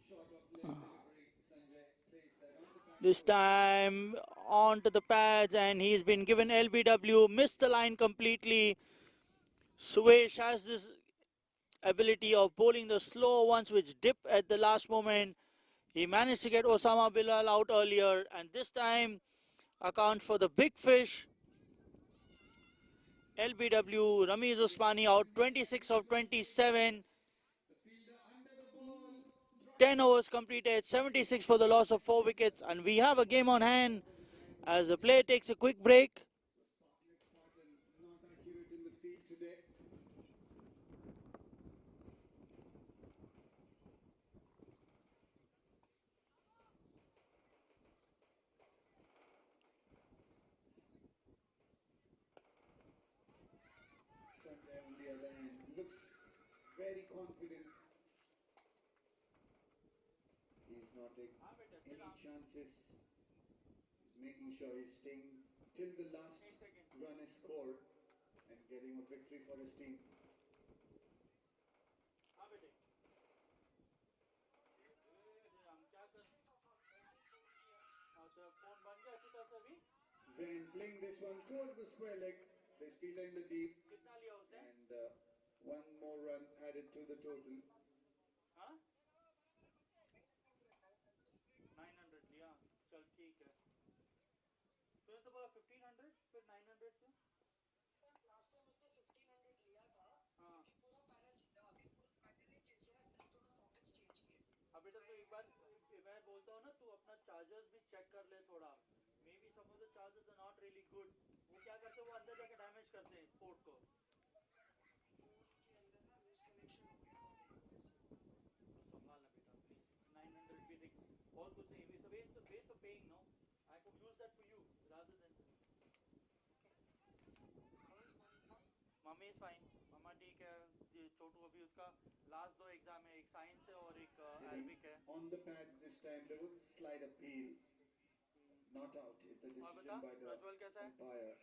F: Short of leg delivery. Sanjay plays that on the back.
G: This time onto the pads, and he's been given LBW. Missed the line completely. Suresh has this ability of bowling the slow ones which dip at the last moment. He managed to get Osama Bilal out earlier, and this time accounts for the big fish. LBW, Ramiz Usmani out 26 of 27.
F: The fielder under the ball.
G: 10 overs completed, 76 for the loss of 4 wickets, and we have a game on hand as the player takes a quick break.
F: Spartan not accurate in the field today. Sanjay on the other hand looks very confident. He's not taking any chances. He's making sure he's staying till the last run is scored and getting a victory for his team. Zain playing this one towards the square leg. This fielder in the deep, and 1 more run added to the total.
G: 900 लिया चल ठीक है तूने तो बोला 1500 फिर 900 क्यों last time उसने 1500 लिया था क्योंकि पूरा पैनल अभी पूरा पैनल नहीं चेंज किया सिर्फ दोनों सॉकेट्स चेंज किए अभी तक तो एक बार मैं बोलता हूँ ना तू अपना चार्जर्स भी चेक कर ले थोड़ा maybe some of the chargers are not really good वो क्या करते हैं वो अंदर जाके डैमेज करते हैं पोर्ट को फोन के अंदर ना लूज कनेक्शन हो गया था मेरे वजह से संभालना बेटा प्लीज 900 भी देख और कुछ नहीं it's waste of paying no I could use that for you rather than mummy is fine mumma ठीक है ये छोटू अभी उसका लास्ट 2 एग्जाम है एक साइंस है और एक अरबिक है
F: On the pads this time there was a slight appeal. not out is the decision by the umpire.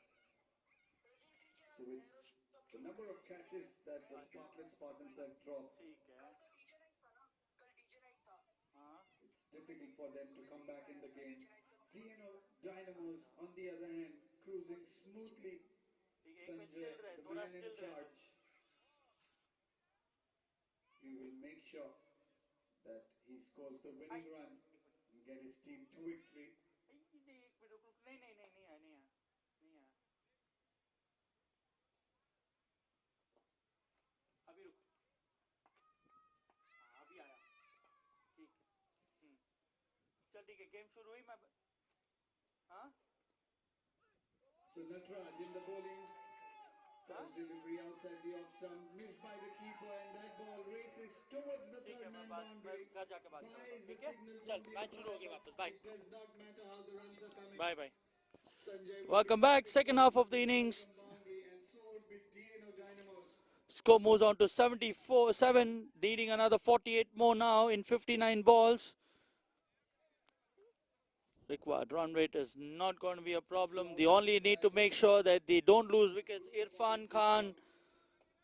F: So with the number of catches that the Sparklet Spartans have dropped, it's difficult for them to come back in the game. Dynamos, on the other hand, cruising smoothly. Sanjay, the man in charge, he will make sure that he scores the winning run and get his team to victory. So Natraj in the bowling, first delivery outside the off stump, missed by the keeper, and that ball races towards the third man boundary. Bye is the signal from the umpire. It does not matter how the runs are coming.
G: Bye bye.
F: Sanjay
G: Welcome back. Second half of the innings.
F: boundary, and so would be Dynamos.
G: Score moves on to 74-7, needing another 48 more now in 59 balls. Required run rate is not going to be a problem. They only need to make sure that they don't lose wickets. Irfan Khan,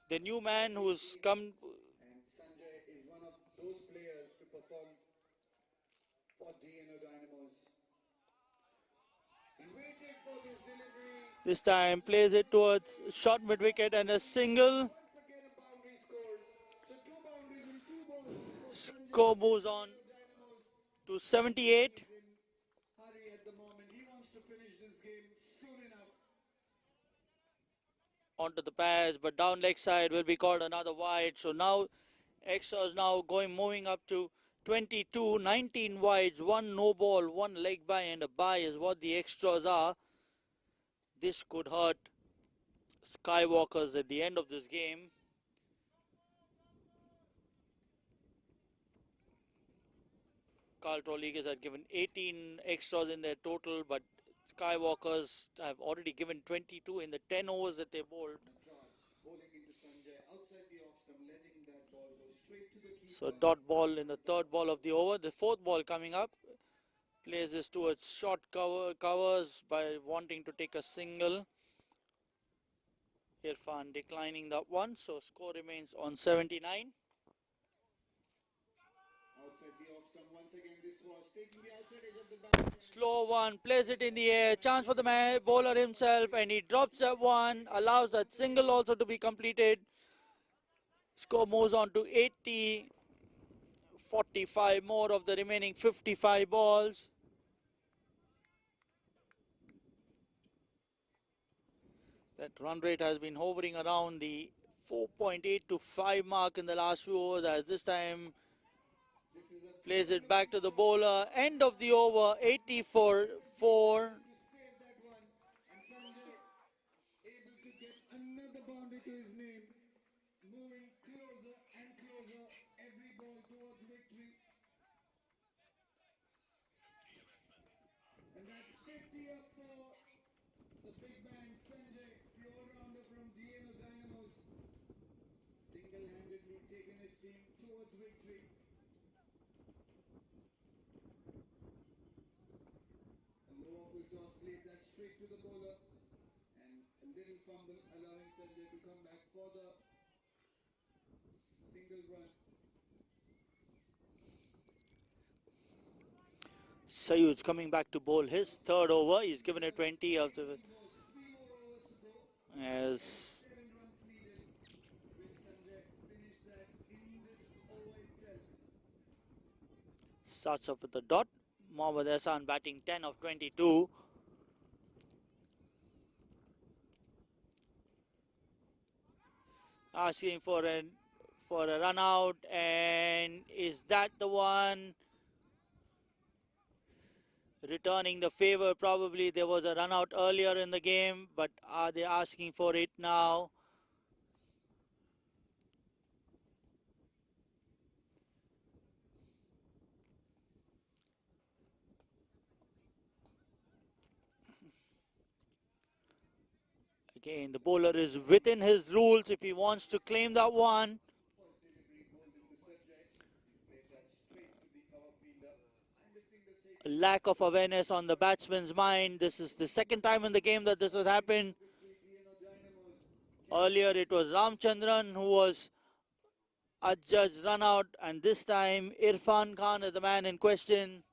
G: the new man who's come.
F: And Sanjay is one of those players to perform for Dynamos. He waited for this delivery.
G: This time plays it towards short mid wicket and a single.
F: Once again a boundary scored. So 2 boundaries in 2 balls for Sanjay.
G: Score moves on to 78.
F: Hurry at the moment. He wants to finish this game soon enough.
G: Onto the pads, but down leg side will be called another wide. So now extras now moving up to 22, 19 wides, 1 no ball, 1 leg bye and a bye is what the extras are. This could hurt Skywalkers at the end of this game. Caltrols Leaguers had given 18 extras in their total, but Skywalkers have already given 22 in the 10 overs that they bowled.
F: Bowling into Sanjay outside the off stump, letting that ball go straight to the keeper.
G: So dot ball in the third ball of the over. The fourth ball coming up. Plays this towards short covers by wanting to take a single. Irfan declining that one, so score remains on 79.
F: Outside the off stump once again. This was taking the outside edge of the boundary.
G: Slow one, plays it in the air. Chance for the bowler himself, and he drops that one. Allows that single also to be completed. Score moves on to 80. 45 more of the remaining 55 balls. That run rate has been hovering around the 4.8 to 5 mark in the last few overs, as this time plays it back to the bowler. End of the over, 84 4.
F: To save that one. And Sanjay able to get another boundary to his name. Moving closer and closer. Every ball towards victory. And that's 50 up for the big man Sanjay, the all-rounder from Dynamos. Single-handedly taking his team towards victory. A low full toss played that straight to the bowler, and a little fumble allowing Sanjay to come back for the single run.
G: Sayud's coming back to bowl his third over. He's given a 20 after the,
F: 3 more overs to go.
G: as
F: 7 runs needed. Will Sanjay finish that in this over itself?
G: starts off with the dot. Mohammad Hassan batting 10 of 22. Asking for a run out, and is that the one? Returning the favor, probably there was a run out earlier in the game, but are they asking for it now? Again, the bowler is within his rules if he wants to claim that one.
F: First delivery bowled into Sanjay. He's played that straight to the cover fielder. And the single take.
G: lack of awareness on the batsman's mind. This is the second time in the game that this has happened. Earlier it was Ramchandran who was adjudged run out, and this time Irfan Khan is the man in question.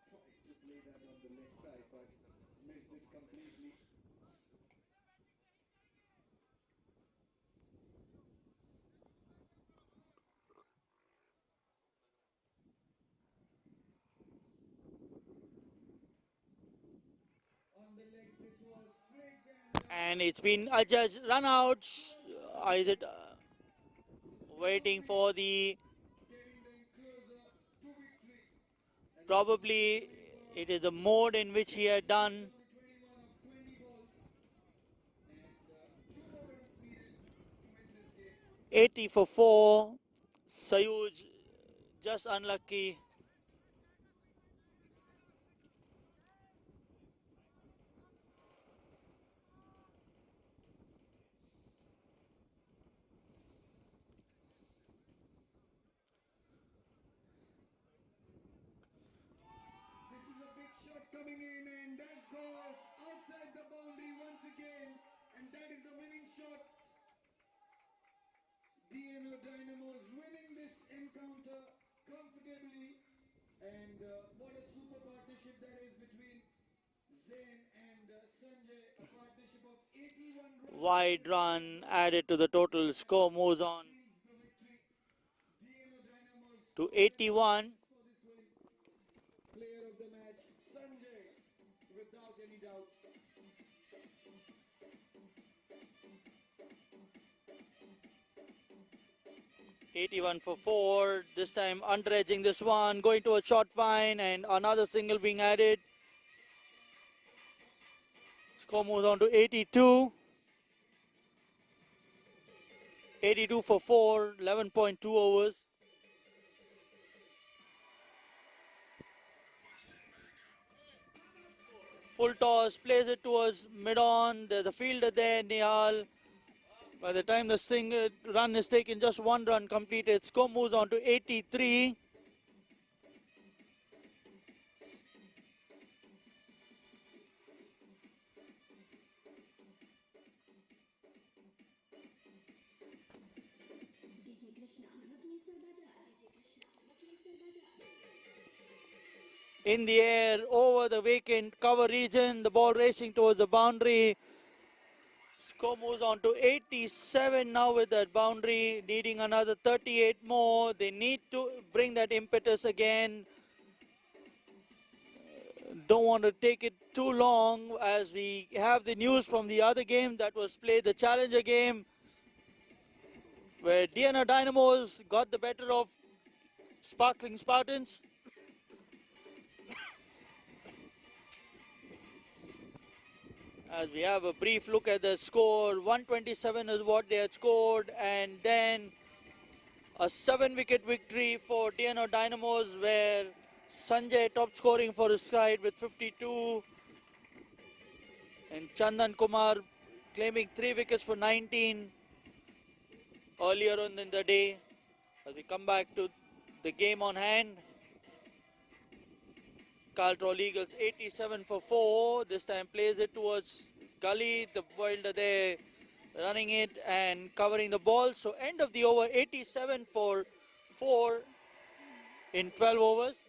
F: Tried to play that on the leg side, but missed it completely. On the legs, this was straight down.
G: And it's been adjudged run out. Is it waiting for the,
F: Getting them closer to victory.
G: probably it is the mode in which he had done.
F: 21 of 20 balls. And 2 more runs needed to win this game.
G: 80 for 4. Sayuj just unlucky.
F: This is a big shot coming in, and that goes outside the boundary once again. And that is the winning shot. DNO Dynamos winning this encounter comfortably. And what a super partnership that is between Zain and Sanjay. A partnership of 81 runs.
G: Wide run added to the total. Score moves on
F: Seals the victory. DNO Dynamos
G: to 81.
F: for this win. Player of the match, Sanjay, without any doubt.
G: 81 for 4. This time under edging this one, going to a short fine, and another single being added. Score moves on to 82. 82 for 4, 11.2 overs. Full toss, plays it towards mid-on. There's a fielder there, Nihal. By the time the single run is taken, just one run completed. Score moves on to 83. In the air, over the vacant cover region, the ball racing towards the boundary. Score moves on to 87 now with that boundary, needing another 38 more. They need to bring that impetus again. Don't want to take it too long as we have the news from the other game that was played, the Challenger game, where DNR Dynamos got the better of Sparkling Spartans. As we have a brief look at the score, 127 is what they had scored, and then a 7-wicket victory for DNR Dynamos, where Sanjay top scoring for his side with 52, and Chandan Kumar claiming 3 wickets for 19 earlier on in the day. As we come back to the game on hand, Caltrols Eagles 87 for 4. This time plays it towards Gully, the fielder there running it and covering the ball. So end of the over, 87 for 4 in 12 overs.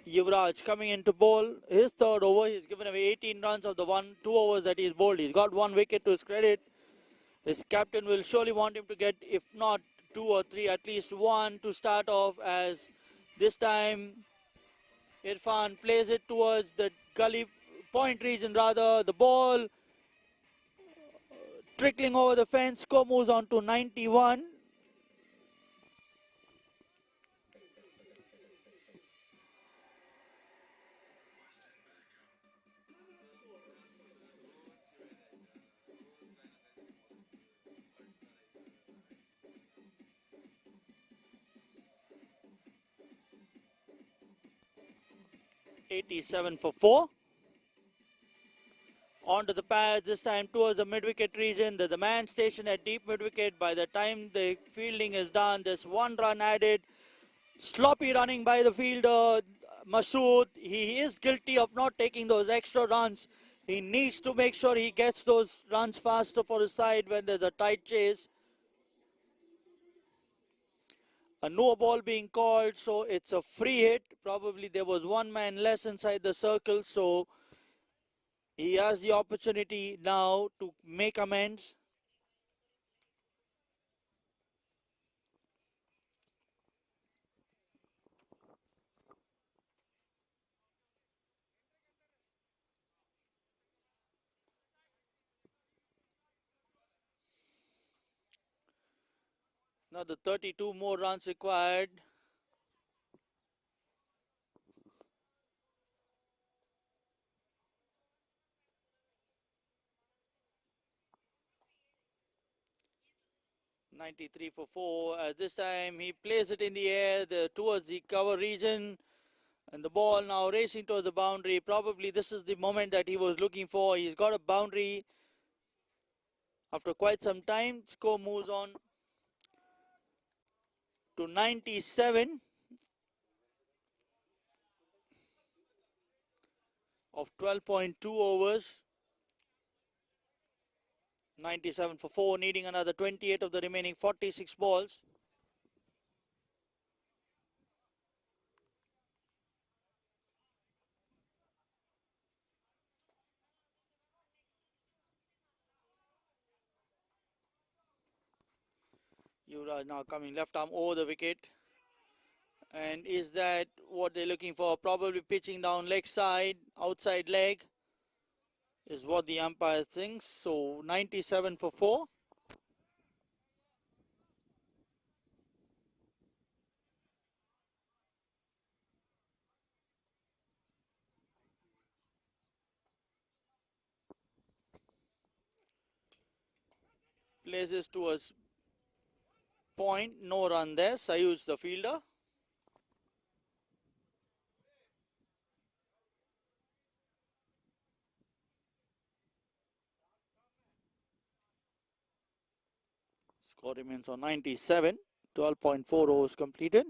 G: Yuvraj coming into bowl. His third over, he's given away 18 runs of the 2 overs that he's bowled. He's got 1 wicket to his credit. His captain will surely want him to get, if not 2 or 3, at least 1 to start off, as this time Irfan plays it towards the gully point region rather. The ball trickling over the fence. Score moves on to 91. 87 for 4. Onto the pads, this time towards the mid-wicket region. The man stationed at deep mid-wicket. By the time the fielding is done, there's 1 run added. Sloppy running by the fielder, Masood. He is guilty of not taking those extra runs. He needs to make sure he gets those runs faster for his side when there's a tight chase. A no ball being called, so it's a free hit. Probably there was 1 man less inside the circle, so he has the opportunity now to make amends. Now the 32 more runs required. .93 for 4. This time he plays it in the air towards the cover region. And the ball now racing towards the boundary. Probably this is the moment that he was looking for. He's got a boundary. After quite some time, score moves on to 97 of 12.2 overs. 97 for 4, needing another 28 of the remaining 46 balls. Yuvraj now coming left arm over the wicket. And is that what they're looking for? Probably pitching down leg side, outside leg is what the umpire thinks. So 97 for 4. Places towards point, no run there. Sayuj the fielder. Score remains on 97. 12.4 overs completed.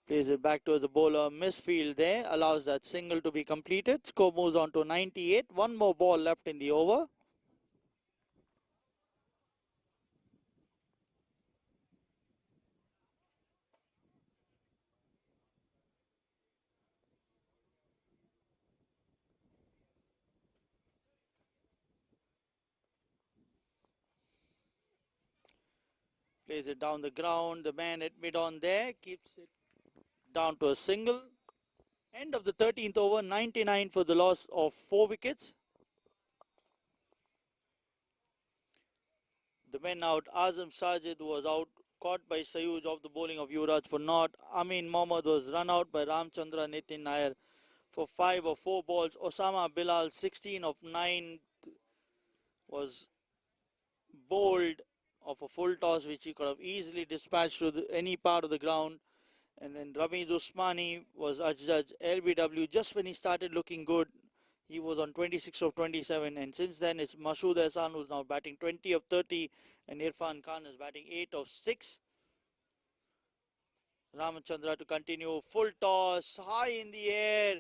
G: Plays it back towards the bowler. Misfield there. Allows that single to be completed. Score moves on to 98. 1 more ball left in the over. Plays it down the ground. The man at mid-on there keeps it down to a single. End of the 13th over. 99 for the loss of 4 wickets. The men out. Azam Sajid was out. Caught by Sayuj off the bowling of Yuvraj for naught. Amin Mohammad was run out by Ramchandra Nitin Nair for 5 or 4 balls. Osama Bilal 16 of 9 was bowled of a full toss which he could have easily dispatched to any part of the ground. And then Rameez Usmani was adjudged LBW just when he started looking good. He was on 26 of 27, and since then it's Masood Ehsan who's now batting 20 of 30, and Irfan Khan is batting 8 of 6. Ramachandra to continue, full toss, high in the air,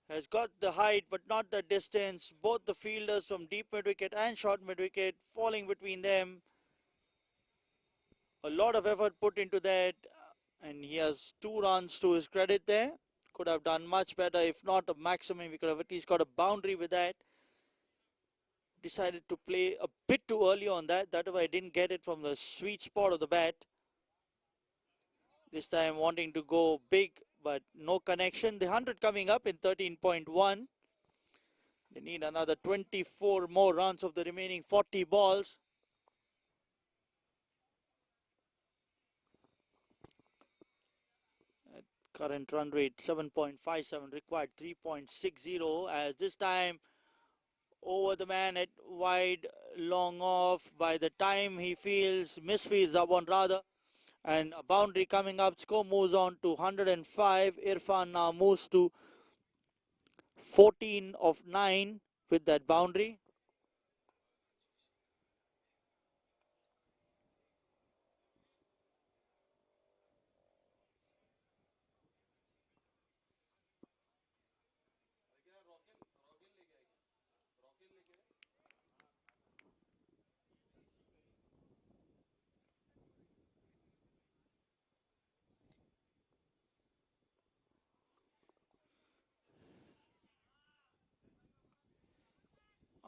G: has got the height but not the distance. Both the fielders from deep mid-wicket and short mid-wicket falling between them. A lot of effort put into that, and he has 2 runs to his credit there. Could have done much better. If not a maximum, we could have at least got a boundary with that. Decided to play a bit too early on that. That way I didn't get it from the sweet spot of the bat. This time wanting to go big, but no connection. The 100 coming up in 13.1. They need another 24 more runs of the remaining 40 balls. At current run rate 7.57, required 3.60, as this time over the man at wide, long off. By the time he feels, misfields are one rather, And a boundary coming up. Score moves on to 105. Irfan now moves to 14 of 9 with that boundary.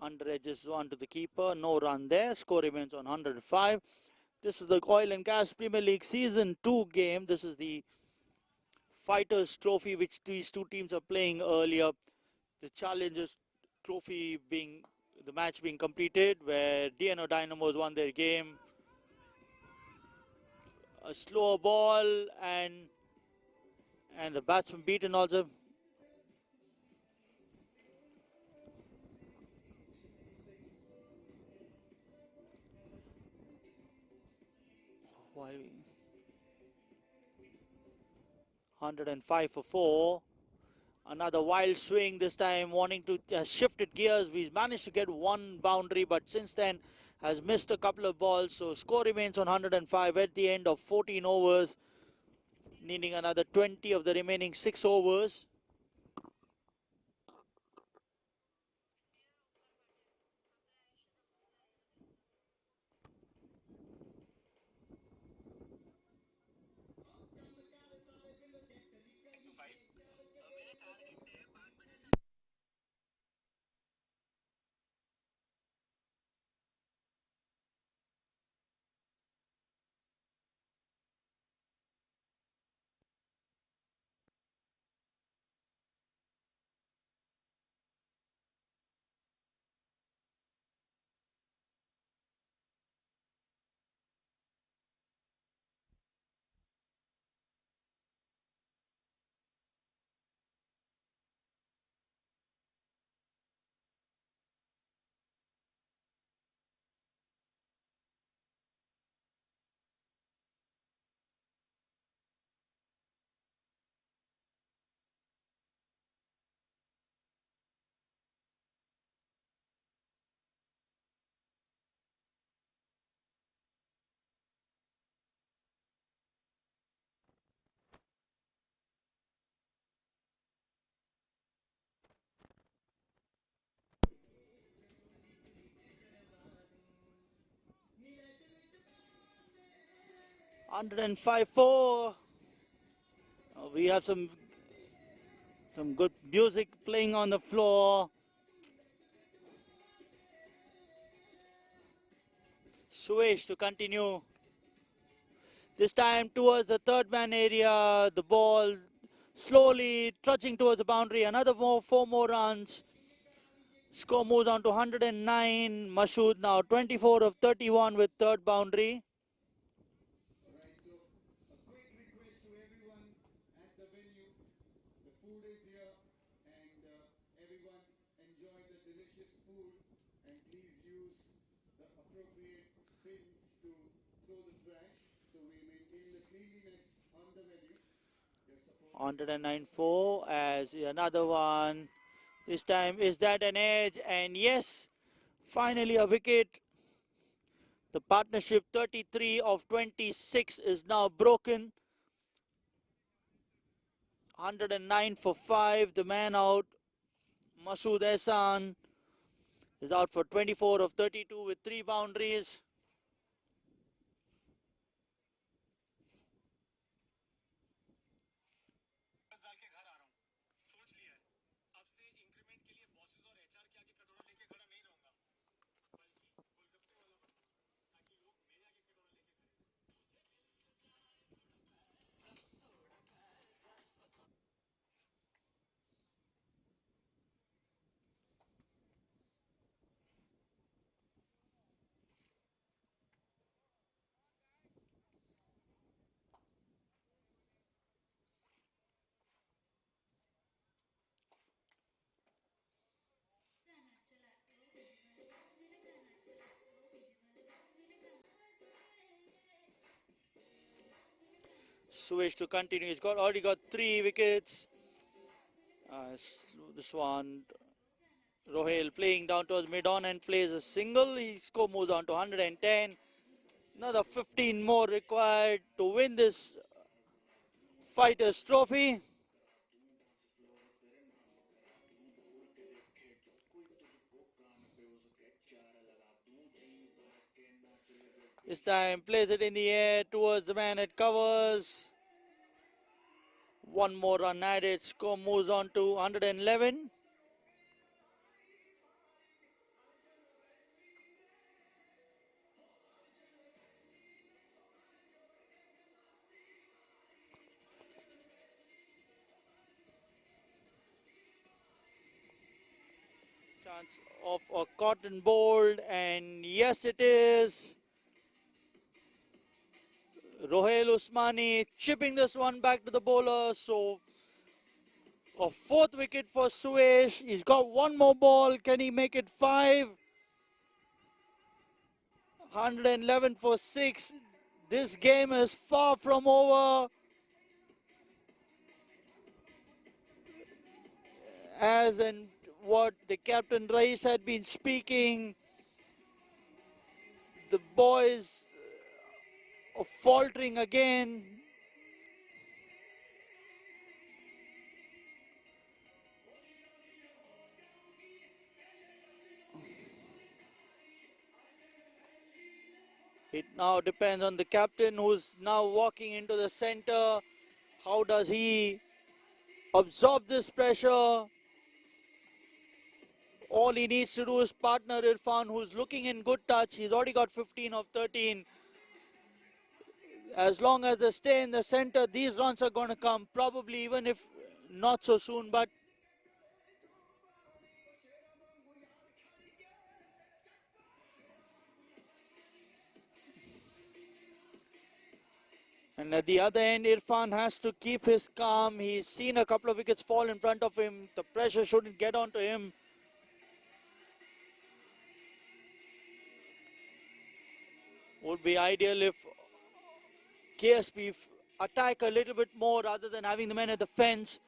G: Under edges one to the keeper. No run there. Score remains on 105. This is the Oil and Gas Premier League Season 2 game. This is the Fighters Trophy which these two teams are playing earlier. The Challengers Trophy being the match being completed where DNO Dynamos won their game. A slower ball and the batsman beaten also. Why 105 for 4. Another wild swing this time, wanting to shifted gears. We managed to get one boundary, but since then has missed a couple of balls. So score remains on 105 at the end of 14 overs, needing another 20 of the remaining 6 overs. Hundred and 5-4. We have some good music playing on the floor. Suesh to continue. This time towards the third man area. The ball slowly trudging towards the boundary. Another 4 more runs. Score moves on to 109. Mashood now 24 of 31 with third boundary.
F: Alright, so a quick request to everyone at the venue. The food is here and everyone enjoy the delicious food and please use the appropriate bins to throw the trash so we maintain the cleanliness on the venue. Your support is
G: 109-4 as another one. This time is that an edge? And yes, finally a wicket. The partnership 33 of 26 is now broken. 109 for 5. The man out, Masood Ehsan, is out for 24 of 32 with 3 boundaries. Suresh to continue. He's already got 3 wickets. This one, Rohel playing down towards mid-on and plays a single. His score moves on to 110. Another 15 more required to win this Fighters Trophy. This time plays it in the air towards the man it covers. One more run added. Score moves on to 111. Chance of a cotton bolt, and yes it is. Rohel Usmani chipping this one back to the bowler. So a 4th wicket for Suresh. He's got one more ball. Can he make it 5? 111 for 6. This game is far from over. As in what the captain Rais had been speaking, the boys are faltering again. It now depends on the captain, who's now walking into the center. How does he absorb this pressure? All he needs to do is partner Irfan, who's looking in good touch. He's already got 15 of 13. As long as they stay in the center, these runs are going to come, probably even if not so soon. But and at the other end, Irfan has to keep his calm. He's seen a couple of wickets fall in front of him. The pressure shouldn't get onto him. Would be ideal if KSB attack a little bit more rather than having the men at the fence.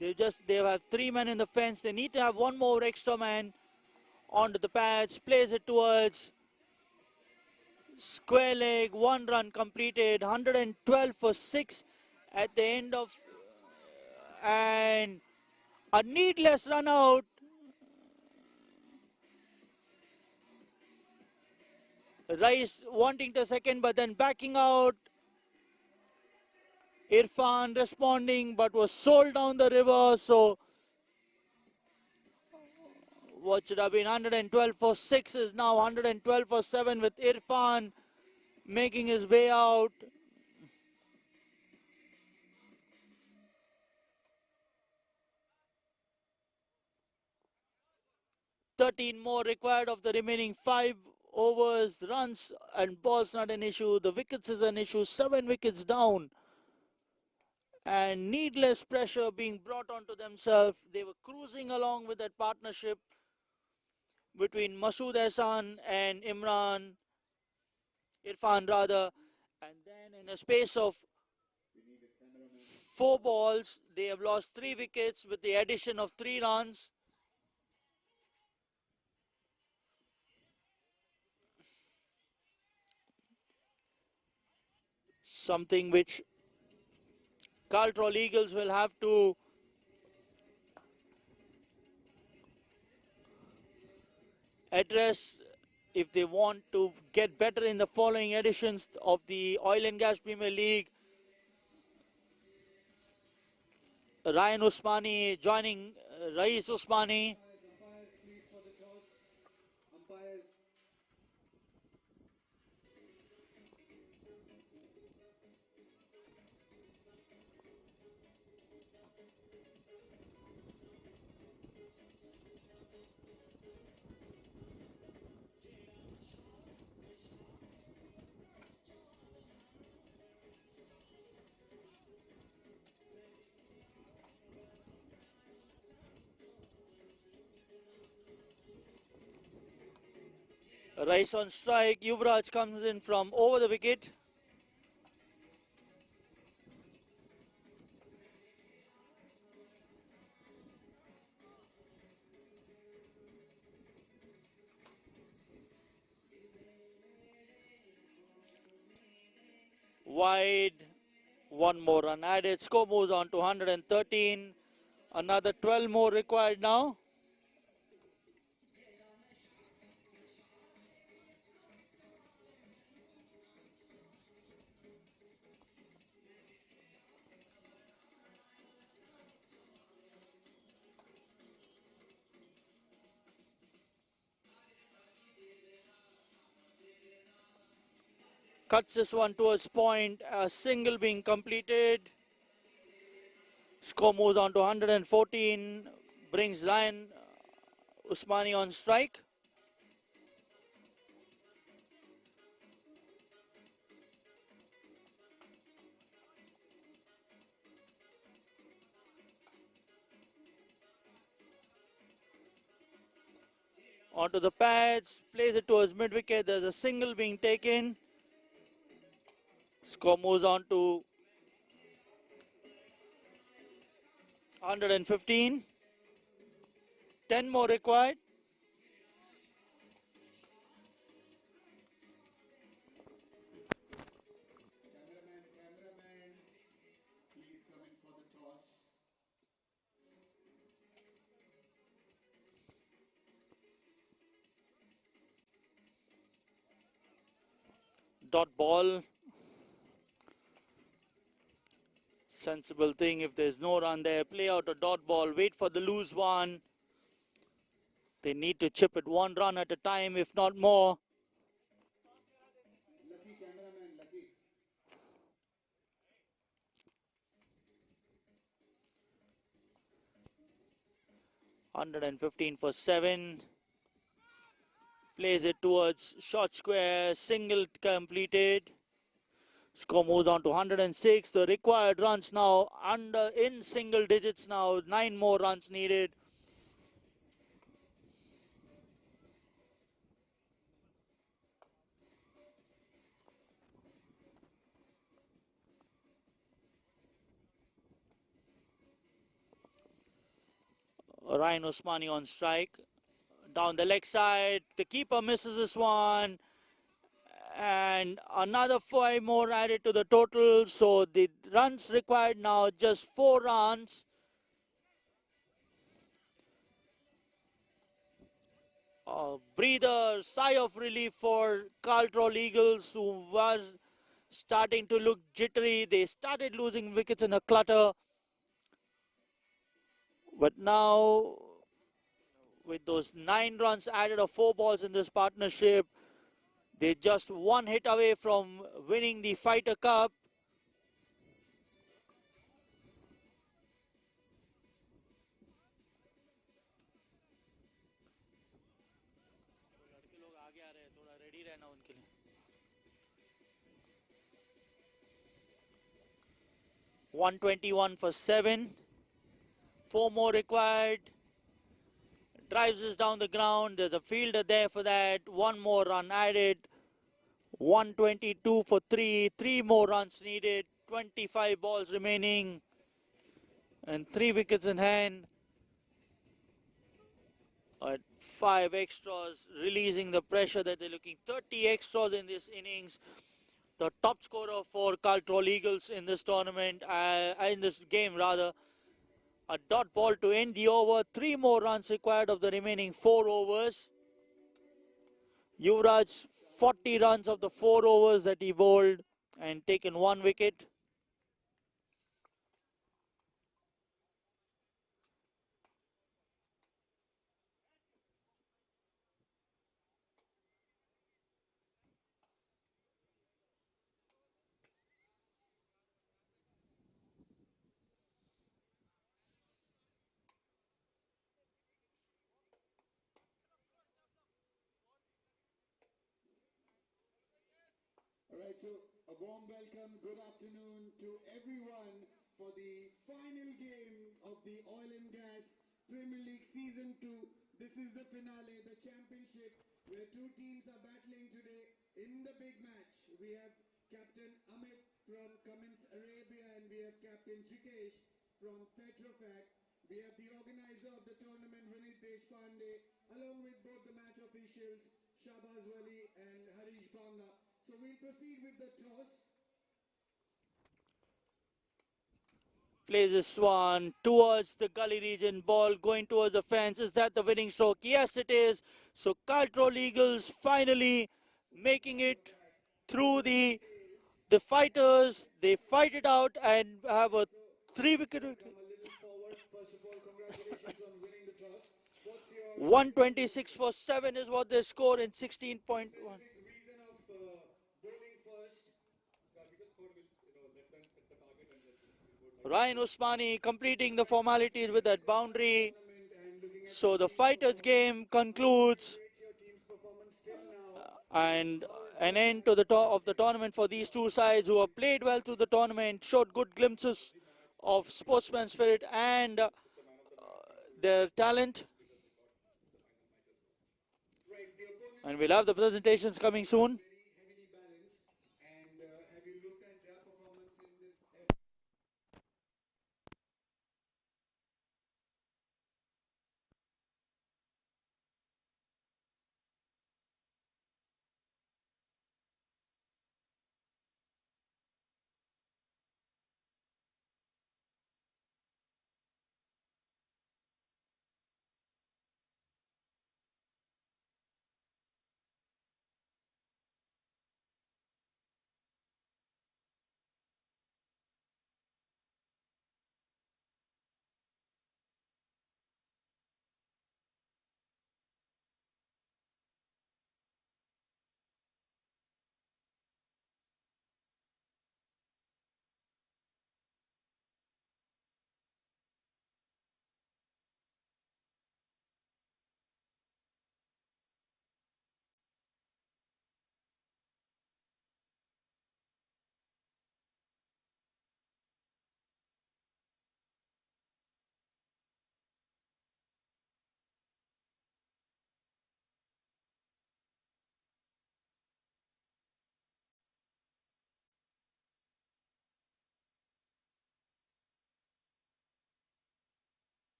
G: They have 3 men in the fence. They need to have one more extra man onto the pads. Plays it towards square leg. 1 run completed. 112 for 6 at the end of, and a needless run out. Rice wanting to second but then backing out. Irfan responding but was sold down the river. So what should have been 112 for 6 is now 112 for 7, with Irfan making his way out. "13 more required of the remaining 5 overs. Runs and balls not an issue. The wickets is an issue. 7 wickets down. And needless pressure being brought onto themselves. They were cruising along with that partnership between Masood Ehsan and Irfan rather. And then in a space of 4 balls, they have lost 3 wickets with the addition of 3 runs. Something which Caltrols Eagles will have to address if they want to get better in the following editions of the Oil and Gas Premier League. Ryan Usmani joining Rais Usmani.
F: Umpires, please, for the toss. Umpires.
G: Rais on strike. Yuvraj comes in from over the wicket. wide. One more run added. Score moves on to 113. Another 12 more required now. Cuts this one towards point. A single being completed. Score moves on to 114. Brings Ryan Usmani on strike. Onto the pads. Plays it towards mid wicket. There's a single being taken. Score moves on to 115. 10 more required.
F: Cameraman, please come in for the toss.
G: Dot ball. Sensible thing. If there's no run there, play out a dot ball. Wait for the loose one. They need to chip it one run at a time, if not more.
F: Lucky cameraman, lucky.
G: 115 for 7. Plays it towards short square. Single completed. Score moves on to 106. The required runs now in single digits now. 9 more runs needed. Ryan Usmani on strike. Down the leg side. The keeper misses this one. And another 5 more added to the total. So the runs required now just 4 runs. Breather, sigh of relief for Caltrols Eagles, who were starting to look jittery. They started losing wickets in a clutter. But now, with those 9 runs added of 4 balls in this partnership, they're just 1 hit away from winning the Fighter Cup. $121 for 7. 4 more required. Drives this down the ground. There's a fielder there for that. 1 more run added. 122 for 3. 3 more runs needed. 25 balls remaining. And 3 wickets in hand. 5 extras, releasing the pressure that they're looking. 30 extras in this innings. The top scorer for Caltrols Eagles in this tournament, in this game rather. A dot ball to end the over. 3 more runs required of the remaining 4 overs. Yuvraj, 40 runs of the 4 overs that he bowled and taken 1 wicket.
F: Alright, so a warm welcome, good afternoon to everyone for the final game of the Oil and Gas Premier League Season 2. This is the finale, the championship, where 2 teams are battling today in the big match. We have Captain Amit from COMPINES Arabia and we have Captain Jikesh from Petrofac. We have the organizer of the tournament, Vinit Deshpande, along with both the match officials, Shahbaz Wali and Harish Banga. So we'll proceed with the toss.
G: Plays this one towards the gully region. Ball going towards the fence. Is that the winning stroke? Yes, it is. So Caltrols Eagles finally making it through the fighters. They fight it out and have a 3-wicket.
F: Come a little forward. First of all, congratulations on winning the toss. What's your
G: 126 for 7 is what they score in 16.1.
F: specific reason of bowling first?
G: Ryan Usmani completing the formalities with that boundary.
F: Tournament and looking at
G: So the fighters game concludes
F: rate your team's performance till now.
G: and an end to the of the tournament for these two sides who have played well through the tournament, showed good glimpses of sportsman spirit and their talent.
F: Right, the opponent
G: And we'll have the presentations coming soon.